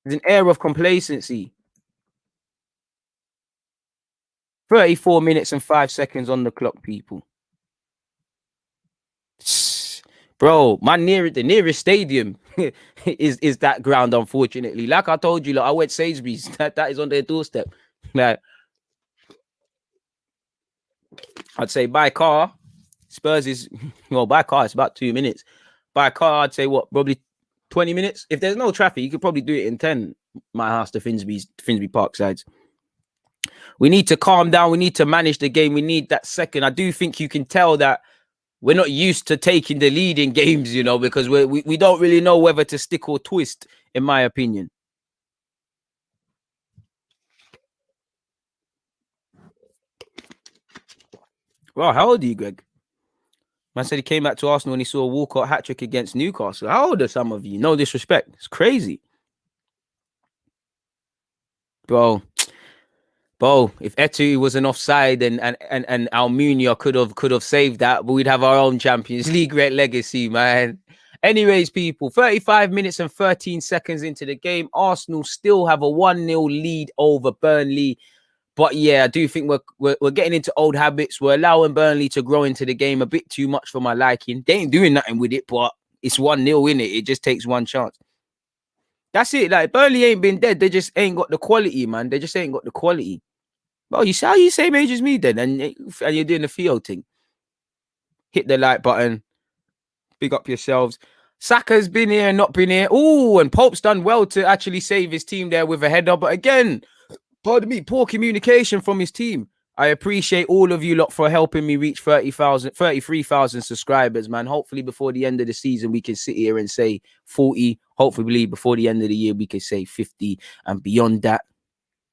There's an air of complacency. 34 minutes and 5 seconds on the clock, people. Bro, the nearest stadium is that ground, unfortunately. Like I told you, I went Sainsbury's. That is on their doorstep. Like, I'd say by car, Spurs is, by car, it's about 2 minutes. By car, I'd say probably 20 minutes. If there's no traffic, you could probably do it in 10. My house to Finsbury Park sides. We need to calm down. We need to manage the game. We need that second. I do think you can tell that we're not used to taking the lead in games, because we don't really know whether to stick or twist, in my opinion. Well, how old are you, Greg? Man said he came back to Arsenal when he saw a Walcott hat-trick against Newcastle. How old are some of you? No disrespect. It's crazy. Bro, if Etu was an offside and Almunia could have saved that, but we'd have our own Champions League great legacy, man. Anyways, people, 35 minutes and 13 seconds into the game. Arsenal still have a 1-0 lead over Burnley. But yeah, I do think we're getting into old habits. We're allowing Burnley to grow into the game a bit too much for my liking. They ain't doing nothing with it, but it's 1-0 in it. It just takes one chance. That's it. Like, Burnley ain't been dead. They just ain't got the quality, man. They just ain't got the quality. Well, you see how you same age as me then, and you're doing the Theo thing. Hit the like button. Big up yourselves. Saka's been here and not been here. Oh, and Pope's done well to actually save his team there with a header. But again, pardon me, poor communication from his team. I appreciate all of you lot for helping me reach 33,000 subscribers, man. Hopefully before the end of the season, we can sit here and say 40. Hopefully before the end of the year, we can say 50. And beyond that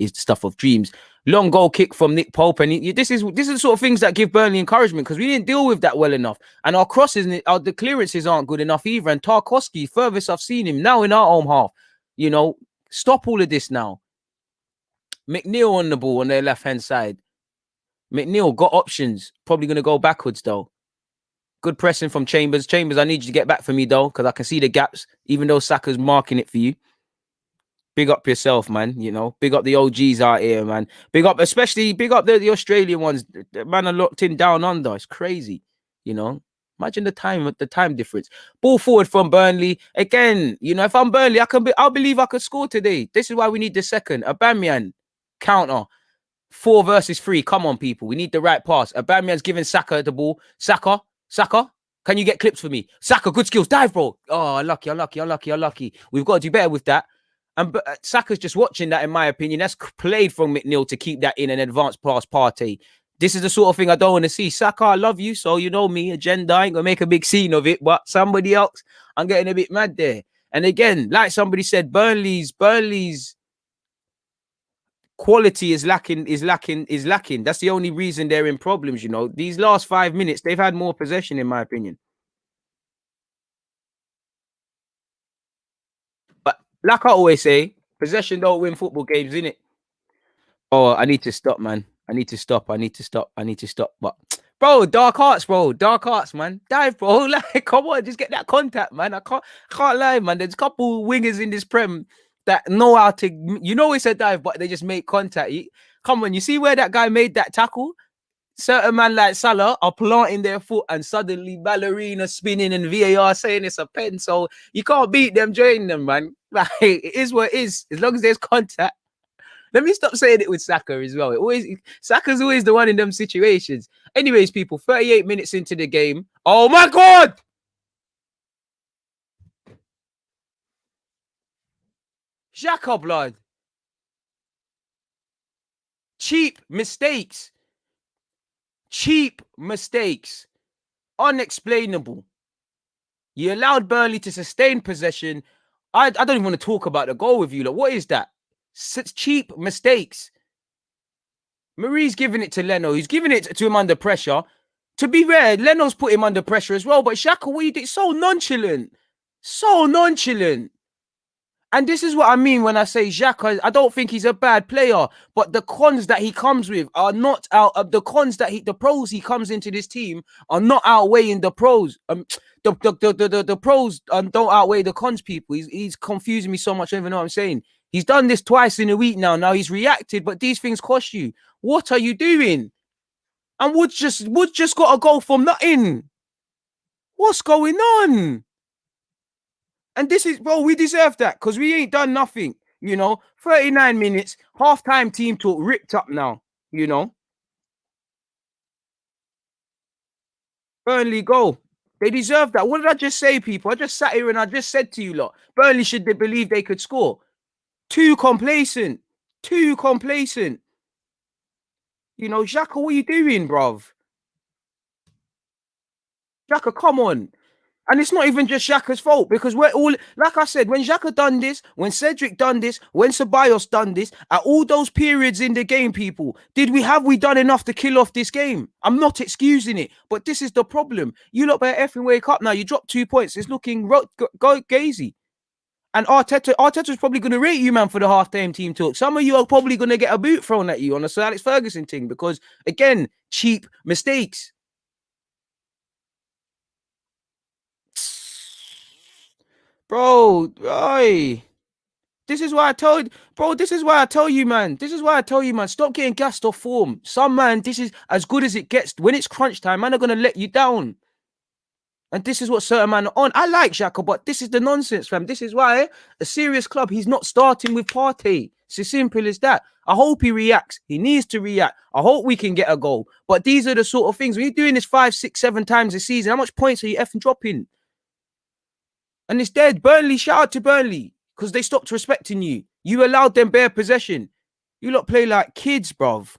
is the stuff of dreams. Long goal kick from Nick Pope. And this is the sort of things that give Burnley encouragement, because we didn't deal with that well enough. And our crosses, the clearances aren't good enough either. And Tarkowski, furthest I've seen him, now in our home half. Stop all of this now. McNeil on the ball on their left-hand side. McNeil got options. Probably going to go backwards, though. Good pressing from Chambers. Chambers, I need you to get back for me, though, because I can see the gaps, even though Saka's marking it for you. Big up yourself, man. Big up the OGs out here, man. Big up the Australian ones. The man are locked in down under. It's crazy, Imagine the time difference. Ball forward from Burnley. Again, if I'm Burnley, I'll believe I could score today. This is why we need the second. Aubameyang, counter. 4 versus 3. Come on, people. We need the right pass. Aubameyang's giving Saka the ball. Saka. Can you get clips for me? Saka, good skills. Dive, bro. Oh, unlucky. We've got to do better with that. And Saka's just watching that, in my opinion. That's played from McNeil to keep that in an advanced pass Partey. This is the sort of thing I don't want to see. Saka, I love you. So, me, agenda. I ain't going to make a big scene of it. But somebody else, I'm getting a bit mad there. And again, like somebody said, Burnley's quality is lacking. That's the only reason they're in problems, These last 5 minutes, they've had more possession, in my opinion. But like I always say, possession don't win football games, innit? Oh, I need to stop, man. I need to stop. But bro, dark arts, man. Dive, bro. Like, come on, just get that contact, man. I can't lie, man. There's a couple wingers in this Prem that know how to, it's a dive, but they just make contact. Come on, you see where that guy made that tackle? Certain man like Salah are planting their foot and suddenly ballerina spinning and VAR saying it's a pen. So you can't beat them, join them, man. Like, it is what it is. As long as there's contact. Let me stop saying it with Saka as well. Saka's always the one in them situations. Anyways, people, 38 minutes into the game. Oh my God! Xhaka, blood. Cheap mistakes. Unexplainable. You allowed Burnley to sustain possession. I don't even want to talk about the goal with you. Like, what is that? Such cheap mistakes. Marie's giving it to Leno. He's giving it to him under pressure. To be fair, Leno's put him under pressure as well. But Xhaka, what you did, so nonchalant. And this is what I mean when I say Xhaka. I don't think he's a bad player, but the cons that he comes with are not out of the cons that the pros he comes into this team are not outweighing the pros. The pros don't outweigh the cons. People, he's confusing me so much. I don't even know what I'm saying. He's done this twice in a week now. Now he's reacted, but these things cost you. What are you doing? And Wood's just got to go from nothing. What's going on? And this is, bro, we deserve that because we ain't done nothing. 39 minutes, half-time team talk ripped up now, Burnley go. They deserve that. What did I just say, people? I just sat here and I just said to you lot, Burnley should believe they could score. Too complacent. Too complacent. Xhaka, what are you doing, bruv? Xhaka, come on. And it's not even just Xhaka's fault because we're all, like I said, when Xhaka done this, when Cedric done this, when Ceballos done this, at all those periods in the game, people, have we done enough to kill off this game? I'm not excusing it, but this is the problem. You lot better effing wake up now. You dropped 2 points. It's looking gazy. And Arteta's probably going to rate you, man, for the half-time team talk. Some of you are probably going to get a boot thrown at you on the Sir Alex Ferguson thing because, again, cheap mistakes. Bro, this is why I tell you, bro. This is why I tell you, man. This is why I tell you, man. Stop getting gassed off form. This is as good as it gets. When it's crunch time, man, are gonna let you down. And this is what certain man are on. I like Xhaka, but this is the nonsense, fam. This is why a serious club, he's not starting with Partey. It's as simple as that. I hope he reacts. He needs to react. I hope we can get a goal. But these are the sort of things. When you're doing this 5, 6, 7 times a season, how much points are you effing dropping? And it's dead. Burnley, shout out to Burnley because they stopped respecting you. You allowed them bare possession. You lot play like kids, bruv.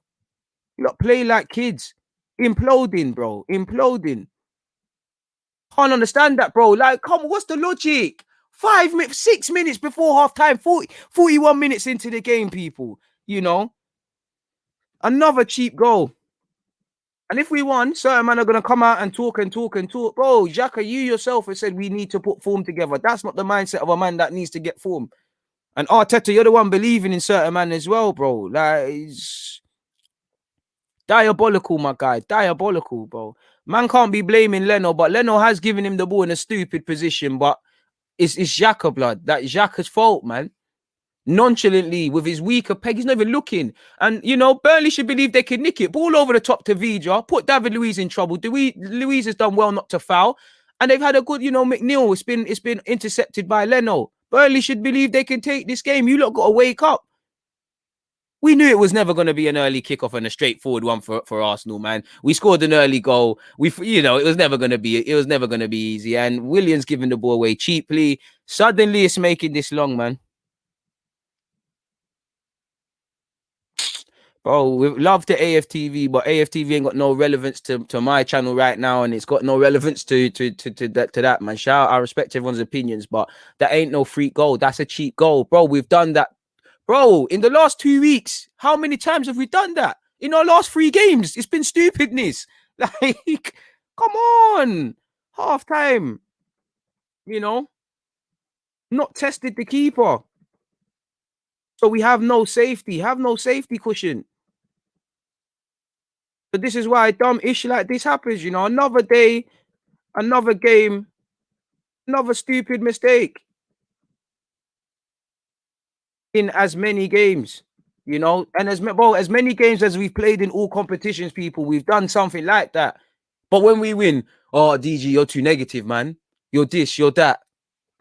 You lot play like kids. Imploding, bro. Imploding. Can't understand that, bro. Like, come on, what's the logic? 6 minutes before half time, 41 minutes into the game, people. Another cheap goal. And if we won, certain men are going to come out and talk. Bro, Xhaka, you yourself have said we need to put form together. That's not the mindset of a man that needs to get form. And Arteta, you're the one believing in certain man as well, bro. Like, it's diabolical, my guy. Diabolical, bro. Man can't be blaming Leno, but Leno has given him the ball in a stupid position. But it's Xhaka, blood. That's Xhaka's fault, man. Nonchalantly with his weaker peg, he's not even looking. And Burnley should believe they can nick it. Ball over the top to Vidra, put David Luiz in trouble. Luiz has done well not to foul, and they've had a good, McNeil. It's been intercepted by Leno. Burnley should believe they can take this game. You lot got to wake up. We knew it was never going to be an early kickoff and a straightforward one for Arsenal, man. We scored an early goal. It was never going to be easy. And Williams giving the ball away cheaply. Suddenly, it's making this long, man. Bro, we love the AFTV, but AFTV ain't got no relevance to my channel right now, and it's got no relevance to that, man. Shout out, I respect everyone's opinions, but that ain't no free goal. That's a cheap goal, bro. We've done that, bro. In the last 2 weeks, how many times have we done that? In our last 3 games, it's been stupidness. Like, come on, half time. Not tested the keeper, so we have no safety. Cushion. But this is why dumb issue like this happens, Another day, another game, another stupid mistake in as many games, and as many games as we've played in all competitions, people, we've done something like that. But when we win, DG, you're too negative, man. You're this, you're that.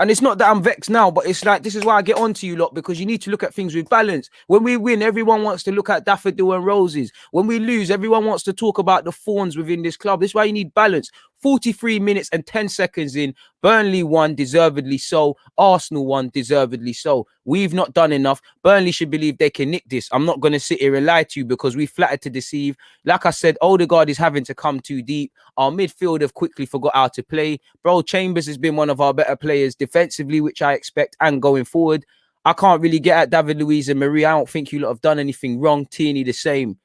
And it's not that I'm vexed now, but it's like, this is why I get on to you lot, because you need to look at things with balance. When we win, everyone wants to look at daffodil and roses. When we lose, everyone wants to talk about the thorns within this club. This is why you need balance. 43 minutes and 10 seconds in, Burnley won, deservedly so. Arsenal won, deservedly so. We've not done enough. Burnley should believe they can nick this. I'm not going to sit here and lie to you because we flattered to deceive. Like I said, Odegaard is having to come too deep. Our midfield have quickly forgot how to play. Bro, Chambers has been one of our better players defensively, which I expect, and going forward. I can't really get at David Luiz and Marie. I don't think you lot have done anything wrong. Tierney the same,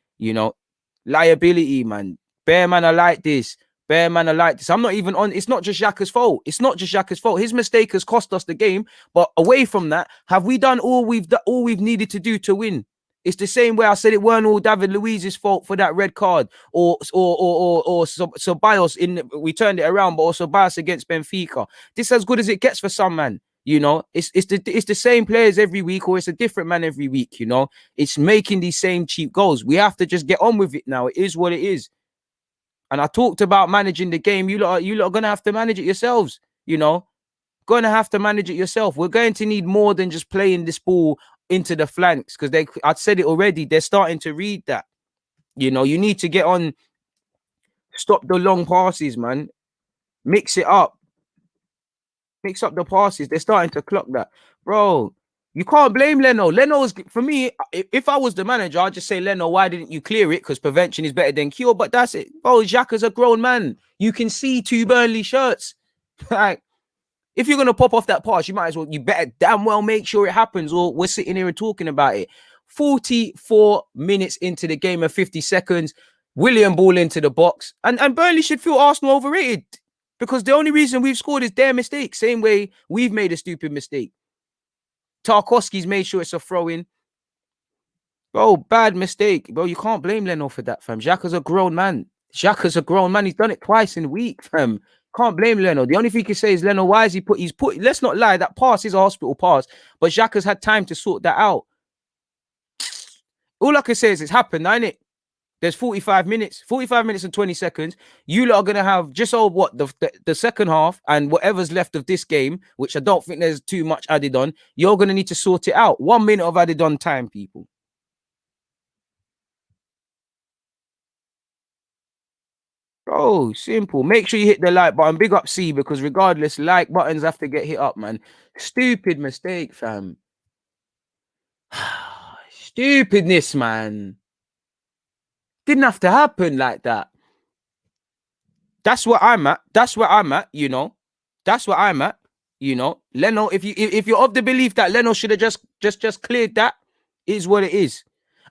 Liability, man. Bear man, I like this. Bear man, I like this. I'm not even on. It's not just Xhaka's fault. It's not just Xhaka's fault. His mistake has cost us the game. But away from that, have we done all we've needed to do to win? It's the same way I said it weren't all David Luiz's fault for that red card, or Ceballos we turned it around, but also Ceballos against Benfica. This is as good as it gets for some man. You know, it's the same players every week, or it's a different man every week. You know, it's making these same cheap goals. We have to just get on with it now. It is what it is. And I talked about managing the game. You lot are gonna have to manage it yourselves. You know, gonna have to manage it yourself. We're going to need more than just playing this ball into the flanks, because I'd said it already. They're starting to read that. You know, you need to get on. Stop the long passes, man. Mix it up. Mix up the passes. They're starting to clock that, bro. You can't blame Leno. Leno's, for me, if I was the manager, I'd just say, Leno, why didn't you clear it? Because prevention is better than cure. But that's it. Bro, Xhaka's a grown man. You can see 2 Burnley shirts. Like, if you're going to pop off that pass, you better damn well make sure it happens, or we're sitting here and talking about it. 44 minutes into the game and 50 seconds, William ball into the box. And Burnley should feel Arsenal overrated, because the only reason we've scored is their mistake. Same way we've made a stupid mistake. Tarkowski's made sure it's a throw-in. Bro, bad mistake. Bro, you can't blame Leno for that, fam. Xhaka's a grown man. Xhaka's a grown man. He's done it twice in a week, fam. Can't blame Leno. The only thing you can say is, Leno, why is he's put, let's not lie, that pass is a hospital pass, but Xhaka's had time to sort that out. All I can say is it's happened, ain't it? There's 45 minutes and 20 seconds. You lot are going to have just over the second half and whatever's left of this game, which I don't think there's too much added on. You're going to need to sort it out. 1 minute of added on time, people. Bro, simple. Make sure you hit the like button. Big up C, because regardless, like buttons have to get hit up, man. Stupid mistake, fam. Stupidness, man. Didn't have to happen like that. That's where I'm at. That's where I'm at, you know. That's where I'm at, you know. Leno, if you're of the belief that Leno should have just cleared that, is what it is.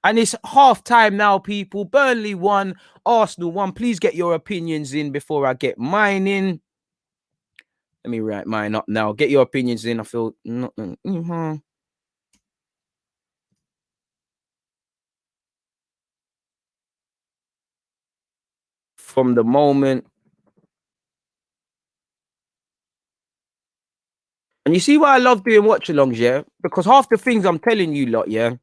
And it's half time now, people. Burnley won, Arsenal won. Please get your opinions in before I get mine in. Let me write mine up now. Get your opinions in. I feel from the moment. And you see why I love doing watch-alongs, yeah? Because half the things I'm telling you lot, yeah,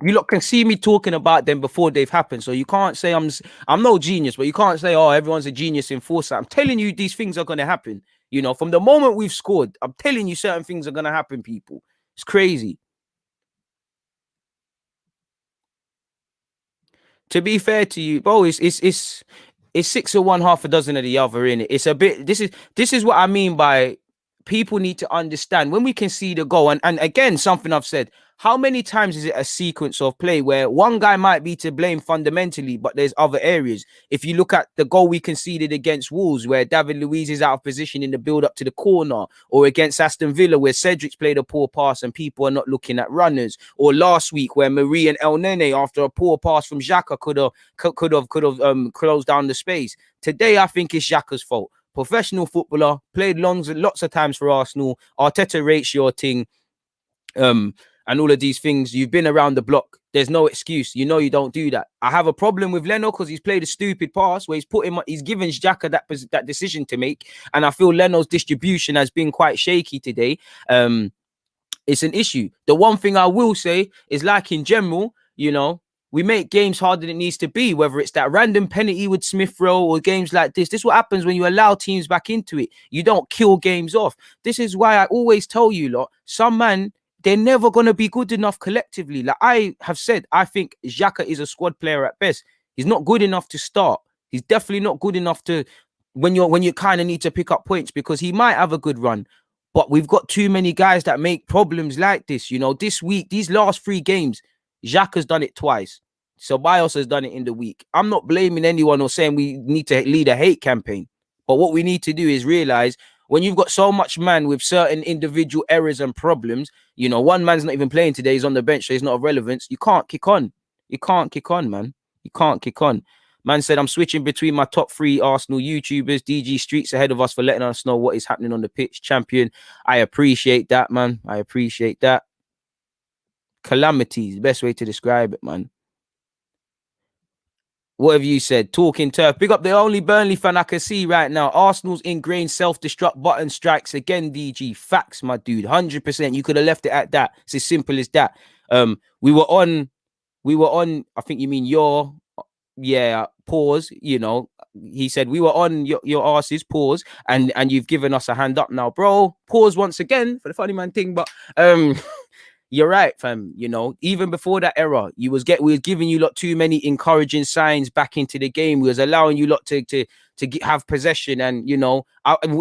you lot can see me talking about them before they've happened. So you can't say I'm no genius, but you can't say, oh, everyone's a genius in foresight. I'm telling you these things are going to happen. You know, from the moment we've scored, I'm telling you certain things are going to happen, people. It's crazy. To be fair to you, bro, it's 6 of one, half a dozen of the other, innit? It's a bit, this is what I mean by people need to understand when we concede a goal. And again, something I've said, how many times is it a sequence of play where one guy might be to blame fundamentally, but there's other areas? If you look at the goal we conceded against Wolves, where David Luiz is out of position in the build up to the corner, or against Aston Villa, where Cedric's played a poor pass and people are not looking at runners, or last week where Marie and El Nene, after a poor pass from Xhaka, could have closed down the space. Today, I think it's Xhaka's fault. Professional footballer, played lots of times for Arsenal. Arteta rates your thing, and all of these things. You've been around the block. There's no excuse. You know you don't do that. I have a problem with Leno because he's played a stupid pass where he's given Xhaka that decision to make, and I feel Leno's distribution has been quite shaky today. It's an issue. The one thing I will say is, like in general, you know, we make games harder than it needs to be, whether it's that random penalty with Smith Rowe or games like this. This is what happens when you allow teams back into it. You don't kill games off. This is why I always tell you lot, some man, they're never going to be good enough collectively. Like I have said, I think Xhaka is a squad player at best. He's not good enough to start. He's definitely not good enough to when you kind of need to pick up points, because he might have a good run. But we've got too many guys that make problems like this. You know, this week, these last 3 games, Xhaka's done it twice. Ceballos has done it in the week. I'm not blaming anyone or saying we need to lead a hate campaign. But what we need to do is realize when you've got so much man with certain individual errors and problems, you know, one man's not even playing today. He's on the bench, so he's not of relevance. You can't kick on. You can't kick on, man. You can't kick on. Man said, I'm switching between my top 3 Arsenal YouTubers. DG Streets ahead of us for letting us know what is happening on the pitch. Champion. I appreciate that, man. I appreciate that. Calamities, the best way to describe it, man. What have you said? Talking turf. Big up the only Burnley fan I can see right now. Arsenal's ingrained self-destruct button strikes again, DG. Facts, my dude. 100%. You could have left it at that. It's as simple as that. We were on, I think you mean your, pause, you know. He said we were on your asses, pause, and you've given us a hand up now, bro. Pause once again for the funny man thing, but you're right, fam. You know, even before that era, we was giving you lot too many encouraging signs back into the game. We was allowing you lot to have possession, and you know,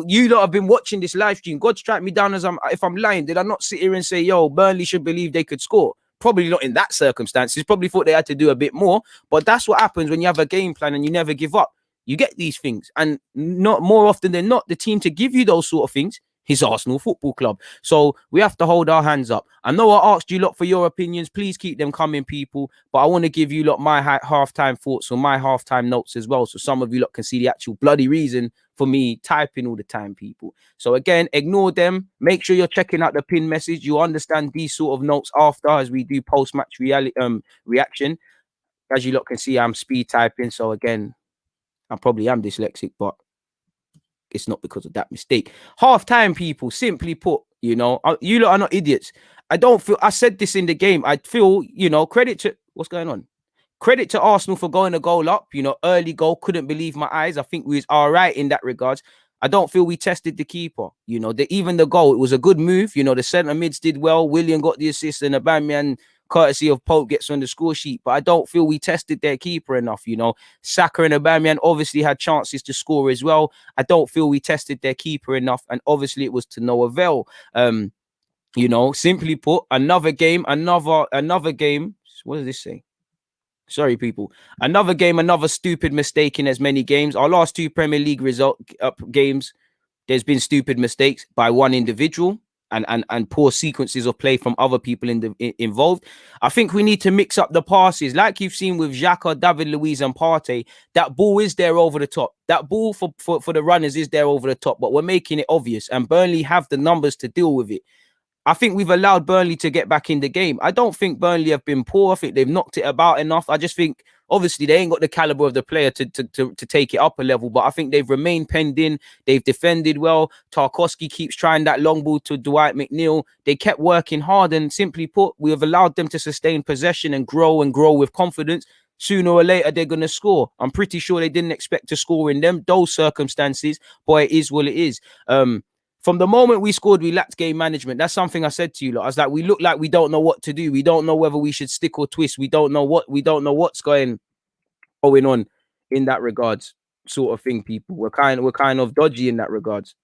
you lot have been watching this live stream. God strike me down if I'm lying. Did I not sit here and say, yo, Burnley should believe they could score? Probably not in that circumstances. Probably thought they had to do a bit more. But that's what happens when you have a game plan and you never give up. You get these things, and not more often than not, the team to give you those sort of things is Arsenal Football Club. So we have to hold our hands up. I know I asked you lot for your opinions. Please keep them coming, people. But I want to give you lot my halftime thoughts or my halftime notes as well, so some of you lot can see the actual bloody reason for me typing all the time, people. So again, ignore them. Make sure you're checking out the pin message. You understand these sort of notes after, as we do post-match reaction. As you lot can see, I'm speed typing. So again, I probably am dyslexic, but it's not because of that mistake. Half time, people, simply put, you know, you lot are not idiots. I said this in the game. I feel, you know, credit to what's going on. Credit to Arsenal for going a goal up, you know, early goal. Couldn't believe my eyes. I think we was all right in that regards. I don't feel we tested the keeper. You know, even the goal, it was a good move. You know, the centre mids did well. William got the assist, and Aubameyang, courtesy of Pope, gets on the score sheet. But I don't feel we tested their keeper enough. You know, Saka and Aubameyang obviously had chances to score as well. I don't feel we tested their keeper enough, and obviously it was to no avail. You know, simply put, another game. What does this say? Sorry, people. Another game, another stupid mistake in as many games. Our last 2 Premier League games, there's been stupid mistakes by one individual and poor sequences of play from other people involved. I think we need to mix up the passes. Like you've seen with Xhaka, David Luiz and Partey, that ball is there over the top. That ball for the runners is there over the top, but we're making it obvious. And Burnley have the numbers to deal with it. I think we've allowed Burnley to get back in the game. I don't think Burnley have been poor. I think they've knocked it about enough. I just think, obviously, they ain't got the caliber of the player to take it up a level. But I think they've remained penned in. They've defended well. Tarkowski keeps trying that long ball to Dwight McNeil. They kept working hard. And simply put, we have allowed them to sustain possession and grow with confidence. Sooner or later, they're going to score. I'm pretty sure they didn't expect to score in those circumstances. Boy, it is what it is. From the moment we scored, we lacked game management. That's something I said to you lot. I was like, we look like we don't know what to do. We don't know whether we should stick or twist. We don't know what's going on in that regards, sort of thing, people. We're kind of dodgy in that regards.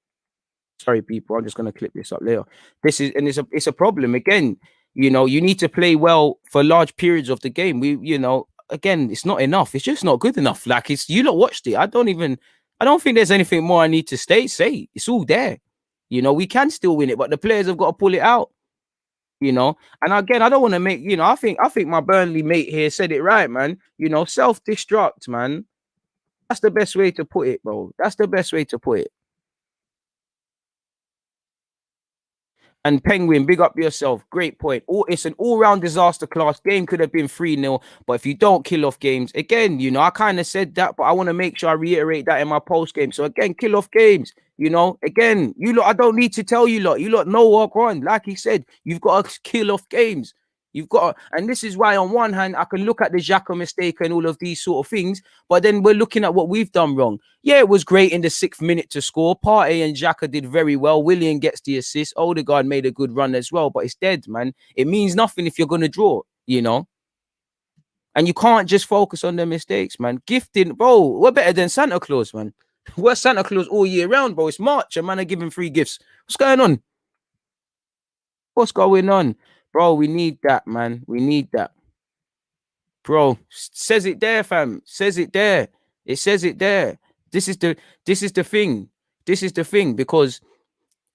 Sorry, people. I'm just gonna clip this up later. It's a problem. Again, you know, you need to play well for large periods of the game. Again, it's not enough. It's just not good enough. Like, you lot watched it. I don't think there's anything more I need to say. It's all there. You know, we can still win it, but the players have got to pull it out. You know, and again, I don't want to make, you know, I think my Burnley mate here said it right, man. You know, self-destruct, man. That's the best way to put it, bro. That's the best way to put it. And Penguin, big up yourself. Great point. It's an all-round disaster class. Game could have been 3-0, but if you don't kill off games, again, you know, I kind of said that, but I want to make sure I reiterate that in my post-game. So again, kill off games. You know, again, you lot, I don't need to tell you lot. You lot know what on. Like he said, you've got to kill off games. You've got, and this is why on one hand, I can look at the Xhaka mistake and all of these sort of things, but then we're looking at what we've done wrong. Yeah, it was great in the 6th minute to score. Partey and Xhaka did very well. William gets the assist. Odegaard made a good run as well, but it's dead, man. It means nothing if you're going to draw, you know? And you can't just focus on the mistakes, man. Gifting, bro, we're better than Santa Claus, man. We're Santa Claus all year round, bro. It's March and man are giving free gifts. What's going on? What's going on? Bro, we need that, man. We need that. Bro, says it there, fam. Says it there. It says it there. This is the thing. This is the thing, because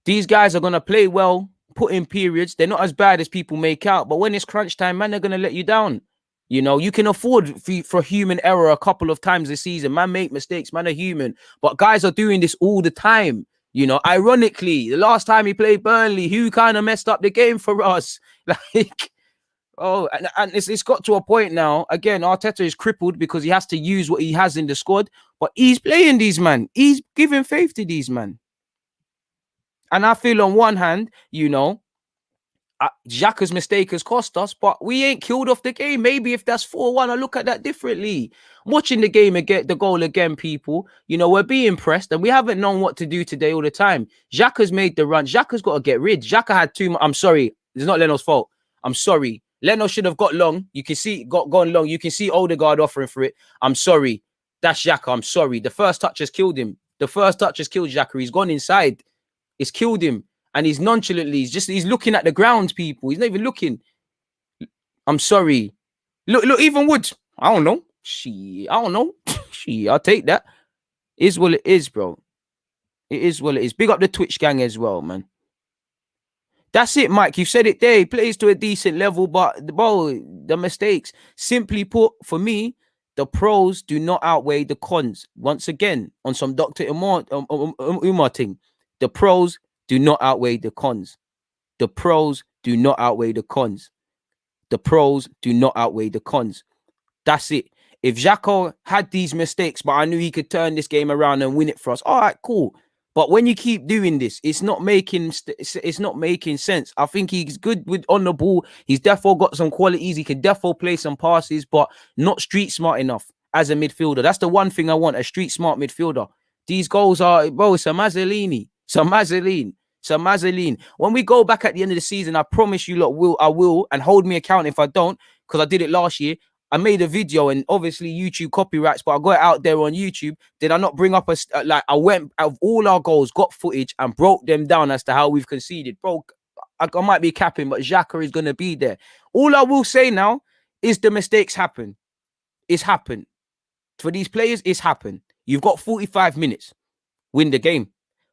these guys are gonna play well, put in periods. They're not as bad as people make out, but when it's crunch time, man, they're gonna let you down. You know, you can afford for human error a couple of times this season. Man make mistakes, man are human. But guys are doing this all the time. You know, ironically, the last time he played Burnley, who kind of messed up the game for us? Like, oh, and it's got to a point now. Again, Arteta is crippled because he has to use what he has in the squad. But he's playing these man. He's giving faith to these man. And I feel on one hand, you know, Xhaka's mistake has cost us, but we ain't killed off the game. Maybe if that's 4-1, I look at that differently. Watching the game again, the goal again, people, you know, we're being pressed and we haven't known what to do today all the time. Xhaka's made the run. Xhaka's got to get rid. Xhaka had too much. I'm sorry. It's not Leno's fault. I'm sorry. Leno should have got long. You can see, gone long. You can see Odegaard offering for it. I'm sorry. That's Xhaka. I'm sorry. The first touch has killed him. The first touch has killed Xhaka. He's gone inside. It's killed him. And he's nonchalantly, he's looking at the ground, people. He's not even looking. I'm sorry. Look, even Woods. I don't know. I don't know. I'll take that. It is what it is, bro. It is what it is. Big up the Twitch gang as well, man. That's it, Mike. You said it there. He plays to a decent level, but bro, the mistakes. Simply put, for me, the pros do not outweigh the cons. Once again, on some Dr. Umar thing, the pros do not outweigh the cons. The pros do not outweigh the cons. The pros do not outweigh the cons. That's it. If Xhaka had these mistakes, but I knew he could turn this game around and win it for us, all right, cool. But when you keep doing this, it's not making sense. I think he's good with on the ball. He's definitely got some qualities. He can definitely play some passes, but not street smart enough as a midfielder. That's the one thing I want, a street smart midfielder. These goals are, bro, it's a Mazzolini. It's a Mazzolini. So Mazzolini, when we go back at the end of the season, I promise you lot I will, and hold me account if I don't, because I did it last year. I made a video and obviously YouTube copyrights, but I got it out there on YouTube. Did I not bring up I went out of all our goals, got footage and broke them down as to how we've conceded. Bro, I might be capping, but Xhaka is going to be there. All I will say now is the mistakes happen. It's happened. For these players, it's happened. You've got 45 minutes. Win the game.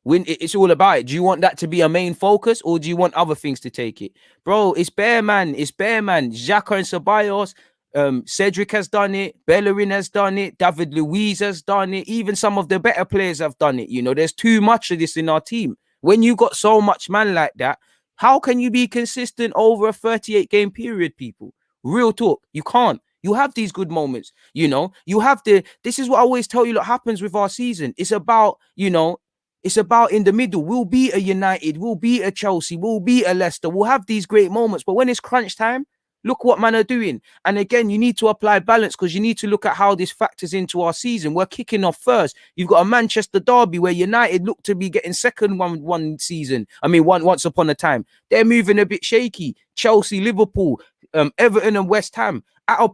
It's all about it. Do you want that to be a main focus or do you want other things to take it? Bro, it's bare man. It's bare man. Xhaka and Ceballos, Cedric has done it. Bellerin has done it. David Luiz has done it. Even some of the better players have done it. You know, there's too much of this in our team. When you got so much man like that, how can you be consistent over a 38-game period, people? Real talk. You can't. You have these good moments, you know. You have this is what I always tell you what happens with our season. It's about, you know, it's about in the middle. We'll be a United, we'll be a Chelsea, we'll be a Leicester. We'll have these great moments. But when it's crunch time, look what man are doing. And again, you need to apply balance because you need to look at how this factors into our season. We're kicking off first. You've got a Manchester derby where United look to be getting second one season. I mean, once upon a time. They're moving a bit shaky. Chelsea, Liverpool, Everton and West Ham. At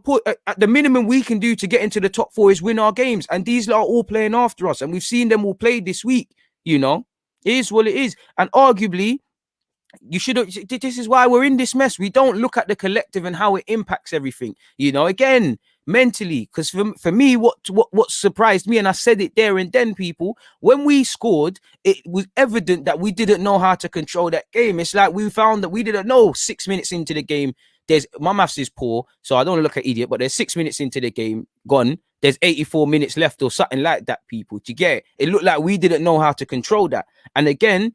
the minimum we can do to get into the top four is win our games. And these are all playing after us. And we've seen them all play this week. You know, it is what it is. And arguably, you should have. This is why we're in this mess. We don't look at the collective and how it impacts everything. You know, again, mentally, because for me, what surprised me, and I said it there and then, people, when we scored, it was evident that we didn't know how to control that game. It's like we found that we didn't know 6 minutes into the game. My maths is poor, so I don't want to look at idiot, but there's 6 minutes into the game gone. There's 84 minutes left or something like that, people. To get it, it looked like we didn't know how to control that. And again,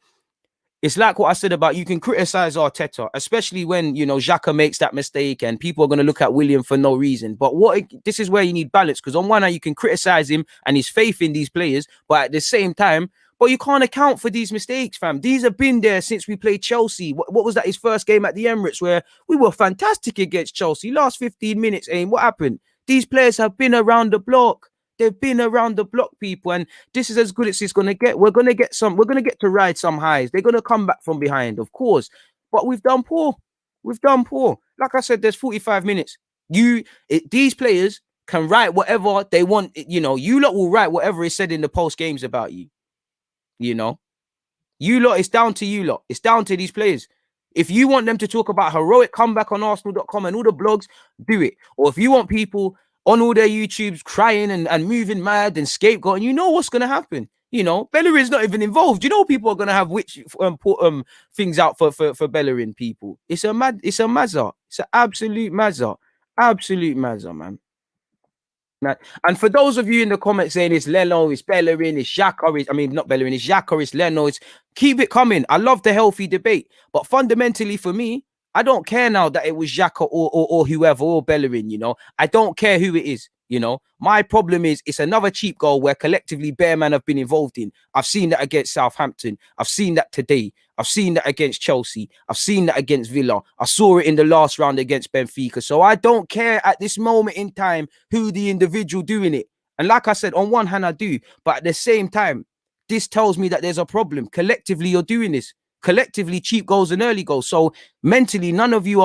it's like what I said about you can criticize Arteta, especially when, you know, Xhaka makes that mistake and people are going to look at William for no reason. But this is where you need balance, because on one hand, you can criticize him and his faith in these players, but at the same time, but you can't account for these mistakes, fam. These have been there since we played Chelsea. What was that? His first game at the Emirates, where we were fantastic against Chelsea. Last 15 minutes, aim. What happened? These players have been around the block. They've been around the block, people, and this is as good as it's going to get. We're going to get to ride some highs. They're going to come back from behind, of course, but we've done poor. We've done poor. Like I said, there's 45 minutes. These players can write whatever they want. You know, you lot will write whatever is said in the post games about you. You know, you lot, it's down to you lot. It's down to these players. If you want them to talk about heroic comeback on Arsenal.com and all the blogs, do it. Or if you want people on all their YouTubes crying and moving mad and scapegoating, you know what's going to happen. You know, Bellerin's not even involved. You know people are going to have things out for Bellerin, people. It's a mazza. It's an absolute mazza. Absolute mazza, man. And for those of you in the comments saying it's Leno, it's Bellerin, it's Xhaka, I mean, not Bellerin, it's Xhaka, it's Leno, keep it coming. I love the healthy debate. But fundamentally for me, I don't care now that it was Xhaka or whoever, or Bellerin, you know. I don't care who it is, you know. My problem is it's another cheap goal where collectively Bearman have been involved in. I've seen that against Southampton. I've seen that today. I've seen that against Chelsea. I've seen that against Villa. I saw it in the last round against Benfica. So I don't care at this moment in time who the individual doing it. And like I said, on one hand, I do. But at the same time, this tells me that there's a problem. Collectively, you're doing this. Collectively, cheap goals and early goals. So mentally, none of you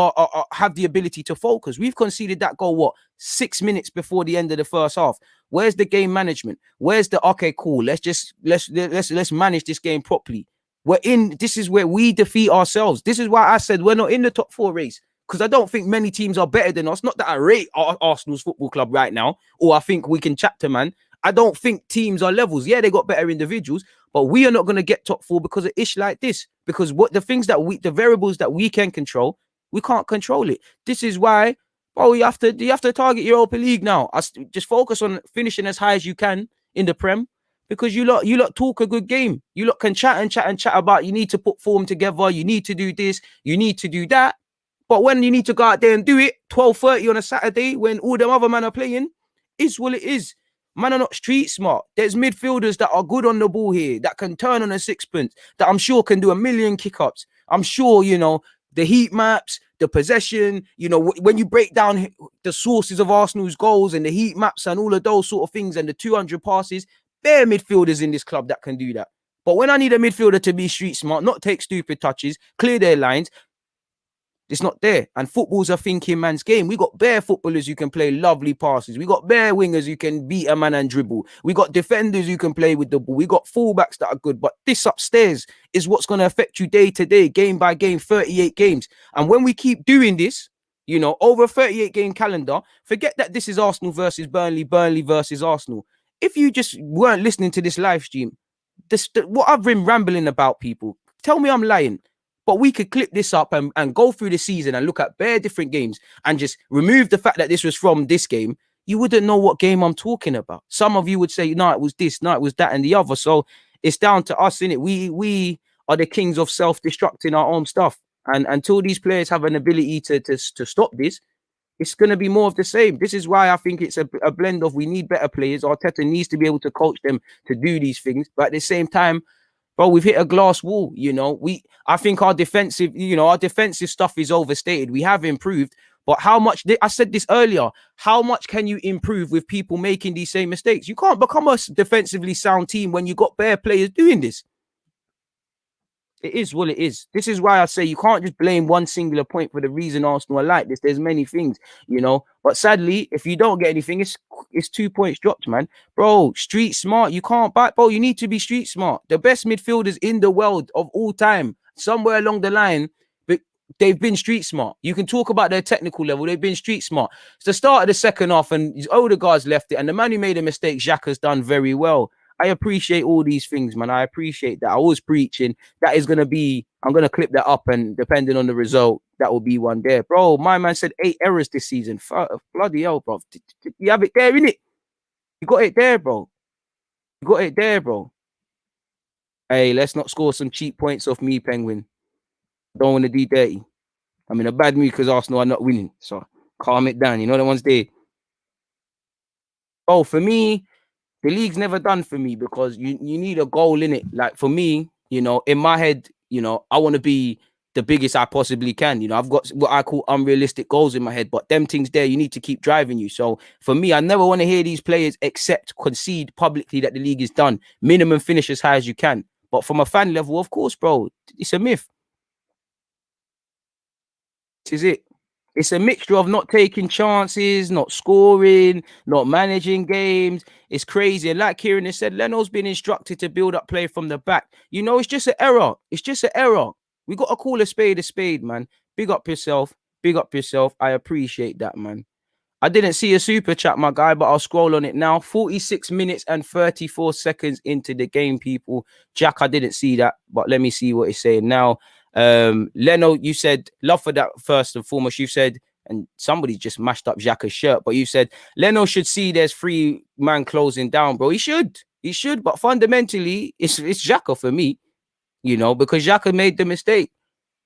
have the ability to focus. We've conceded that goal, 6 minutes before the end of the first half. Where's the game management? Where's the, okay, cool, let's manage this game properly. This is where we defeat ourselves. This is why I said we're not in the top 4 race, because I don't think many teams are better than us. Not that I rate Arsenal's football club right now, or I think we can chat to, man. I don't think teams are levels. Yeah, they got better individuals, but we are not going to get top 4 because of ish like this. Because the variables that we can control, we can't control it. This is why, you have to target Europa League now. Just focus on finishing as high as you can in the Prem. Because you lot talk a good game. You lot can chat about you need to put form together, you need to do this, you need to do that. But when you need to go out there and do it, 12:30 on a Saturday when all them other men are playing, is what it is. Man are not street smart. There's midfielders that are good on the ball here, that can turn on a sixpence, that I'm sure can do a million kick-ups. I'm sure, you know, the heat maps, the possession, you know, when you break down the sources of Arsenal's goals and the heat maps and all of those sort of things and the 200 passes, there are midfielders in this club that can do that. But when I need a midfielder to be street smart, not take stupid touches, clear their lines, it's not there. And football's a thinking man's game. We got bare footballers who can play lovely passes. We got bare wingers who can beat a man and dribble. We got defenders who can play with the ball. We got fullbacks that are good. But this upstairs is what's going to affect you day to day, game by game, 38 games. And when we keep doing this, you know, over a 38 game calendar, forget that this is Arsenal versus Burnley, Burnley versus Arsenal. If you just weren't listening to this live stream, what I've been rambling about, people, tell me I'm lying. But we could clip this up and go through the season and look at bare different games and just remove the fact that this was from this game. You wouldn't know what game I'm talking about. Some of you would say, no, it was this, no, it was that and the other. So it's down to us, innit? We are the kings of self-destructing our own stuff. And until these players have an ability to stop this, it's going to be more of the same. This is why I think it's a blend of we need better players. Arteta needs to be able to coach them to do these things. But at the same time, bro, we've hit a glass wall, you know. I think our defensive stuff is overstated. We have improved, but how much, I said this earlier, how much can you improve with people making these same mistakes? You can't become a defensively sound team when you got bare players doing this. It is what it is. This is why I say you can't just blame one singular point for the reason Arsenal are like this. There's many things, you know. But sadly, if you don't get anything, it's 2 points dropped, man. Bro, street smart. You can't back, bro. You need to be street smart. The best midfielders in the world of all time, somewhere along the line, but they've been street smart. You can talk about their technical level. They've been street smart. It's the start of the second half, and Odegaard's left it, and the man who made a mistake, Xhaka's done very well. I appreciate all these things, man. I appreciate that. I was preaching. That is going to be, I'm going to clip that up, and depending on the result, that will be one there. Bro, my man said 8 errors this season. Bloody hell, bro. You have it there, innit? You got it there, bro. You got it there, bro. Hey, let's not score some cheap points off me, Penguin. Don't want to be dirty. I'm in a bad mood because Arsenal are not winning. So calm it down. You know the ones there. Oh, for me, the league's never done for me because you need a goal in it. Like for me, you know, in my head, you know, I want to be the biggest I possibly can. You know, I've got what I call unrealistic goals in my head, but them things there, you need to keep driving you. So for me, I never want to hear these players concede publicly that the league is done. Minimum finish as high as you can. But from a fan level, of course, bro, it's a myth. This is it. It's a mixture of not taking chances, not scoring, not managing games. It's crazy. And like Kieran has said, Leno's been instructed to build up play from the back. You know, it's just an error. It's just an error. We got to call a spade, man. Big up yourself. Big up yourself. I appreciate that, man. I didn't see a super chat, my guy, but I'll scroll on it now. 46 minutes and 34 seconds into the game, people. Jack, I didn't see that, but let me see what he's saying now. Leno, you said love for that first and foremost. You said And somebody just mashed up Xhaka's shirt. But you said Leno should see there's 3 man closing down, bro. He should. But fundamentally, it's Xhaka for me, you know, because Xhaka made the mistake.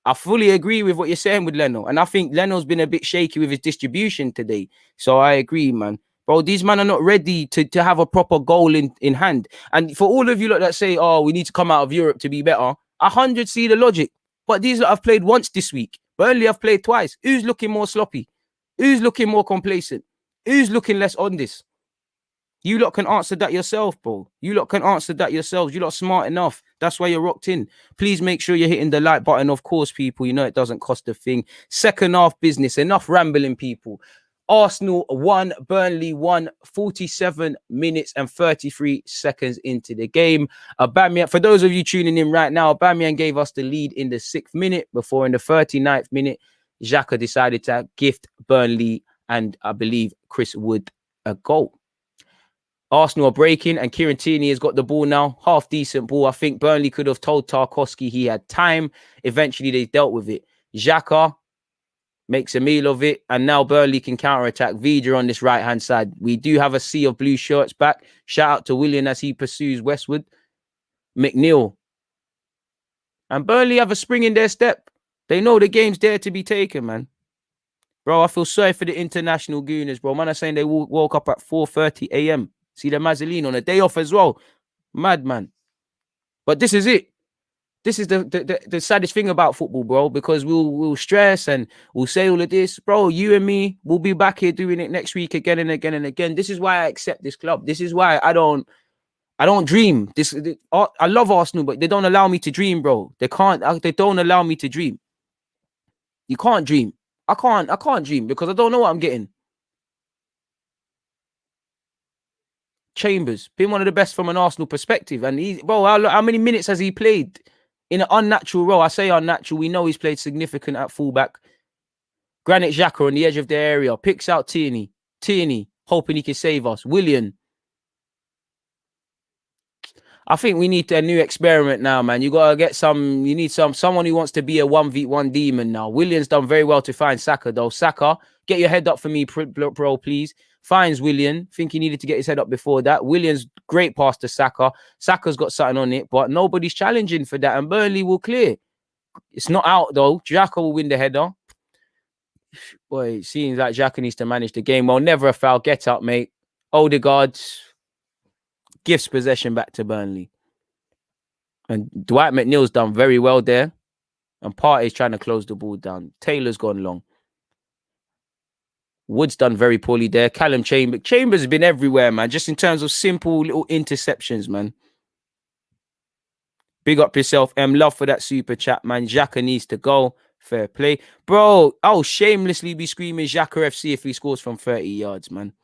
I fully agree with what you're saying with Leno. And I think Leno's been a bit shaky with his distribution today. So I agree, man. Bro, these men are not ready to have a proper goal in hand. And for all of you lot that say, oh, we need to come out of Europe to be better, 100 see the logic. But these lot have played once this week. Burnley have played twice. Who's looking more sloppy? Who's looking more complacent? Who's looking less on this? You lot can answer that yourself, bro. You lot can answer that yourselves. You lot smart enough. That's why you're rocked in. Please make sure you're hitting the like button. Of course, people, you know it doesn't cost a thing. Second half business. Enough rambling, people. Arsenal 1, Burnley 1, 47 minutes and 33 seconds into the game. Aubameyang, for those of you tuning in right now, Aubameyang gave us the lead in the 6th minute before in the 39th minute, Xhaka decided to gift Burnley and I believe Chris Wood a goal. Arsenal are breaking and Kieran Tierney has got the ball now. Half decent ball. I think Burnley could have told Tarkowski he had time. Eventually, they dealt with it. Xhaka makes a meal of it. And now Burnley can counter-attack. Vida on this right-hand side. We do have a sea of blue shirts back. Shout out to Willian as he pursues Westwood. McNeil. And Burnley have a spring in their step. They know the game's there to be taken, man. Bro, I feel sorry for the international gooners, bro. Man, I'm saying they woke up at 4:30 a.m. See the Mazzoline on a day off as well. Mad, man. But this is it. This is the saddest thing about football, bro, because we'll stress and we'll say all of this. Bro, you and me, we'll be back here doing it next week again and again and again. This is why I accept this club. This is why I don't dream. I love Arsenal, but they don't allow me to dream, bro. They don't allow me to dream. You can't dream. I can't dream because I don't know what I'm getting. Chambers, been one of the best from an Arsenal perspective. And how many minutes has he played in an unnatural role? I say unnatural. We know he's played significant at fullback. Granit Xhaka on the edge of the area. Picks out Tierney. Hoping he can save us. Willian. I think we need a new experiment now, man. You got to get you need someone who wants to be a 1v1 demon now. Willian's done very well to find Saka, though. Saka, get your head up for me, bro, please. Finds Willian. Think he needed to get his head up before that. Willian's great pass to Saka. Saka's got something on it, but nobody's challenging for that, and Burnley will clear. It's not out, though. Xhaka will win the header. Boy, it seems like Xhaka needs to manage the game. Well, never a foul. Get up, mate. Odegaard gives possession back to Burnley. And Dwight McNeil's done very well there. And Partey's trying to close the ball down. Taylor's gone long. Wood's done very poorly there. Callum Chambers has been everywhere, man. Just in terms of simple little interceptions, man. Big up yourself, M. Love for that super chat, man. Xhaka needs to go. Fair play. Bro, I'll shamelessly be screaming Xhaka FC if he scores from 30 yards, man.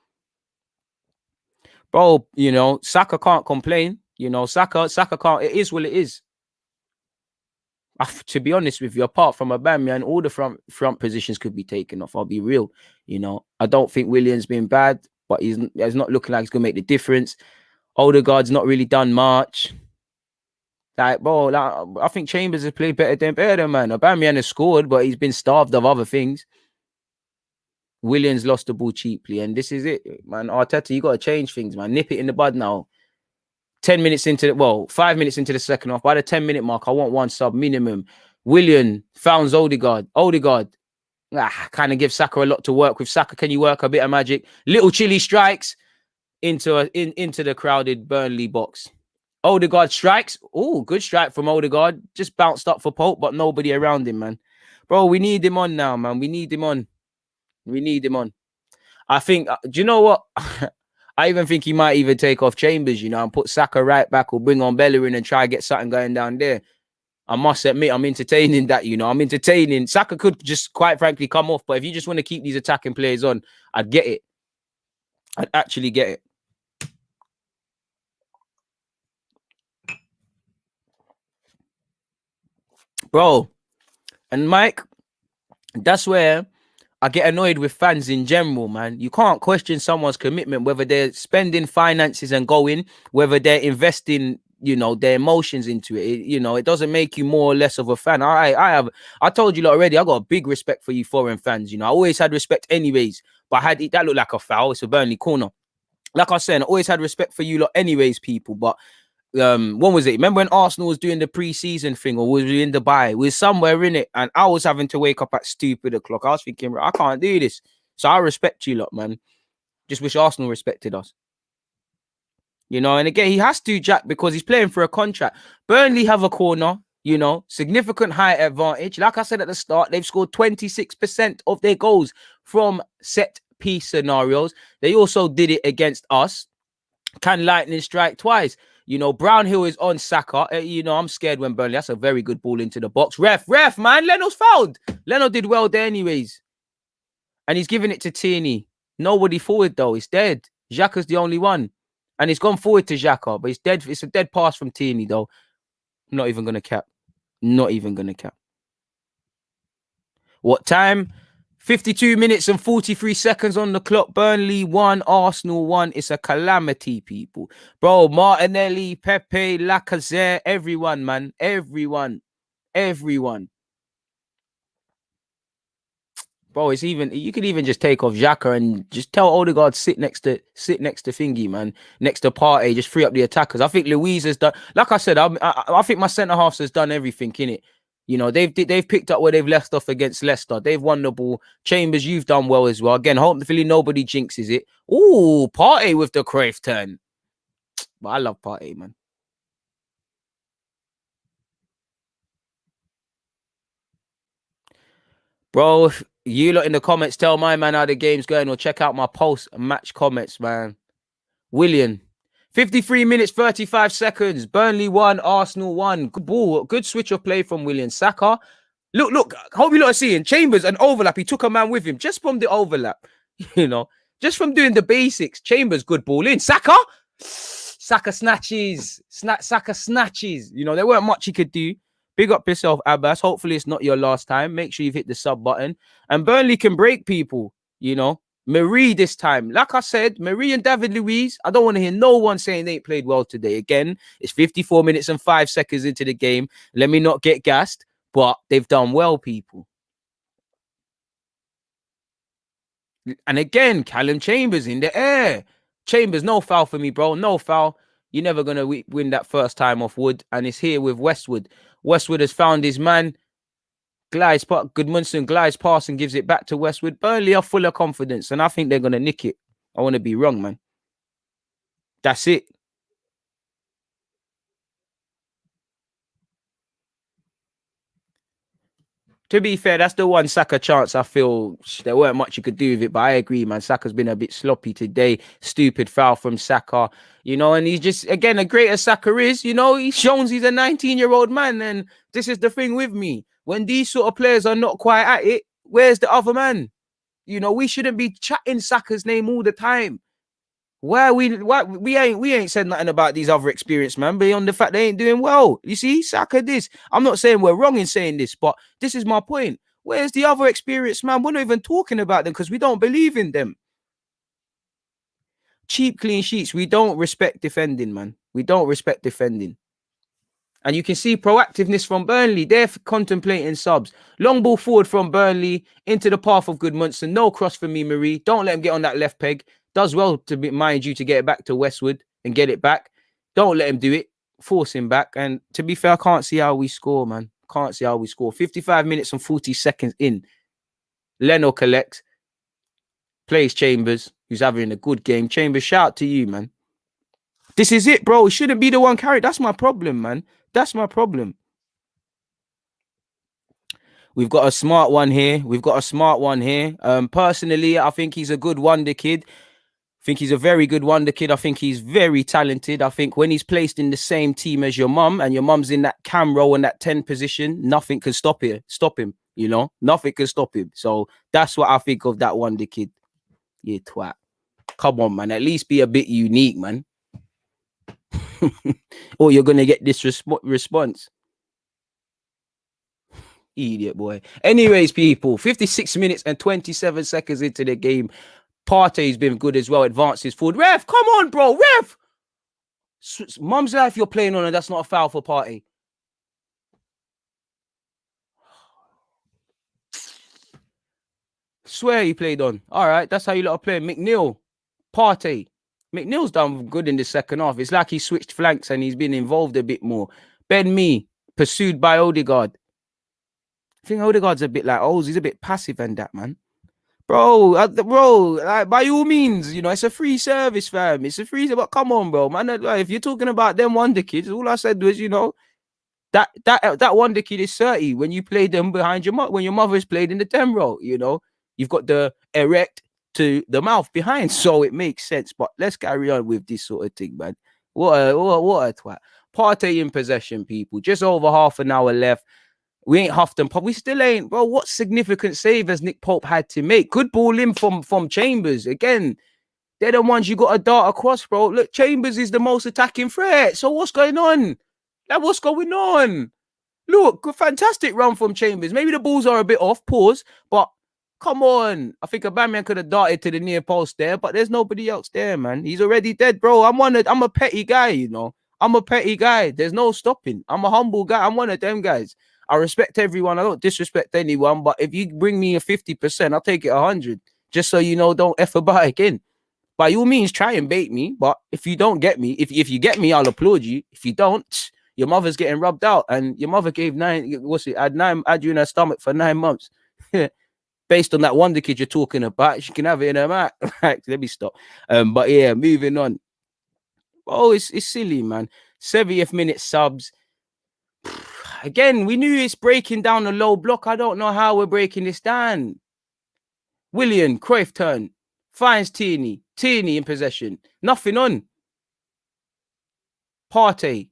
Bro, you know, Saka can't complain. You know, Saka can't. It is what it is. To be honest with you, apart from Aubameyang, all the front positions could be taken off. I'll be real. You know, I don't think Willian's been bad, but he's not looking like he's going to make the difference. Odegaard's not really done much. Like, bro, I think Chambers has played better than man. Aubameyang has scored, but he's been starved of other things. Williams lost the ball cheaply, and this is it, man. Arteta, you got to change things, man. Nip it in the bud now. 5 minutes into the second half. By the 10-minute mark, I want one sub minimum. Willian founds Odegaard. Kind of gives Saka a lot to work with. Saka, can you work a bit of magic? Little chilly strikes into the crowded Burnley box. Odegaard strikes. Oh, good strike from Odegaard. Just bounced up for Pope, but nobody around him, man. Bro, we need him on now, man. We need him on. I think, do you know what? I even think he might even take off Chambers, you know, and put Saka right back or bring on Bellerin and try to get something going down there. I must admit, I'm entertaining that, you know. I'm entertaining. Saka could just, quite frankly, come off. But if you just want to keep these attacking players on, I'd get it. I'd actually get it. Bro, and Mike, that's where I get annoyed with fans in general, man. You can't question someone's commitment, whether they're spending finances and going, whether they're investing, you know, their emotions into it. You know, it doesn't make you more or less of a fan. I told you lot already, I got a big respect for you foreign fans. You know, I always had respect anyways, but that looked like a foul. It's a Burnley corner. Like I said, I always had respect for you lot anyways, people. But when was it? Remember when Arsenal was doing the pre-season thing, or was we in Dubai? We was somewhere in it, and I was having to wake up at stupid o'clock. I was thinking, I can't do this. So I respect you lot, man. Just wish Arsenal respected us. You know, and again, he has to, Jack, because he's playing for a contract. Burnley have a corner, you know, significant height advantage. Like I said at the start, they've scored 26% of their goals from set piece scenarios. They also did it against us. Can lightning strike twice? You know, Brownhill is on Saka. You know, I'm scared when Burnley. That's a very good ball into the box. Ref, man. Leno's fouled. Leno did well there anyways. And he's giving it to Tierney. Nobody forward, though. It's dead. Xhaka's the only one. And he's gone forward to Xhaka, but it's dead. It's a dead pass from Tierney, though. I'm not even going to cap. Not even going to cap. What time? 52 minutes and 43 seconds on the clock. Burnley 1, Arsenal 1. It's a calamity, people. Bro, Martinelli, Pepe, Lacazette, everyone, man. Everyone. Bro, it's even, you could even just take off Xhaka and just tell Odegaard sit next to Thingy, man, next to Partey, just free up the attackers. I think Luiz has done, like I said, I think my centre halves has done everything in it. You know, they've picked up where they've left off against Leicester. They've won the ball. Chambers, you've done well as well. Again, hopefully nobody jinxes it. Ooh, Partey with the Cruyff turn. But I love Partey, man. Bro, you lot in the comments, tell my man how the game's going, or check out my post-match comments, man. William, 53 minutes, 35 seconds. Burnley 1, Arsenal 1. Good ball. Good switch of play from William. Saka. Look. Hope you lot are seeing. Chambers, an overlap. He took a man with him just from the overlap. You know, just from doing the basics. Chambers, good ball in. Saka snatches. Saka snatches. You know, there weren't much he could do. Big up yourself, Abbas. Hopefully it's not your last time. Make sure you've hit the sub button. And Burnley can break people, you know. Marie this time. Like I said, Marie and David Luiz, I don't want to hear no one saying they ain't played well today. Again, it's 54 minutes and 5 seconds into the game. Let me not get gassed, but they've done well, people. And again, Callum Chambers in the air. Chambers, no foul for me, bro. No foul. You're never going to win that first time off Wood. And it's here with Westwood. Westwood has found his man. Goodmanson glides past and gives it back to Westwood. Burnley are full of confidence, and I think they're going to nick it. I want to be wrong, man. That's it. To be fair, that's the one Saka chance I feel there weren't much you could do with it, but I agree, man. Saka's been a bit sloppy today. Stupid foul from Saka, you know, and he's just, again, the greater Saka is, you know, he's shown he's a 19-year-old man, and this is the thing with me. When these sort of players are not quite at it, where's the other man? You know, we shouldn't be chatting Saka's name all the time. Why we ain't said nothing about these other experienced man beyond the fact they ain't doing well. You see, Saka this. I'm not saying we're wrong in saying this, but this is my point. Where's the other experienced man? We're not even talking about them because we don't believe in them. Cheap clean sheets. We don't respect defending, man. We don't respect defending. And you can see proactiveness from Burnley. They're contemplating subs. Long ball forward from Burnley into the path of Goodmanson. No cross for me, Marie. Don't let him get on that left peg. Does well, to mind you, to get it back to Westwood and get it back. Don't let him do it. Force him back. And to be fair, I can't see how we score, man. Can't see how we score. 55 minutes and 40 seconds in. Leno collects. Plays Chambers, who's having a good game. Chambers, shout out to you, man. This is it, bro. It shouldn't be the one carried. That's my problem, man. That's my problem. We've got a smart one here. Personally, I think he's a good wonder kid. I think he's a very good wonder kid. I think he's very talented. I think when he's placed in the same team as your mum, and your mum's in that cam role and that 10 position, nothing can stop him. You know, nothing can stop him. So that's what I think of that wonder kid. Yeah, twat. Come on, man. At least be a bit unique, man. Or you're going to get this response. Idiot boy. Anyways, people, 56 minutes and 27 seconds into the game. Partey's been good as well. Advances forward. Ref, come on, bro. Ref. Mum's life you're playing on, and that's not a foul for Partey. Swear he played on. All right, that's how you lot are playing. McNeil, Partey. McNeil's done good in the second half. It's like he switched flanks and he's been involved a bit more. Ben Mee, pursued by Odegaard. I think Odegaard's a bit like Oz. He's a bit passive and that, man. Bro, like, by all means, you know, it's a free service, fam. It's a free, but come on, bro, man. Like, if you're talking about them wonder kids, all I said was, you know, that wonder kid is 30 when you play them behind your mother, when your mother's played in the 10 row, you know, you've got the erect to the mouth behind, so it makes sense. But let's carry on with this sort of thing, man. What a twat. Partey in possession, people. Just over half an hour left. We ain't huffed and puffed. We still ain't, bro. What significant save has Nick Pope had to make? Good ball in from Chambers. Again, they're the ones you got to dart across, bro. Look, Chambers is the most attacking threat. So what's going on? Like, what's going on? Look, a fantastic run from Chambers. Maybe the balls are a bit off, pause, but come on. I think Aubameyang could have darted to the near post there, but there's nobody else there, man. He's already dead, bro. I'm a petty guy, you know. I'm a petty guy. There's no stopping. I'm a humble guy. I'm one of them guys. I respect everyone. I don't disrespect anyone, but if you bring me a 50%, I'll take it 100. Just so you know, don't F about again. By all means, try and bait me, but if you don't get me, if you get me, I'll applaud you. If you don't, your mother's getting rubbed out, and your mother gave had you in her stomach for 9 months. Based on that wonder kid you're talking about, she can have it in her mouth. Right, let me stop. But yeah, moving on. Oh, it's silly, man. 70th minute subs. Again, we knew it's breaking down a low block. I don't know how we're breaking this down. Willian, Cruyff turn. Finds Tierney. Tierney in possession. Nothing on. Partey.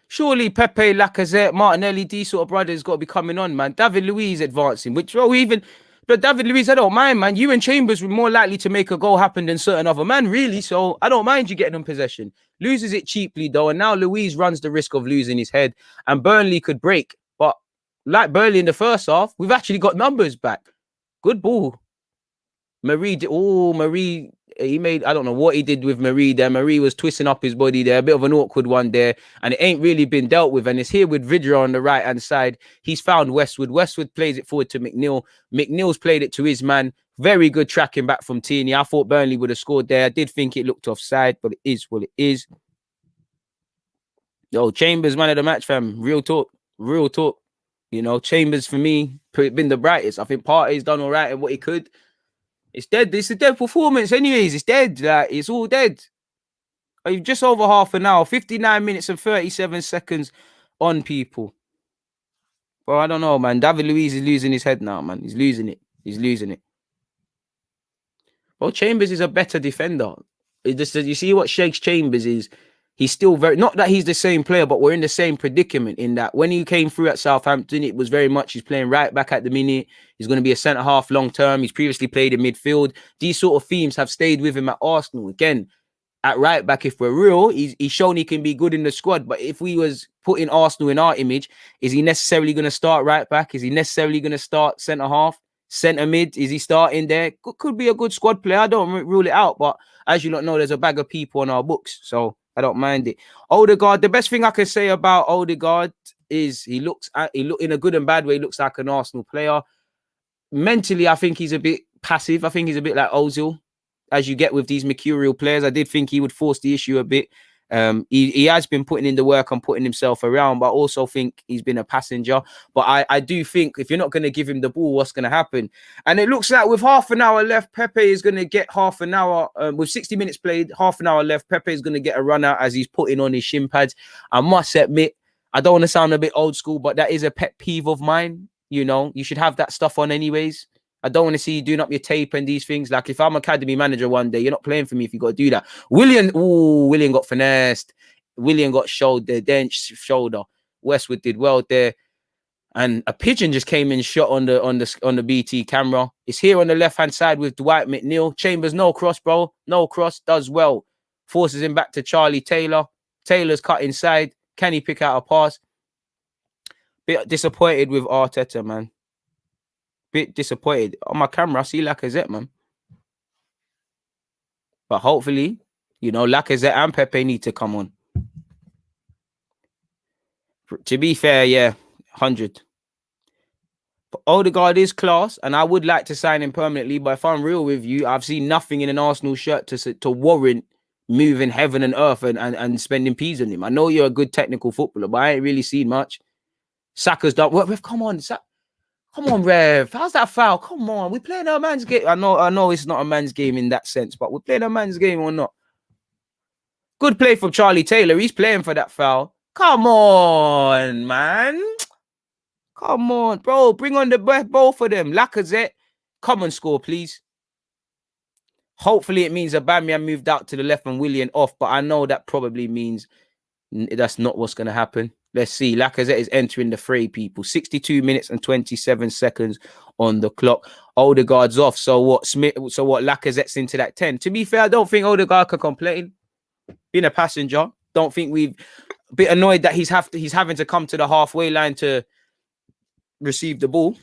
Surely Pepe, Lacazette, Martinelli, these sort of brothers got to be coming on, man. David Luiz advancing, but David Luiz, I don't mind, man. You and Chambers were more likely to make a goal happen than certain other men, really. So I don't mind you getting in possession. Loses it cheaply, though, and now Luiz runs the risk of losing his head. And Burnley could break, but like Burnley in the first half, we've actually got numbers back. Good ball. Marie, he made, I don't know what he did with Marie there. Marie was twisting up his body there, a bit of an awkward one there, and it ain't really been dealt with. And it's here with Vidra on the right hand side. He's found Westwood. Westwood plays it forward to McNeil. McNeil's played it to his man. Very good tracking back from Tierney. I thought Burnley would have scored there. I did think it looked offside, but it is what it is. Yo, Chambers, man of the match, fam. Real talk. Real talk. You know, Chambers for me been the brightest. I think Partey's done all right in what he could. It's dead. It's a dead performance, anyways. It's dead. Like, it's all dead. Just over half an hour, 59 minutes and 37 seconds on, people. Well, I don't know, man. David Luiz is losing his head now, man. He's losing it. He's losing it. Well, Chambers is a better defender. You see what shakes Chambers is he's still not that he's the same player, but we're in the same predicament in that when he came through at Southampton, it was very much he's playing right back at the minute. He's going to be a centre half long term. He's previously played in midfield. These sort of themes have stayed with him at Arsenal. Again, at right back, if we're real, he's shown he can be good in the squad. But if we was putting Arsenal in our image, is he necessarily going to start right back? Is he necessarily going to start centre half? Centre mid, is he starting there? Could be a good squad player. I don't rule it out, but as you don't know, there's a bag of people on our books, so I don't mind it. Odegaard, the best thing I can say about Odegaard is he look in a good and bad way. He looks like an Arsenal player. Mentally, I think he's a bit passive. I think he's a bit like Ozil, as you get with these mercurial players. I did think he would force the issue a bit. He has been putting in the work and putting himself around, but I also think he's been a passenger. But I do think if you're not going to give him the ball, what's going to happen? And it looks like with half an hour left, Pepe is going to get half an hour. With 60 minutes played, half an hour left, Pepe is going to get a run out as he's putting on his shin pads. I must admit, I don't want to sound a bit old school, but that is a pet peeve of mine. You know, you should have that stuff on anyways. I don't want to see you doing up your tape and these things. Like if I'm academy manager one day, you're not playing for me if you got to do that. Willian got finessed. Willian got shoulder. Westwood did well there. And a pigeon just came in shot on the BT camera. It's here on the left-hand side with Dwight McNeil. Chambers, no cross, bro. No cross, does well. Forces him back to Charlie Taylor. Taylor's cut inside. Can he pick out a pass? Bit disappointed with Arteta, man. Bit disappointed. On my camera, I see Lacazette, man. But hopefully, you know, Lacazette and Pepe need to come on. To be fair, yeah, 100. But Odegaard is class, and I would like to sign him permanently. But if I'm real with you, I've seen nothing in an Arsenal shirt to warrant moving heaven and earth and spending peas on him. I know you're a good technical footballer, but I ain't really seen much. Saka's done. Rev, come on, come on, Rev. How's that foul? Come on, we're playing our man's game. I know it's not a man's game in that sense, but we're playing a man's game or not. Good play from Charlie Taylor. He's playing for that foul. Come on, man. Come on, bro. Bring on the both of them. Lacazette, come and score, please. Hopefully it means Aubameyang moved out to the left and Willian off, but I know that probably means that's not what's going to happen. Let's see. Lacazette is entering the fray, people. 62 minutes and 27 seconds on the clock. Odegaard's off. So what? Lacazette's into that 10. To be fair, I don't think Odegaard can complain. Being a passenger, don't think we've a bit annoyed that he's having to come to the halfway line to receive the ball.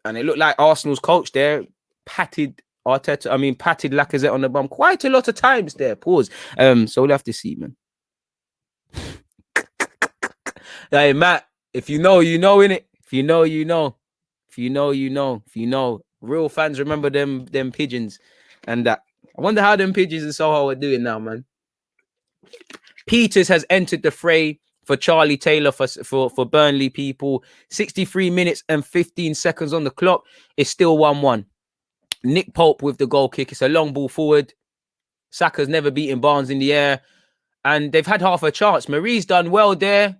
And it looked like Arsenal's coach there patted Lacazette on the bum quite a lot of times there. Pause. So we'll have to see, man. Hey, Matt, if you know, you know, innit? If you know, you know. If you know, you know. If you know. Real fans remember them pigeons. And that. I wonder how them pigeons in Soho are doing now, man. Peters has entered the fray for Charlie Taylor for Burnley, people. 63 minutes and 15 seconds on the clock. It's still 1-1. Nick Pope with the goal kick. It's a long ball forward. Saka's never beaten Barnes in the air. And they've had half a chance. Marie's done well there.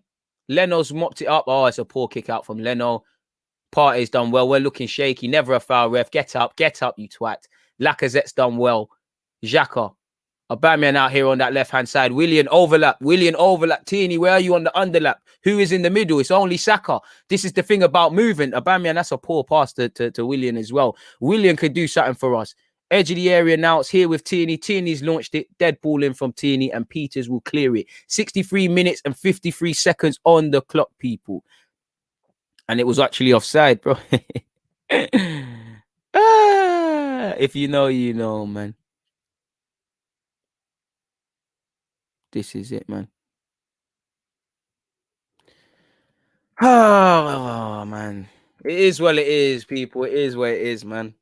Leno's mopped it up. Oh, it's a poor kick out from Leno. Partey's done well. We're looking shaky. Never a foul, ref. Get up, you twat. Lacazette's done well. Xhaka. Aubameyang out here on that left-hand side. Willian overlap. Tierney, where are you on the underlap? Who is in the middle? It's only Saka. This is the thing about moving. Aubameyang, that's a poor pass to Willian as well. Willian could do something for us. Edge of the area now. It's here with Tierney. Tierney's launched it. Dead ball in from Tierney, and Peters will clear it. 63 minutes and 53 seconds on the clock, people. And it was actually offside, bro. If you know, you know, man. This is it, man. Oh, man. It is what it is, people. It is what it is, man.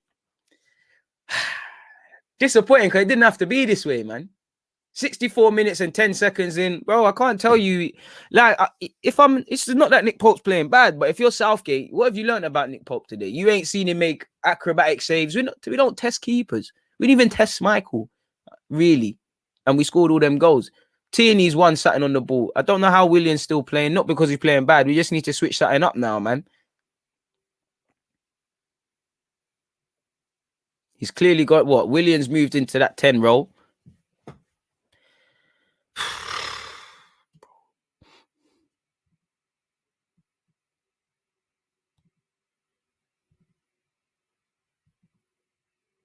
Disappointing because it didn't have to be this way, man. 64 minutes and 10 seconds in, bro. I can't tell you, like, it's not that Nick Pope's playing bad, but if you're Southgate, what have you learned about Nick Pope today? You ain't seen him make acrobatic saves. We don't test keepers. We didn't even test Michael, really, and we scored all them goals. Tierney's one sitting on the ball. I don't know how Willian's still playing, not because he's playing bad. We just need to switch something up now, man. He's clearly got what? Willian's moved into that 10 role.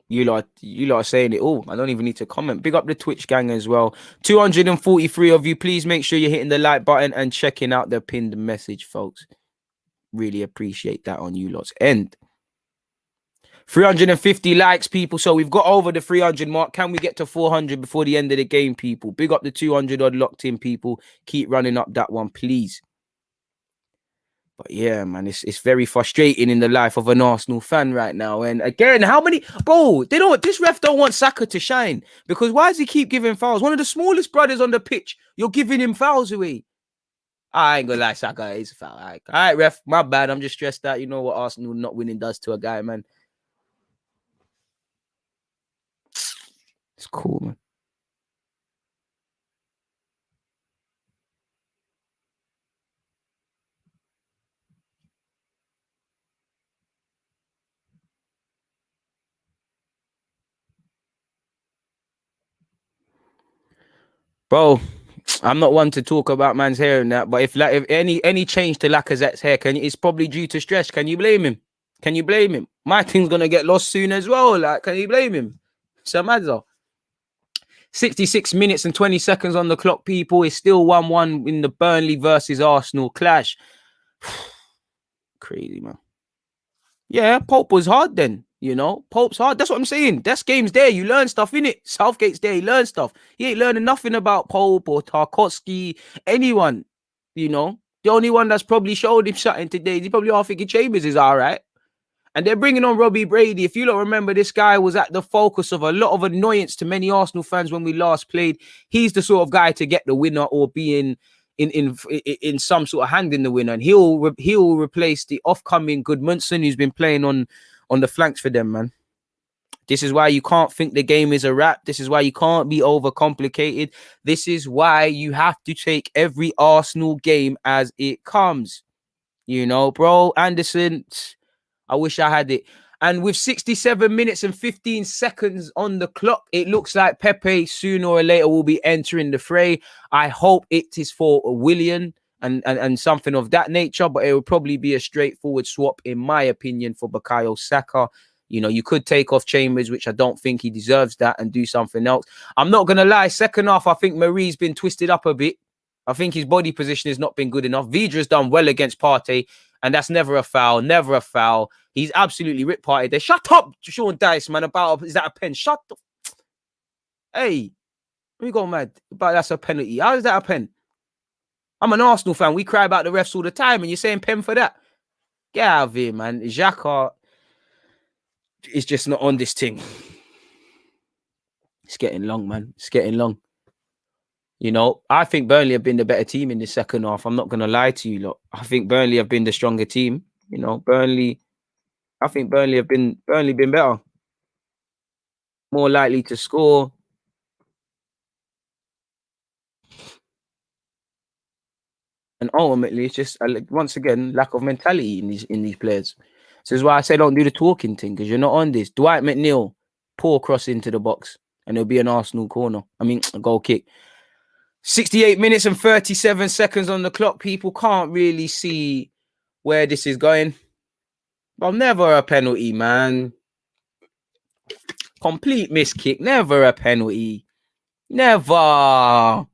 You lot are saying it all. I don't even need to comment. Big up the Twitch gang as well. 243 of you. Please make sure you're hitting the like button and checking out the pinned message, folks. Really appreciate that on you lot's end. 350 likes, people. So we've got over the 300 mark. Can we get to 400 before the end of the game, people? Big up the 200 odd locked in, people. Keep running up that one, please. But yeah, man, it's very frustrating in the life of an Arsenal fan right now. And again, how many, bro? This ref don't want Saka to shine, because why does he keep giving fouls? One of the smallest brothers on the pitch, you're giving him fouls away. I ain't gonna lie, Saka is a foul. All right, ref, my bad. I'm just stressed out. You know what Arsenal not winning does to a guy, man. It's cool, man. Bro, I'm not one to talk about man's hair and that, but if any change to Lacazette's hair, it's probably due to stress. Can you blame him? Can you blame him? My thing's gonna get lost soon as well. Like, can you blame him? Samadzo. 66 minutes and 20 seconds on the clock, people. It's still 1-1 in the Burnley versus Arsenal clash. Crazy, man. Yeah, Pope was hard then. You know, Pope's hard. That's what I'm saying. That's game's there. You learn stuff in it. Southgate's there. You learn stuff. He ain't learning nothing about Pope or Tarkowski, anyone. You know, the only one that's probably showed him something today, he probably all thinking Chambers is all right. And they're bringing on Robbie Brady. If you don't remember, this guy was at the focus of a lot of annoyance to many Arsenal fans when we last played. He's the sort of guy to get the winner or be in some sort of hand in the winner, and he'll replace the off-coming Goodmanson who's been playing on the flanks for them, man. This is why you can't think the game is a wrap. This is why you can't be overcomplicated. This is why you have to take every Arsenal game as it comes. You know, bro, Anderson, I wish I had it. And with 67 minutes and 15 seconds on the clock, it looks like Pepe sooner or later will be entering the fray. I hope it is for Willian and something of that nature, but it will probably be a straightforward swap, in my opinion, for Bukayo Saka. You know, you could take off Chambers, which I don't think he deserves that, and do something else. I'm not going to lie. Second half, I think Marie's been twisted up a bit. I think his body position has not been good enough. Vidra's done well against Partey, and that's never a foul, never a foul. He's absolutely ripped Partey there. Shut up, Sean Dice, man, is that a pen? Shut up. Hey, we go mad. But that's a penalty. How is that a pen? I'm an Arsenal fan. We cry about the refs all the time, and you're saying pen for that? Get out of here, man. Xhaka is just not on this thing. It's getting long, man. It's getting long. You know, I think Burnley have been the better team in the second half. I'm not going to lie to you, lot. I think Burnley have been the stronger team. You know, I think Burnley been better. More likely to score. And ultimately, it's just, once again, lack of mentality in these players. So this is why I say don't do the talking thing, because you're not on this. Dwight McNeil, poor cross into the box, and it'll be an Arsenal corner. A goal kick. 68 minutes and 37 seconds on the clock. People can't really see where this is going. But never a penalty, man. Complete miss kick. Never a penalty. Never.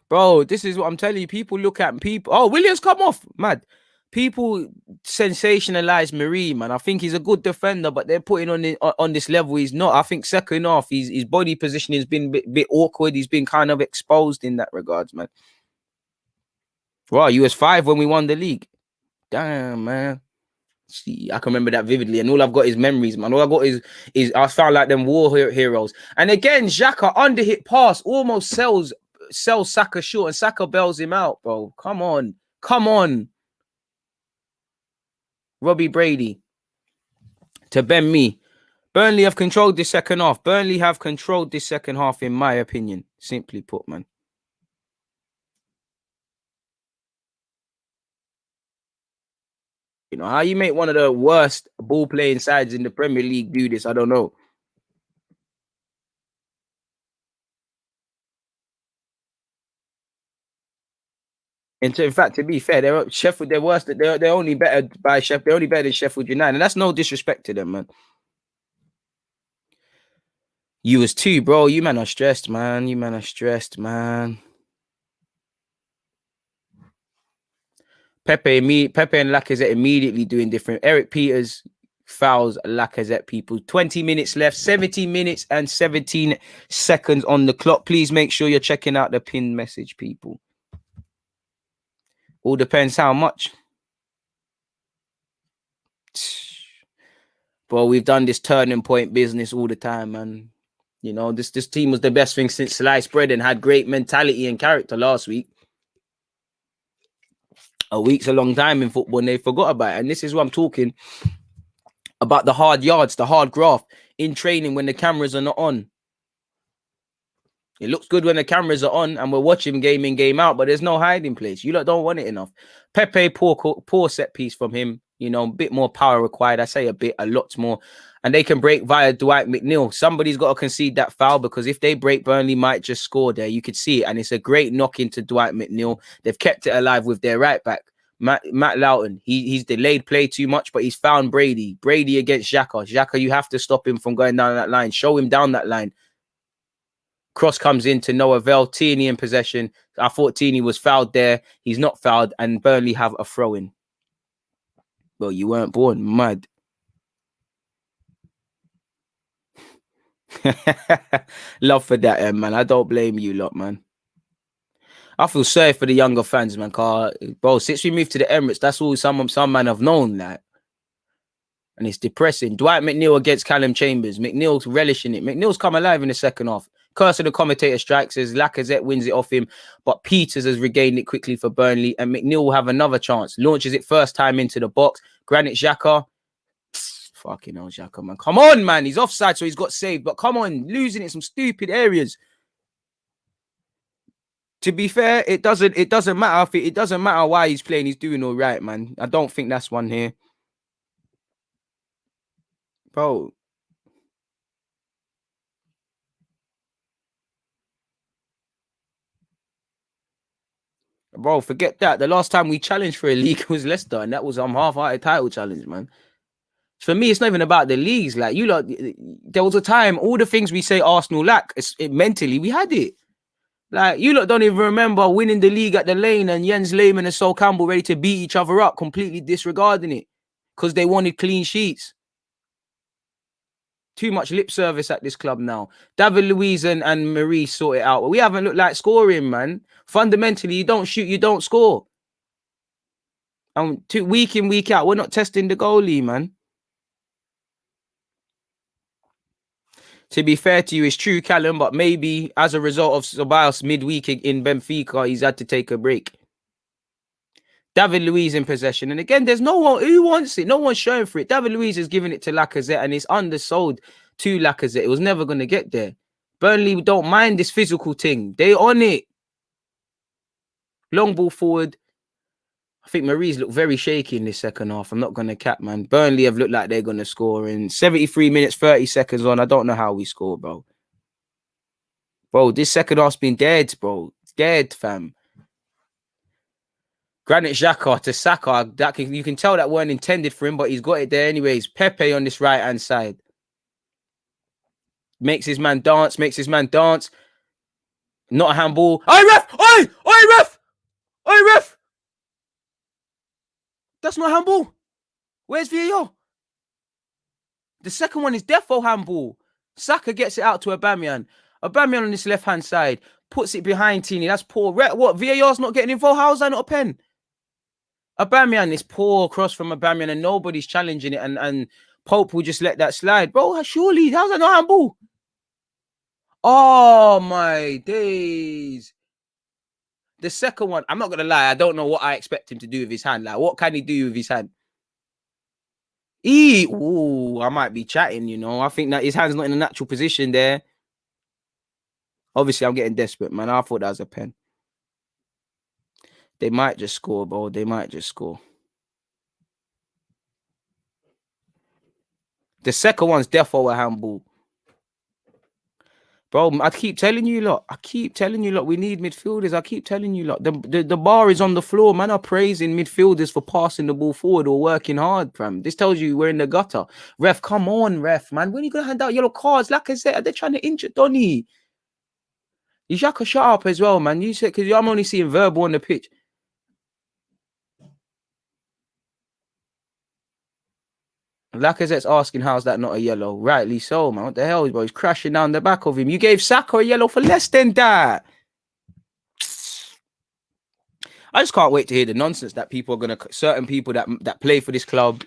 Bro, this is what I'm telling you. People look at people. Oh, Williams come off. Mad. People sensationalize Marie, man. I think he's a good defender, but they're putting on this level. He's not. I think second half, his body positioning has been a bit awkward. He's been kind of exposed in that regards, man. Wow, you was 5 when we won the league. Damn, man. See, I can remember that vividly, and all I've got is memories, man. All I got is I found like them war heroes. And again, Xhaka under hit pass almost sells Saka short, and Saka bails him out, bro. Come on. Robbie Brady to Ben Mee. Burnley have controlled this second half. In my opinion. Simply put, man. You know, how you make one of the worst ball-playing sides in the Premier League do this, I don't know. And in fact, to be fair, they're Sheffield. They're worse. They're only better by Sheffield. They're only better than Sheffield United, and that's no disrespect to them, man. You was 2, bro. You man are stressed, man. Pepe and Lacazette immediately doing different. Eric Peters fouls Lacazette, people. 20 minutes left, 17 minutes and 17 seconds on the clock. Please make sure you're checking out the pinned message, people. All depends how much. Bro, we've done this turning point business all the time, man. You know, this team was the best thing since sliced bread and had great mentality and character last week. A week's a long time in football, and they forgot about it. And this is what I'm talking about, the hard yards, the hard graft in training when the cameras are not on. It looks good when the cameras are on and we're watching game in, game out, but there's no hiding place. You lot don't want it enough. Pepe, poor set piece from him. You know, a bit more power required. I say a lot more. And they can break via Dwight McNeil. Somebody's got to concede that foul, because if they break, Burnley might just score there. You could see it. And it's a great knock into Dwight McNeil. They've kept it alive with their right back. Matt Loughton, he's delayed play too much, but he's found Brady. Brady against Xhaka. Xhaka, you have to stop him from going down that line. Show him down that line. Cross comes into no avail. Tierney in possession. I thought Tierney was fouled there. He's not fouled, and Burnley have a throw-in. Well, you weren't born. Mad. Love for that, man. I don't blame you lot, man. I feel sorry for the younger fans, man. Bro, since we moved to the Emirates, that's all some man have known that. And it's depressing. Dwight McNeil against Callum Chambers. McNeil's relishing it. McNeil's come alive in the second half. Curse of the commentator strikes as Lacazette wins it off him, but Peters has regained it quickly for Burnley, and McNeil will have another chance. Launches it first time into the box. Granit Xhaka. Fucking hell, Xhaka, man. Come on, man. He's offside, so he's got saved. But come on, losing in some stupid areas. To be fair, it doesn't matter. It doesn't matter why he's playing. He's doing all right, man. I don't think that's one here. Bro. Bro, forget that. The last time we challenged for a league was Leicester, and that was half-hearted title challenge, man. For me, it's not even about the leagues. Like, you lot, there was a time, all the things we say Arsenal lack, mentally, we had it. Like, you lot don't even remember winning the league at the Lane and Jens Lehmann and Sol Campbell ready to beat each other up, completely disregarding it because they wanted clean sheets. Too much lip service at this club now. David Luiz and Marie sort it out. We haven't looked like scoring, man. Fundamentally, you don't shoot, you don't score. And week in, week out, we're not testing the goalie, man. To be fair to you, it's true, Callum, but maybe as a result of Ceballos midweek in Benfica, he's had to take a break. David Luiz in possession. And again, there's no one who wants it. No one's showing for it. David Luiz is giving it to Lacazette and it's undersold to Lacazette. It was never going to get there. Burnley don't mind this physical thing. They on it. Long ball forward. I think Marie's looked very shaky in this second half. I'm not going to cap, man. Burnley have looked like they're going to score in 73 minutes, 30 seconds on. I don't know how we score, bro. Bro, this second half's been dead, bro. Dead, fam. Granit Xhaka to Saka. You can tell that weren't intended for him, but he's got it there anyways. Pepe on this right-hand side. Makes his man dance. Not a handball. Oi, ref! Oi, ref! Oi, ref! That's not a handball. Where's VAR? The second one is defo handball. Saka gets it out to Aubameyang. Aubameyang on this left-hand side. Puts it behind Tini. That's poor. What? VAR's not getting involved? How is that not a pen? Aubameyang, this poor cross from Aubameyang and nobody's challenging it. And Pope will just let that slide. Bro, surely, how's that not handball? Oh, my days. The second one, I'm not going to lie. I don't know what I expect him to do with his hand. Like, what can he do with his hand? Ooh, I might be chatting, you know. I think that his hand's not in a natural position there. Obviously, I'm getting desperate, man. I thought that was a pen. They might just score, bro. They might just score. The second one's defo a handball. Bro, I keep telling you lot. We need midfielders. I keep telling you lot. The bar is on the floor. Man are praising midfielders for passing the ball forward or working hard, fam. This tells you we're in the gutter. Ref, come on, ref, man. When are you going to hand out yellow cards? Like I said, are they trying to injure Donny? Xhaka, shut up as well, man. You said, because I'm only seeing verbal on the pitch. Lacazette's asking, how's that not a yellow? Rightly so, man. What the hell, bro? He's crashing down the back of him. You gave Saka a yellow for less than that. I just can't wait to hear the nonsense that people are going to, certain people that play for this club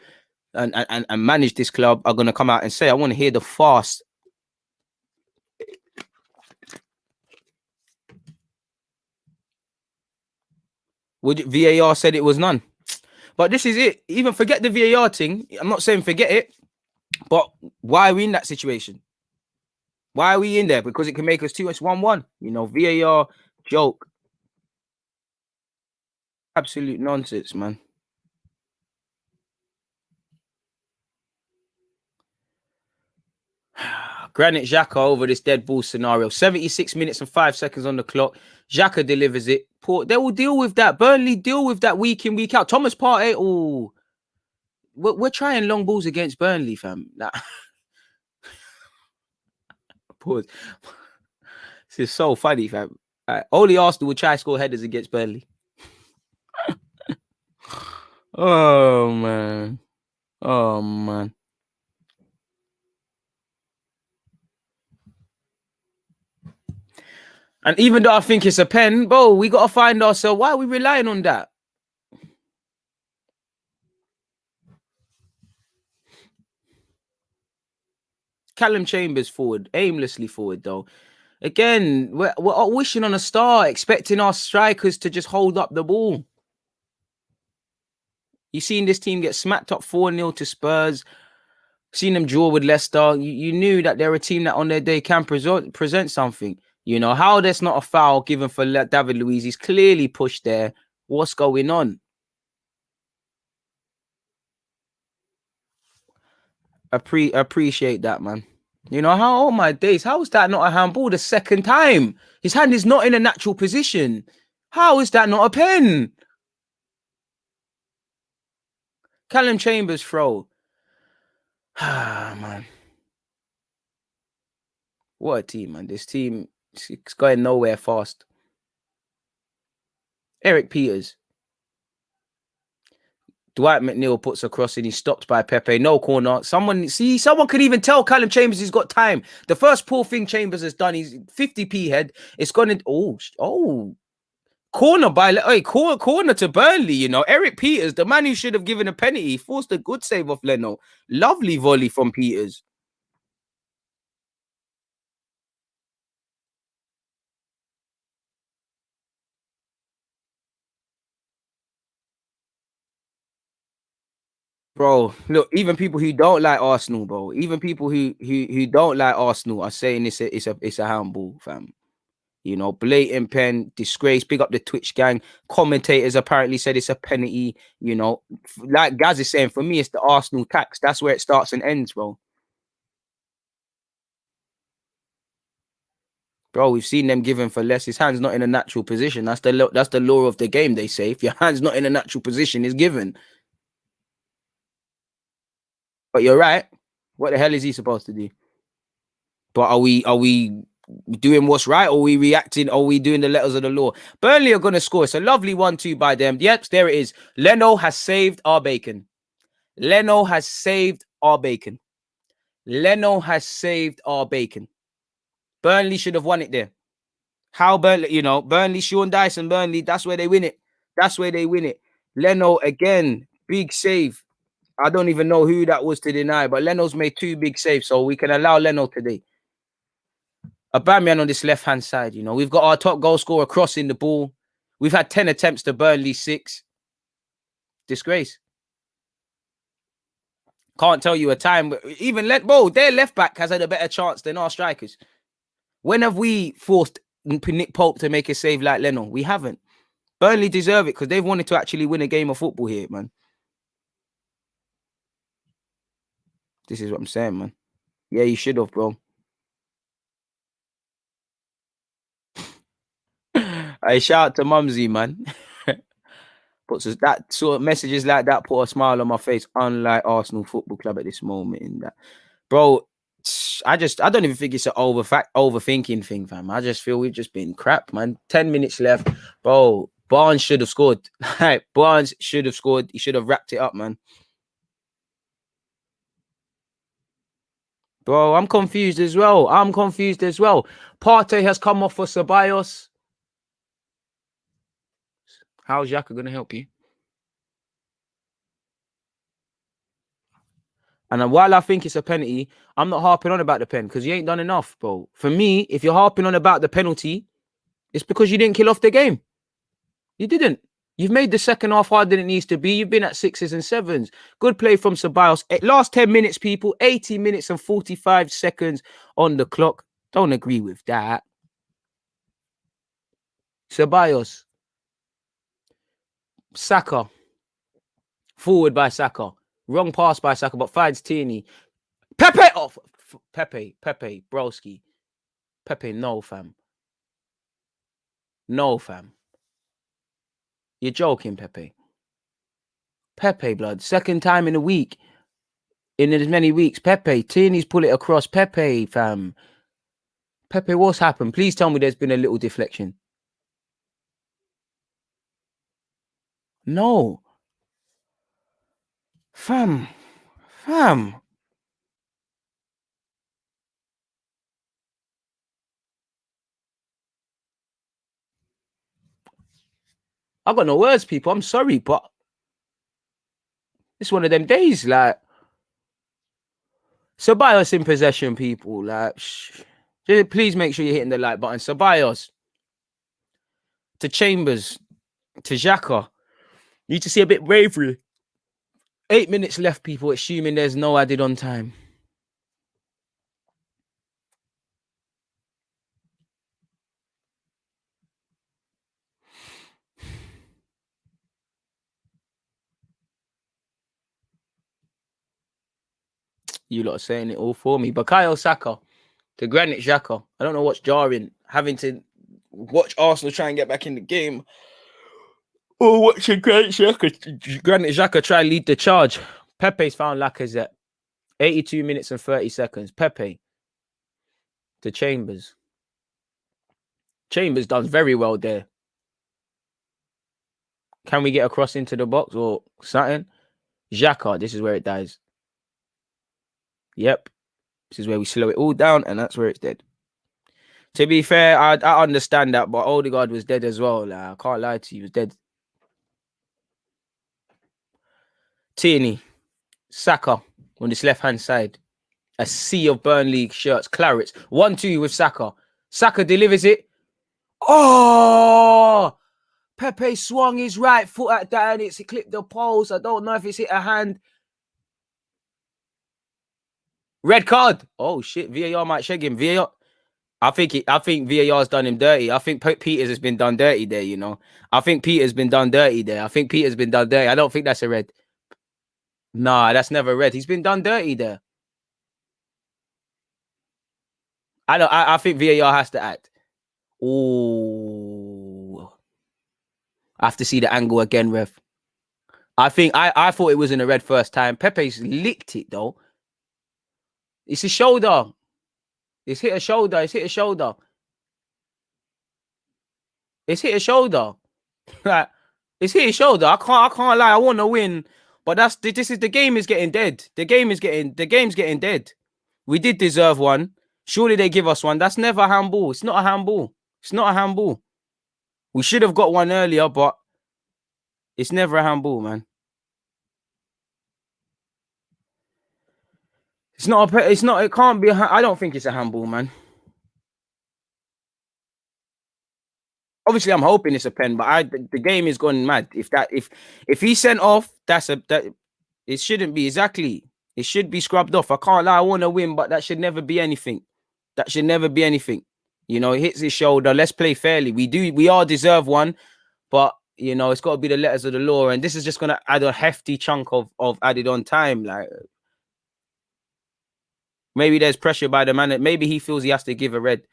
and manage this club are going to come out and say. I want to hear the fast. VAR said it was none. But this is it. Even forget the VAR thing. I'm not saying forget it. But why are we in that situation? Why are we in there? Because it can make us 1-1. You know, VAR joke. Absolute nonsense, man. Granit Xhaka over this dead ball scenario. 76 minutes and 5 seconds on the clock. Xhaka delivers it. They will deal with that. Burnley deal with that week in, week out. Thomas Partey, we're trying long balls against Burnley, fam. Pause. This is so funny, fam. Only Arsenal will try to score headers against Burnley. Oh, man. And even though I think it's a pen, bro, we got to find ourselves. Why are we relying on that? Callum Chambers forward, aimlessly forward, though. Again, we're wishing on a star, expecting our strikers to just hold up the ball. You've seen this team get smacked up 4-0 to Spurs. Seen them draw with Leicester. You knew that they're a team that on their day can present something. You know, how there's not a foul given for David Luiz. He's clearly pushed there. What's going on? Appreciate that, man. You know, oh my days, how is that not a handball the second time? His hand is not in a natural position. How is that not a pen? Callum Chambers throw. Ah, man. What a team, man. This team is going nowhere fast. Eric Peters. Dwight McNeil puts a cross in. He's stopped by Pepe. No corner. Someone could even tell Callum Chambers he's got time. The first poor thing Chambers has done, he's 50p head. It's gone in. Oh. Corner corner to Burnley, you know. Eric Peters, the man who should have given a penalty, forced a good save off Leno. Lovely volley from Peters. Bro, look, even people who don't like Arsenal, bro, even people who don't like Arsenal are saying it's a handball, fam. You know, blatant pen, disgrace. Big up the Twitch gang. Commentators apparently said it's a penalty. You know, like Gaz is saying, for me, it's the Arsenal tax. That's where it starts and ends, bro. Bro, we've seen them given for less. His hand's not in a natural position. That's the law of the game. They say if your hand's not in a natural position, it's given. But you're right. What the hell is he supposed to do? But are we doing what's right, or are we reacting? Or are we doing the letters of the law? Burnley are going to score. It's a lovely 1-2 by them. Yep, there it is. Leno has saved our bacon. Leno has saved our bacon. Leno has saved our bacon. Burnley should have won it there. How Burnley, you know, Burnley, Sean Dyson, Burnley, that's where they win it. That's where they win it. Leno, again, big save. I don't even know who that was to deny, but Leno's made 2 big saves, so we can allow Leno today. Aubameyang on this left-hand side, you know, we've got our top goal scorer crossing the ball. We've had 10 attempts to Burnley 6. Disgrace. Can't tell you a time. Even their left back has had a better chance than our strikers. When have we forced Nick Pope to make a save like Leno? We haven't. Burnley deserve it because they've wanted to actually win a game of football here, man. This is what I'm saying, man. Yeah, you should have, bro. I shout out to Mumsy, man. Puts us that sort of messages like that put a smile on my face, unlike Arsenal Football Club at this moment. In that, bro, I don't even think it's an overthinking thing, fam. I just feel we've just been crap, man. 10 minutes left, bro. Barnes should have scored. Barnes should have scored. He should have wrapped it up, man. Bro, I'm confused as well. Partey has come off for Ceballos. How's Xhaka going to help you? And while I think it's a penalty, I'm not harping on about the pen because you ain't done enough, bro. For me, if you're harping on about the penalty, it's because you didn't kill off the game. You didn't. You've made the second half harder than it needs to be. You've been at 6s and 7s. Good play from Ceballos. Last 10 minutes, people. 80 minutes and 45 seconds on the clock. Don't agree with that. Ceballos. Saka. Forward by Saka. Wrong pass by Saka, but finds Tierney. Pepe off. Pepe, broski. Pepe, no, fam. No, fam. You're joking, Pepe. Pepe, blood. Second time in a week. In as many weeks. Pepe. Tierney's pull it across. Pepe, fam. Pepe, what's happened? Please tell me there's been a little deflection. No. Fam. I got no words, people. I'm sorry, but it's one of them days. Like, Ceballos in possession, people. Like, please make sure you're hitting the like button. Ceballos to Chambers to Xhaka. Need to see a bit bravery. 8 minutes left, people. Assuming there's no added on time. You lot are saying it all for me. Bukayo Saka to Granit Xhaka. I don't know what's jarring. Having to watch Arsenal try and get back in the game. Or watching Granit Xhaka try and lead the charge. Pepe's found Lacazette. 82 minutes and 30 seconds. Pepe to Chambers. Chambers does very well there. Can we get across into the box or something? Xhaka, this is where it dies. Yep. This is where we slow it all down, and that's where it's dead. To be fair, I understand that, but Odegaard was dead as well. Like, I can't lie to you, he was dead. Tierney, Saka on this left-hand side. A sea of Burnley shirts, clarets. 1-2 with Saka. Saka delivers it. Oh! Pepe swung his right foot at that and it's clipped the post. I don't know if it's hit a hand. Red card. Oh shit, VAR might shake him. VAR. I think VAR's done him dirty. I think Peters has been done dirty there, you know. I think Peters been done dirty there. I don't think that's a red. Nah, that's never red. He's been done dirty there. I think VAR has to act. Oh. I have to see the angle again, ref. I thought it was in a red first time. Pepe's licked it though. It's a shoulder. It's hit a shoulder. It's hit a shoulder. It's hit a shoulder. Like, it's hit a shoulder. I can't lie. I want to win, but the game is getting dead. The game's getting dead. We did deserve one. Surely they give us one. That's never a handball. It's not a handball. It's not a handball. We should have got one earlier, but it's never a handball, man. It's not. It can't be. I don't think it's a handball, man. Obviously, I'm hoping it's a pen, but the game is going mad. If he's sent off, that it shouldn't be exactly. It should be scrubbed off. I can't lie. I want to win, but that should never be anything. That should never be anything. You know, it hits his shoulder. Let's play fairly. We all deserve one, but you know, it's got to be the letters of the law. And this is just gonna add a hefty chunk of added on time. Like maybe there's pressure by the man. Maybe he feels he has to give a red.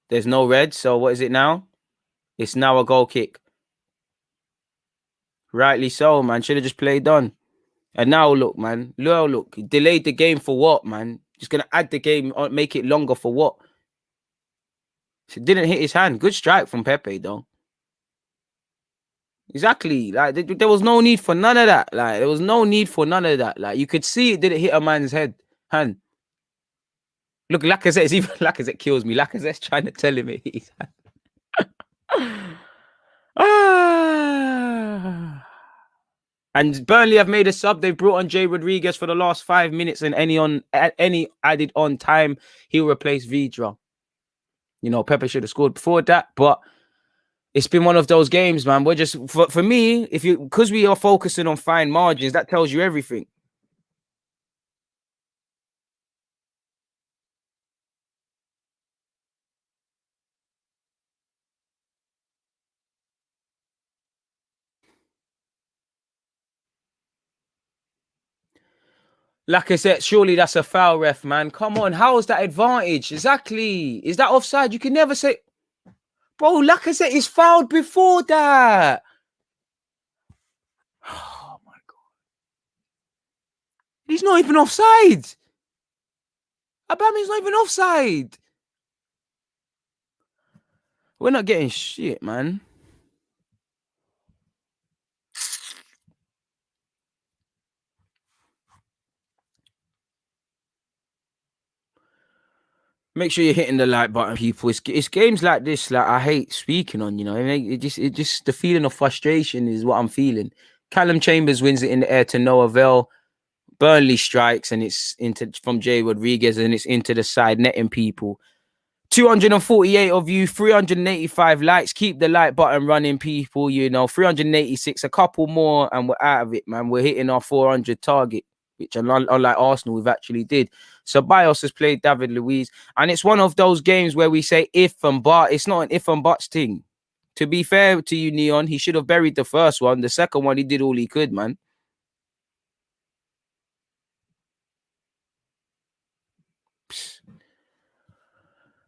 There's no red. So what is it now? It's now a goal kick. Rightly so, man. Should have just played on. And now look, man. Look. Delayed the game for what, man? Just gonna add the game, make it longer for what? It didn't hit his hand. Good strike from Pepe, though. Exactly. Like there was no need for none of that. Like there was no need for none of that. Like you could see it didn't hit a man's hand. Look, Lacazette kills me. Lacazette's trying to tell him it hit his hand. And Burnley have made a sub. They've brought on Jay Rodriguez for the last 5 minutes, and any added on time, he'll replace Vidra. You know, Pepe should have scored before that, but it's been one of those games, man. We're just for me, because we are focusing on fine margins, that tells you everything. Like I said, surely that's a foul, ref, man. Come on, how is that advantage? Exactly. Is that offside? You can never say, bro. Lacazette is fouled before that. Oh my god, he's not even offside. Aubameyang's not even offside. We're not getting shit, man. Make sure you're hitting the like button, people. It's games like this, like I hate speaking on. You know, it just the feeling of frustration is what I'm feeling. Callum Chambers wins it in the air to no avail. Burnley strikes and it's into from Jay Rodriguez and it's into the side netting people. 248 of you, 385 likes. Keep the like button running, people. You know, 386, a couple more, and we're out of it, man. We're hitting our 400 target, which unlike Arsenal, we've actually did. So Bios has played David Luiz, and it's one of those games where we say if and but. It's not an if and buts thing. To be fair to you, Neon, he should have buried the first one. The second one, he did all he could, man.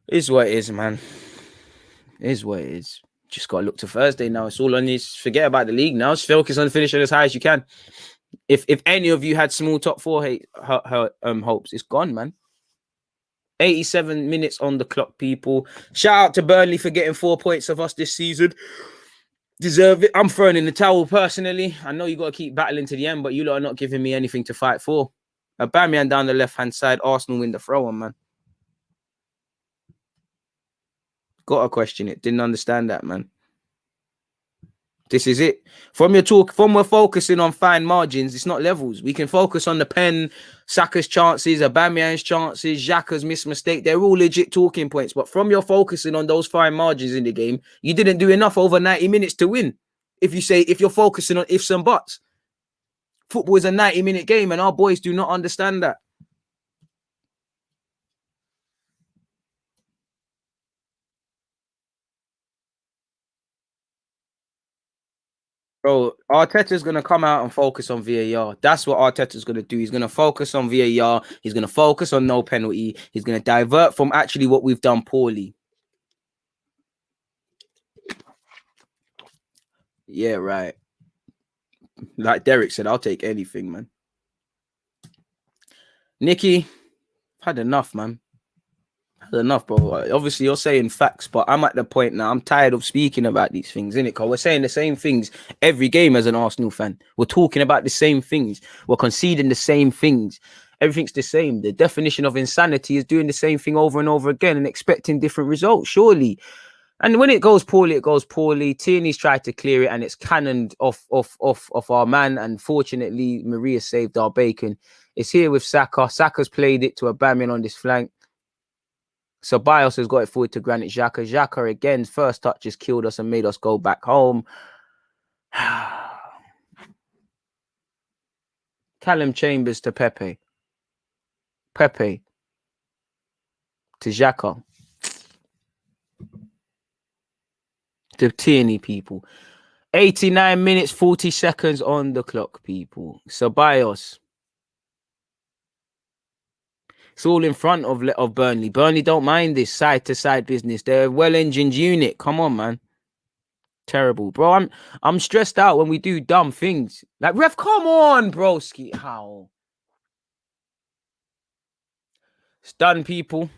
Is what it is, man. Is what it is. Just got to look to Thursday now. It's all on this. Forget about the league now. Just focus on finishing as high as you can. If any of you had small top four hopes, it's gone, man. 87 minutes on the clock, people. Shout out to Burnley for getting 4 points of us this season. Deserve it. I'm throwing in the towel personally. I know you got to keep battling to the end, but you lot are not giving me anything to fight for. Aubameyang down the left-hand side. Arsenal win the throw-on, man. Got to question it. Didn't understand that, man. This is it. From we're focusing on fine margins, it's not levels. We can focus on the pen, Saka's chances, Aubameyang's chances, Xhaka's missed mistake. They're all legit talking points. But from your focusing on those fine margins in the game, you didn't do enough over 90 minutes to win. If you're focusing on ifs and buts. Football is a 90-minute game, and our boys do not understand that. Bro, Arteta's going to come out and focus on VAR. That's what Arteta's going to do. He's going to focus on VAR. He's going to focus on no penalty. He's going to divert from actually what we've done poorly. Yeah, right. Like Derek said, I'll take anything, man. Nikki, I've had enough, man. Enough, bro. Obviously, you're saying facts, but I'm at the point now. I'm tired of speaking about these things, innit? Because we're saying the same things every game as an Arsenal fan. We're talking about the same things. We're conceding the same things. Everything's the same. The definition of insanity is doing the same thing over and over again and expecting different results, surely. And when it goes poorly, it goes poorly. Tierney's tried to clear it and it's cannoned off our man. And fortunately, Maria saved our bacon. It's here with Saka. Saka's played it to Aubameyang on this flank. So Bios has got it forward to Granit Xhaka. Xhaka again, first touch has killed us and made us go back home. Callum Chambers to Pepe. Pepe to Xhaka. To Tierney, people. 89 minutes, 40 seconds on the clock, people. So Bios. It's all in front of Burnley. Burnley don't mind this side-to-side business. They're a well-engined unit. Come on, man. Terrible. Bro, I'm stressed out when we do dumb things. Like, ref, come on, broski. How? It's done, people.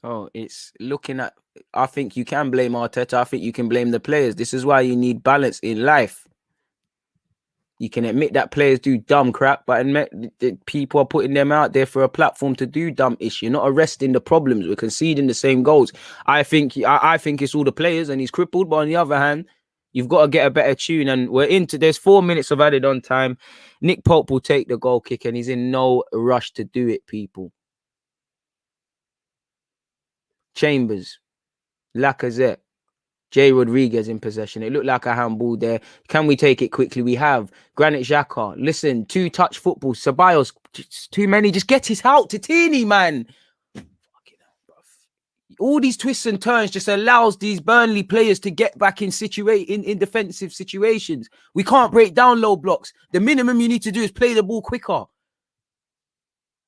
Oh, it's looking at... I think you can blame Arteta. I think you can blame the players. This is why you need balance in life. You can admit that players do dumb crap, but admit that people are putting them out there for a platform to do dumb ish. You're not arresting the problems. We're conceding the same goals. I think it's all the players and he's crippled. But on the other hand, you've got to get a better tune. And there's 4 minutes of added on time. Nick Pope will take the goal kick and he's in no rush to do it, people. Chambers, Lacazette. Jay Rodriguez in possession. It looked like a handball there. Can we take it quickly? We have. Granit Xhaka. Listen, two-touch football. Ceballos, too many. Just get it out to Tierney, man. All these twists and turns just allows these Burnley players to get back in defensive situations. We can't break down low blocks. The minimum you need to do is play the ball quicker.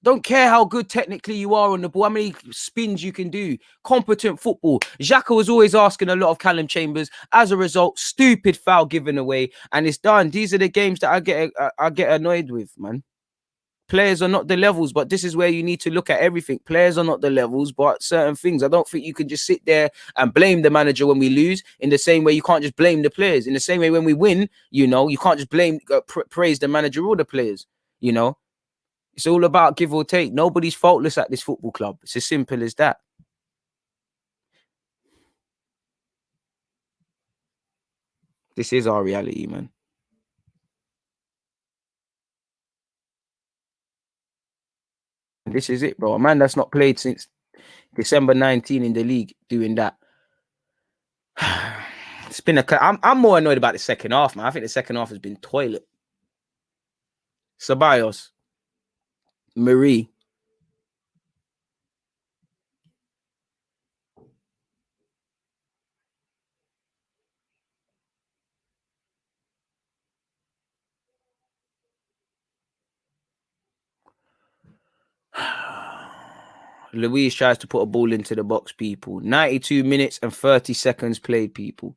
Don't care how good technically you are on the ball, how many spins you can do. Competent football. Xhaka was always asking a lot of Callum Chambers. As a result, stupid foul given away. And it's done. These are the games that I get annoyed with, man. Players are not the levels, but this is where you need to look at everything. Players are not the levels, but certain things. I don't think you can just sit there and blame the manager when we lose. In the same way, you can't just blame the players. In the same way, when we win, you can't just praise the manager or the players, It's all about give or take. Nobody's faultless at this football club. It's as simple as that. This is our reality, man. And this is it, bro. A man that's not played since December 19 in the league doing that. It's been I'm more annoyed about the second half, man. I think the second half has been toilet. Ceballos, Marie. Luis tries to put a ball into the box, people. 92 minutes and 30 seconds played, people.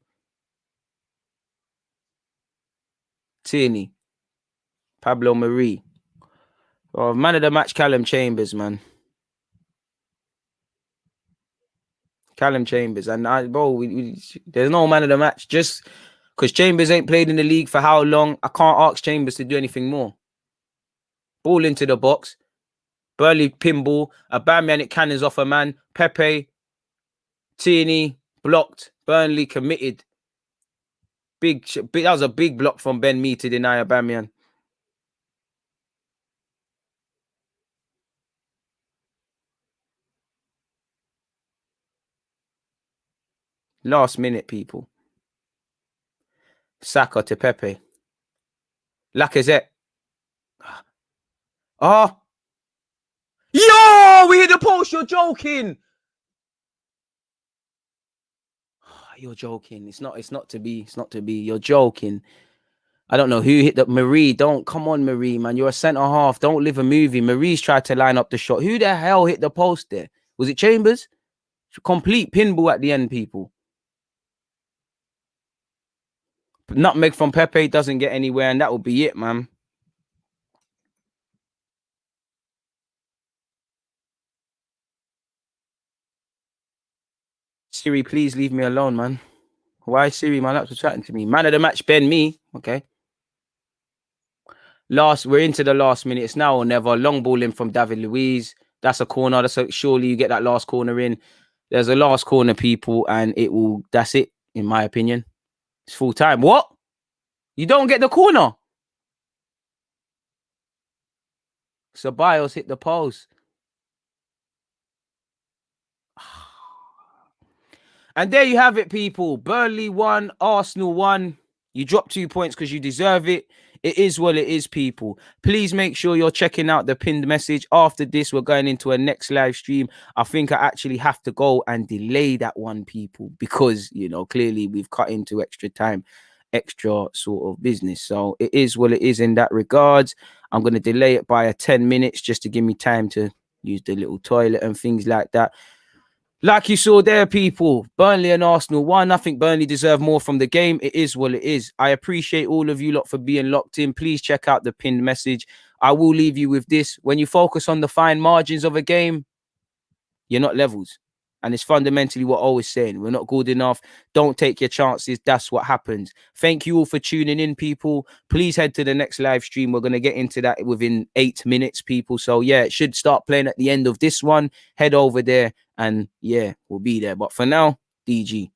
Tierney. Pablo Marie. Oh, man of the match, Callum Chambers, man. Callum Chambers. And there's no man of the match. Just because Chambers ain't played in the league for how long, I can't ask Chambers to do anything more. Ball into the box. Burnley pinball. Aubameyang, it cannons off a man. Pepe. Tierney. Blocked. Burnley committed. Big. That was a big block from Ben Mee to deny Aubameyang. Last minute, people. Saka to Pepe. Lacazette. Oh. Yo, we hit the post. You're joking. You're joking. It's not to be. It's not to be. You're joking. I don't know who hit that. Marie, don't. Come on, Marie, man. You're a centre half. Don't live a movie. Marie's tried to line up the shot. Who the hell hit the post there? Was it Chambers? Complete pinball at the end, people. Nutmeg from Pepe doesn't get anywhere, and that will be it, man. Siri, please leave me alone, man. Why Siri? My laptop's chatting to me. Man of the match, Ben Mee. Okay. We're into the last minute. It's now or never. Long ball in from David Luiz. That's a corner. Surely you get that last corner in. There's a last corner, people, and that's it, in my opinion. It's full time. What? You don't get the corner? Ceballos hit the post. And there you have it, people. Burnley won, Arsenal won. You dropped 2 points because you deserve it. It is what it is, people. Please make sure you're checking out the pinned message. After this, we're going into a next live stream. I think I actually have to go and delay that one, people, because, clearly we've cut into extra time, extra sort of business. So it is what it is in that regards. I'm going to delay it by 10 minutes just to give me time to use the little toilet and things like that. Like you saw there, people, Burnley and Arsenal won. I think Burnley deserve more from the game. It is what it is. I appreciate all of you lot for being locked in. Please check out the pinned message. I will leave you with this. When you focus on the fine margins of a game, you're not levels. And it's fundamentally what I'm always saying. We're not good enough. Don't take your chances. That's what happens. Thank you all for tuning in, people. Please head to the next live stream. We're going to get into that within 8 minutes, people. So, yeah, it should start playing at the end of this one. Head over there and, yeah, we'll be there. But for now, DG.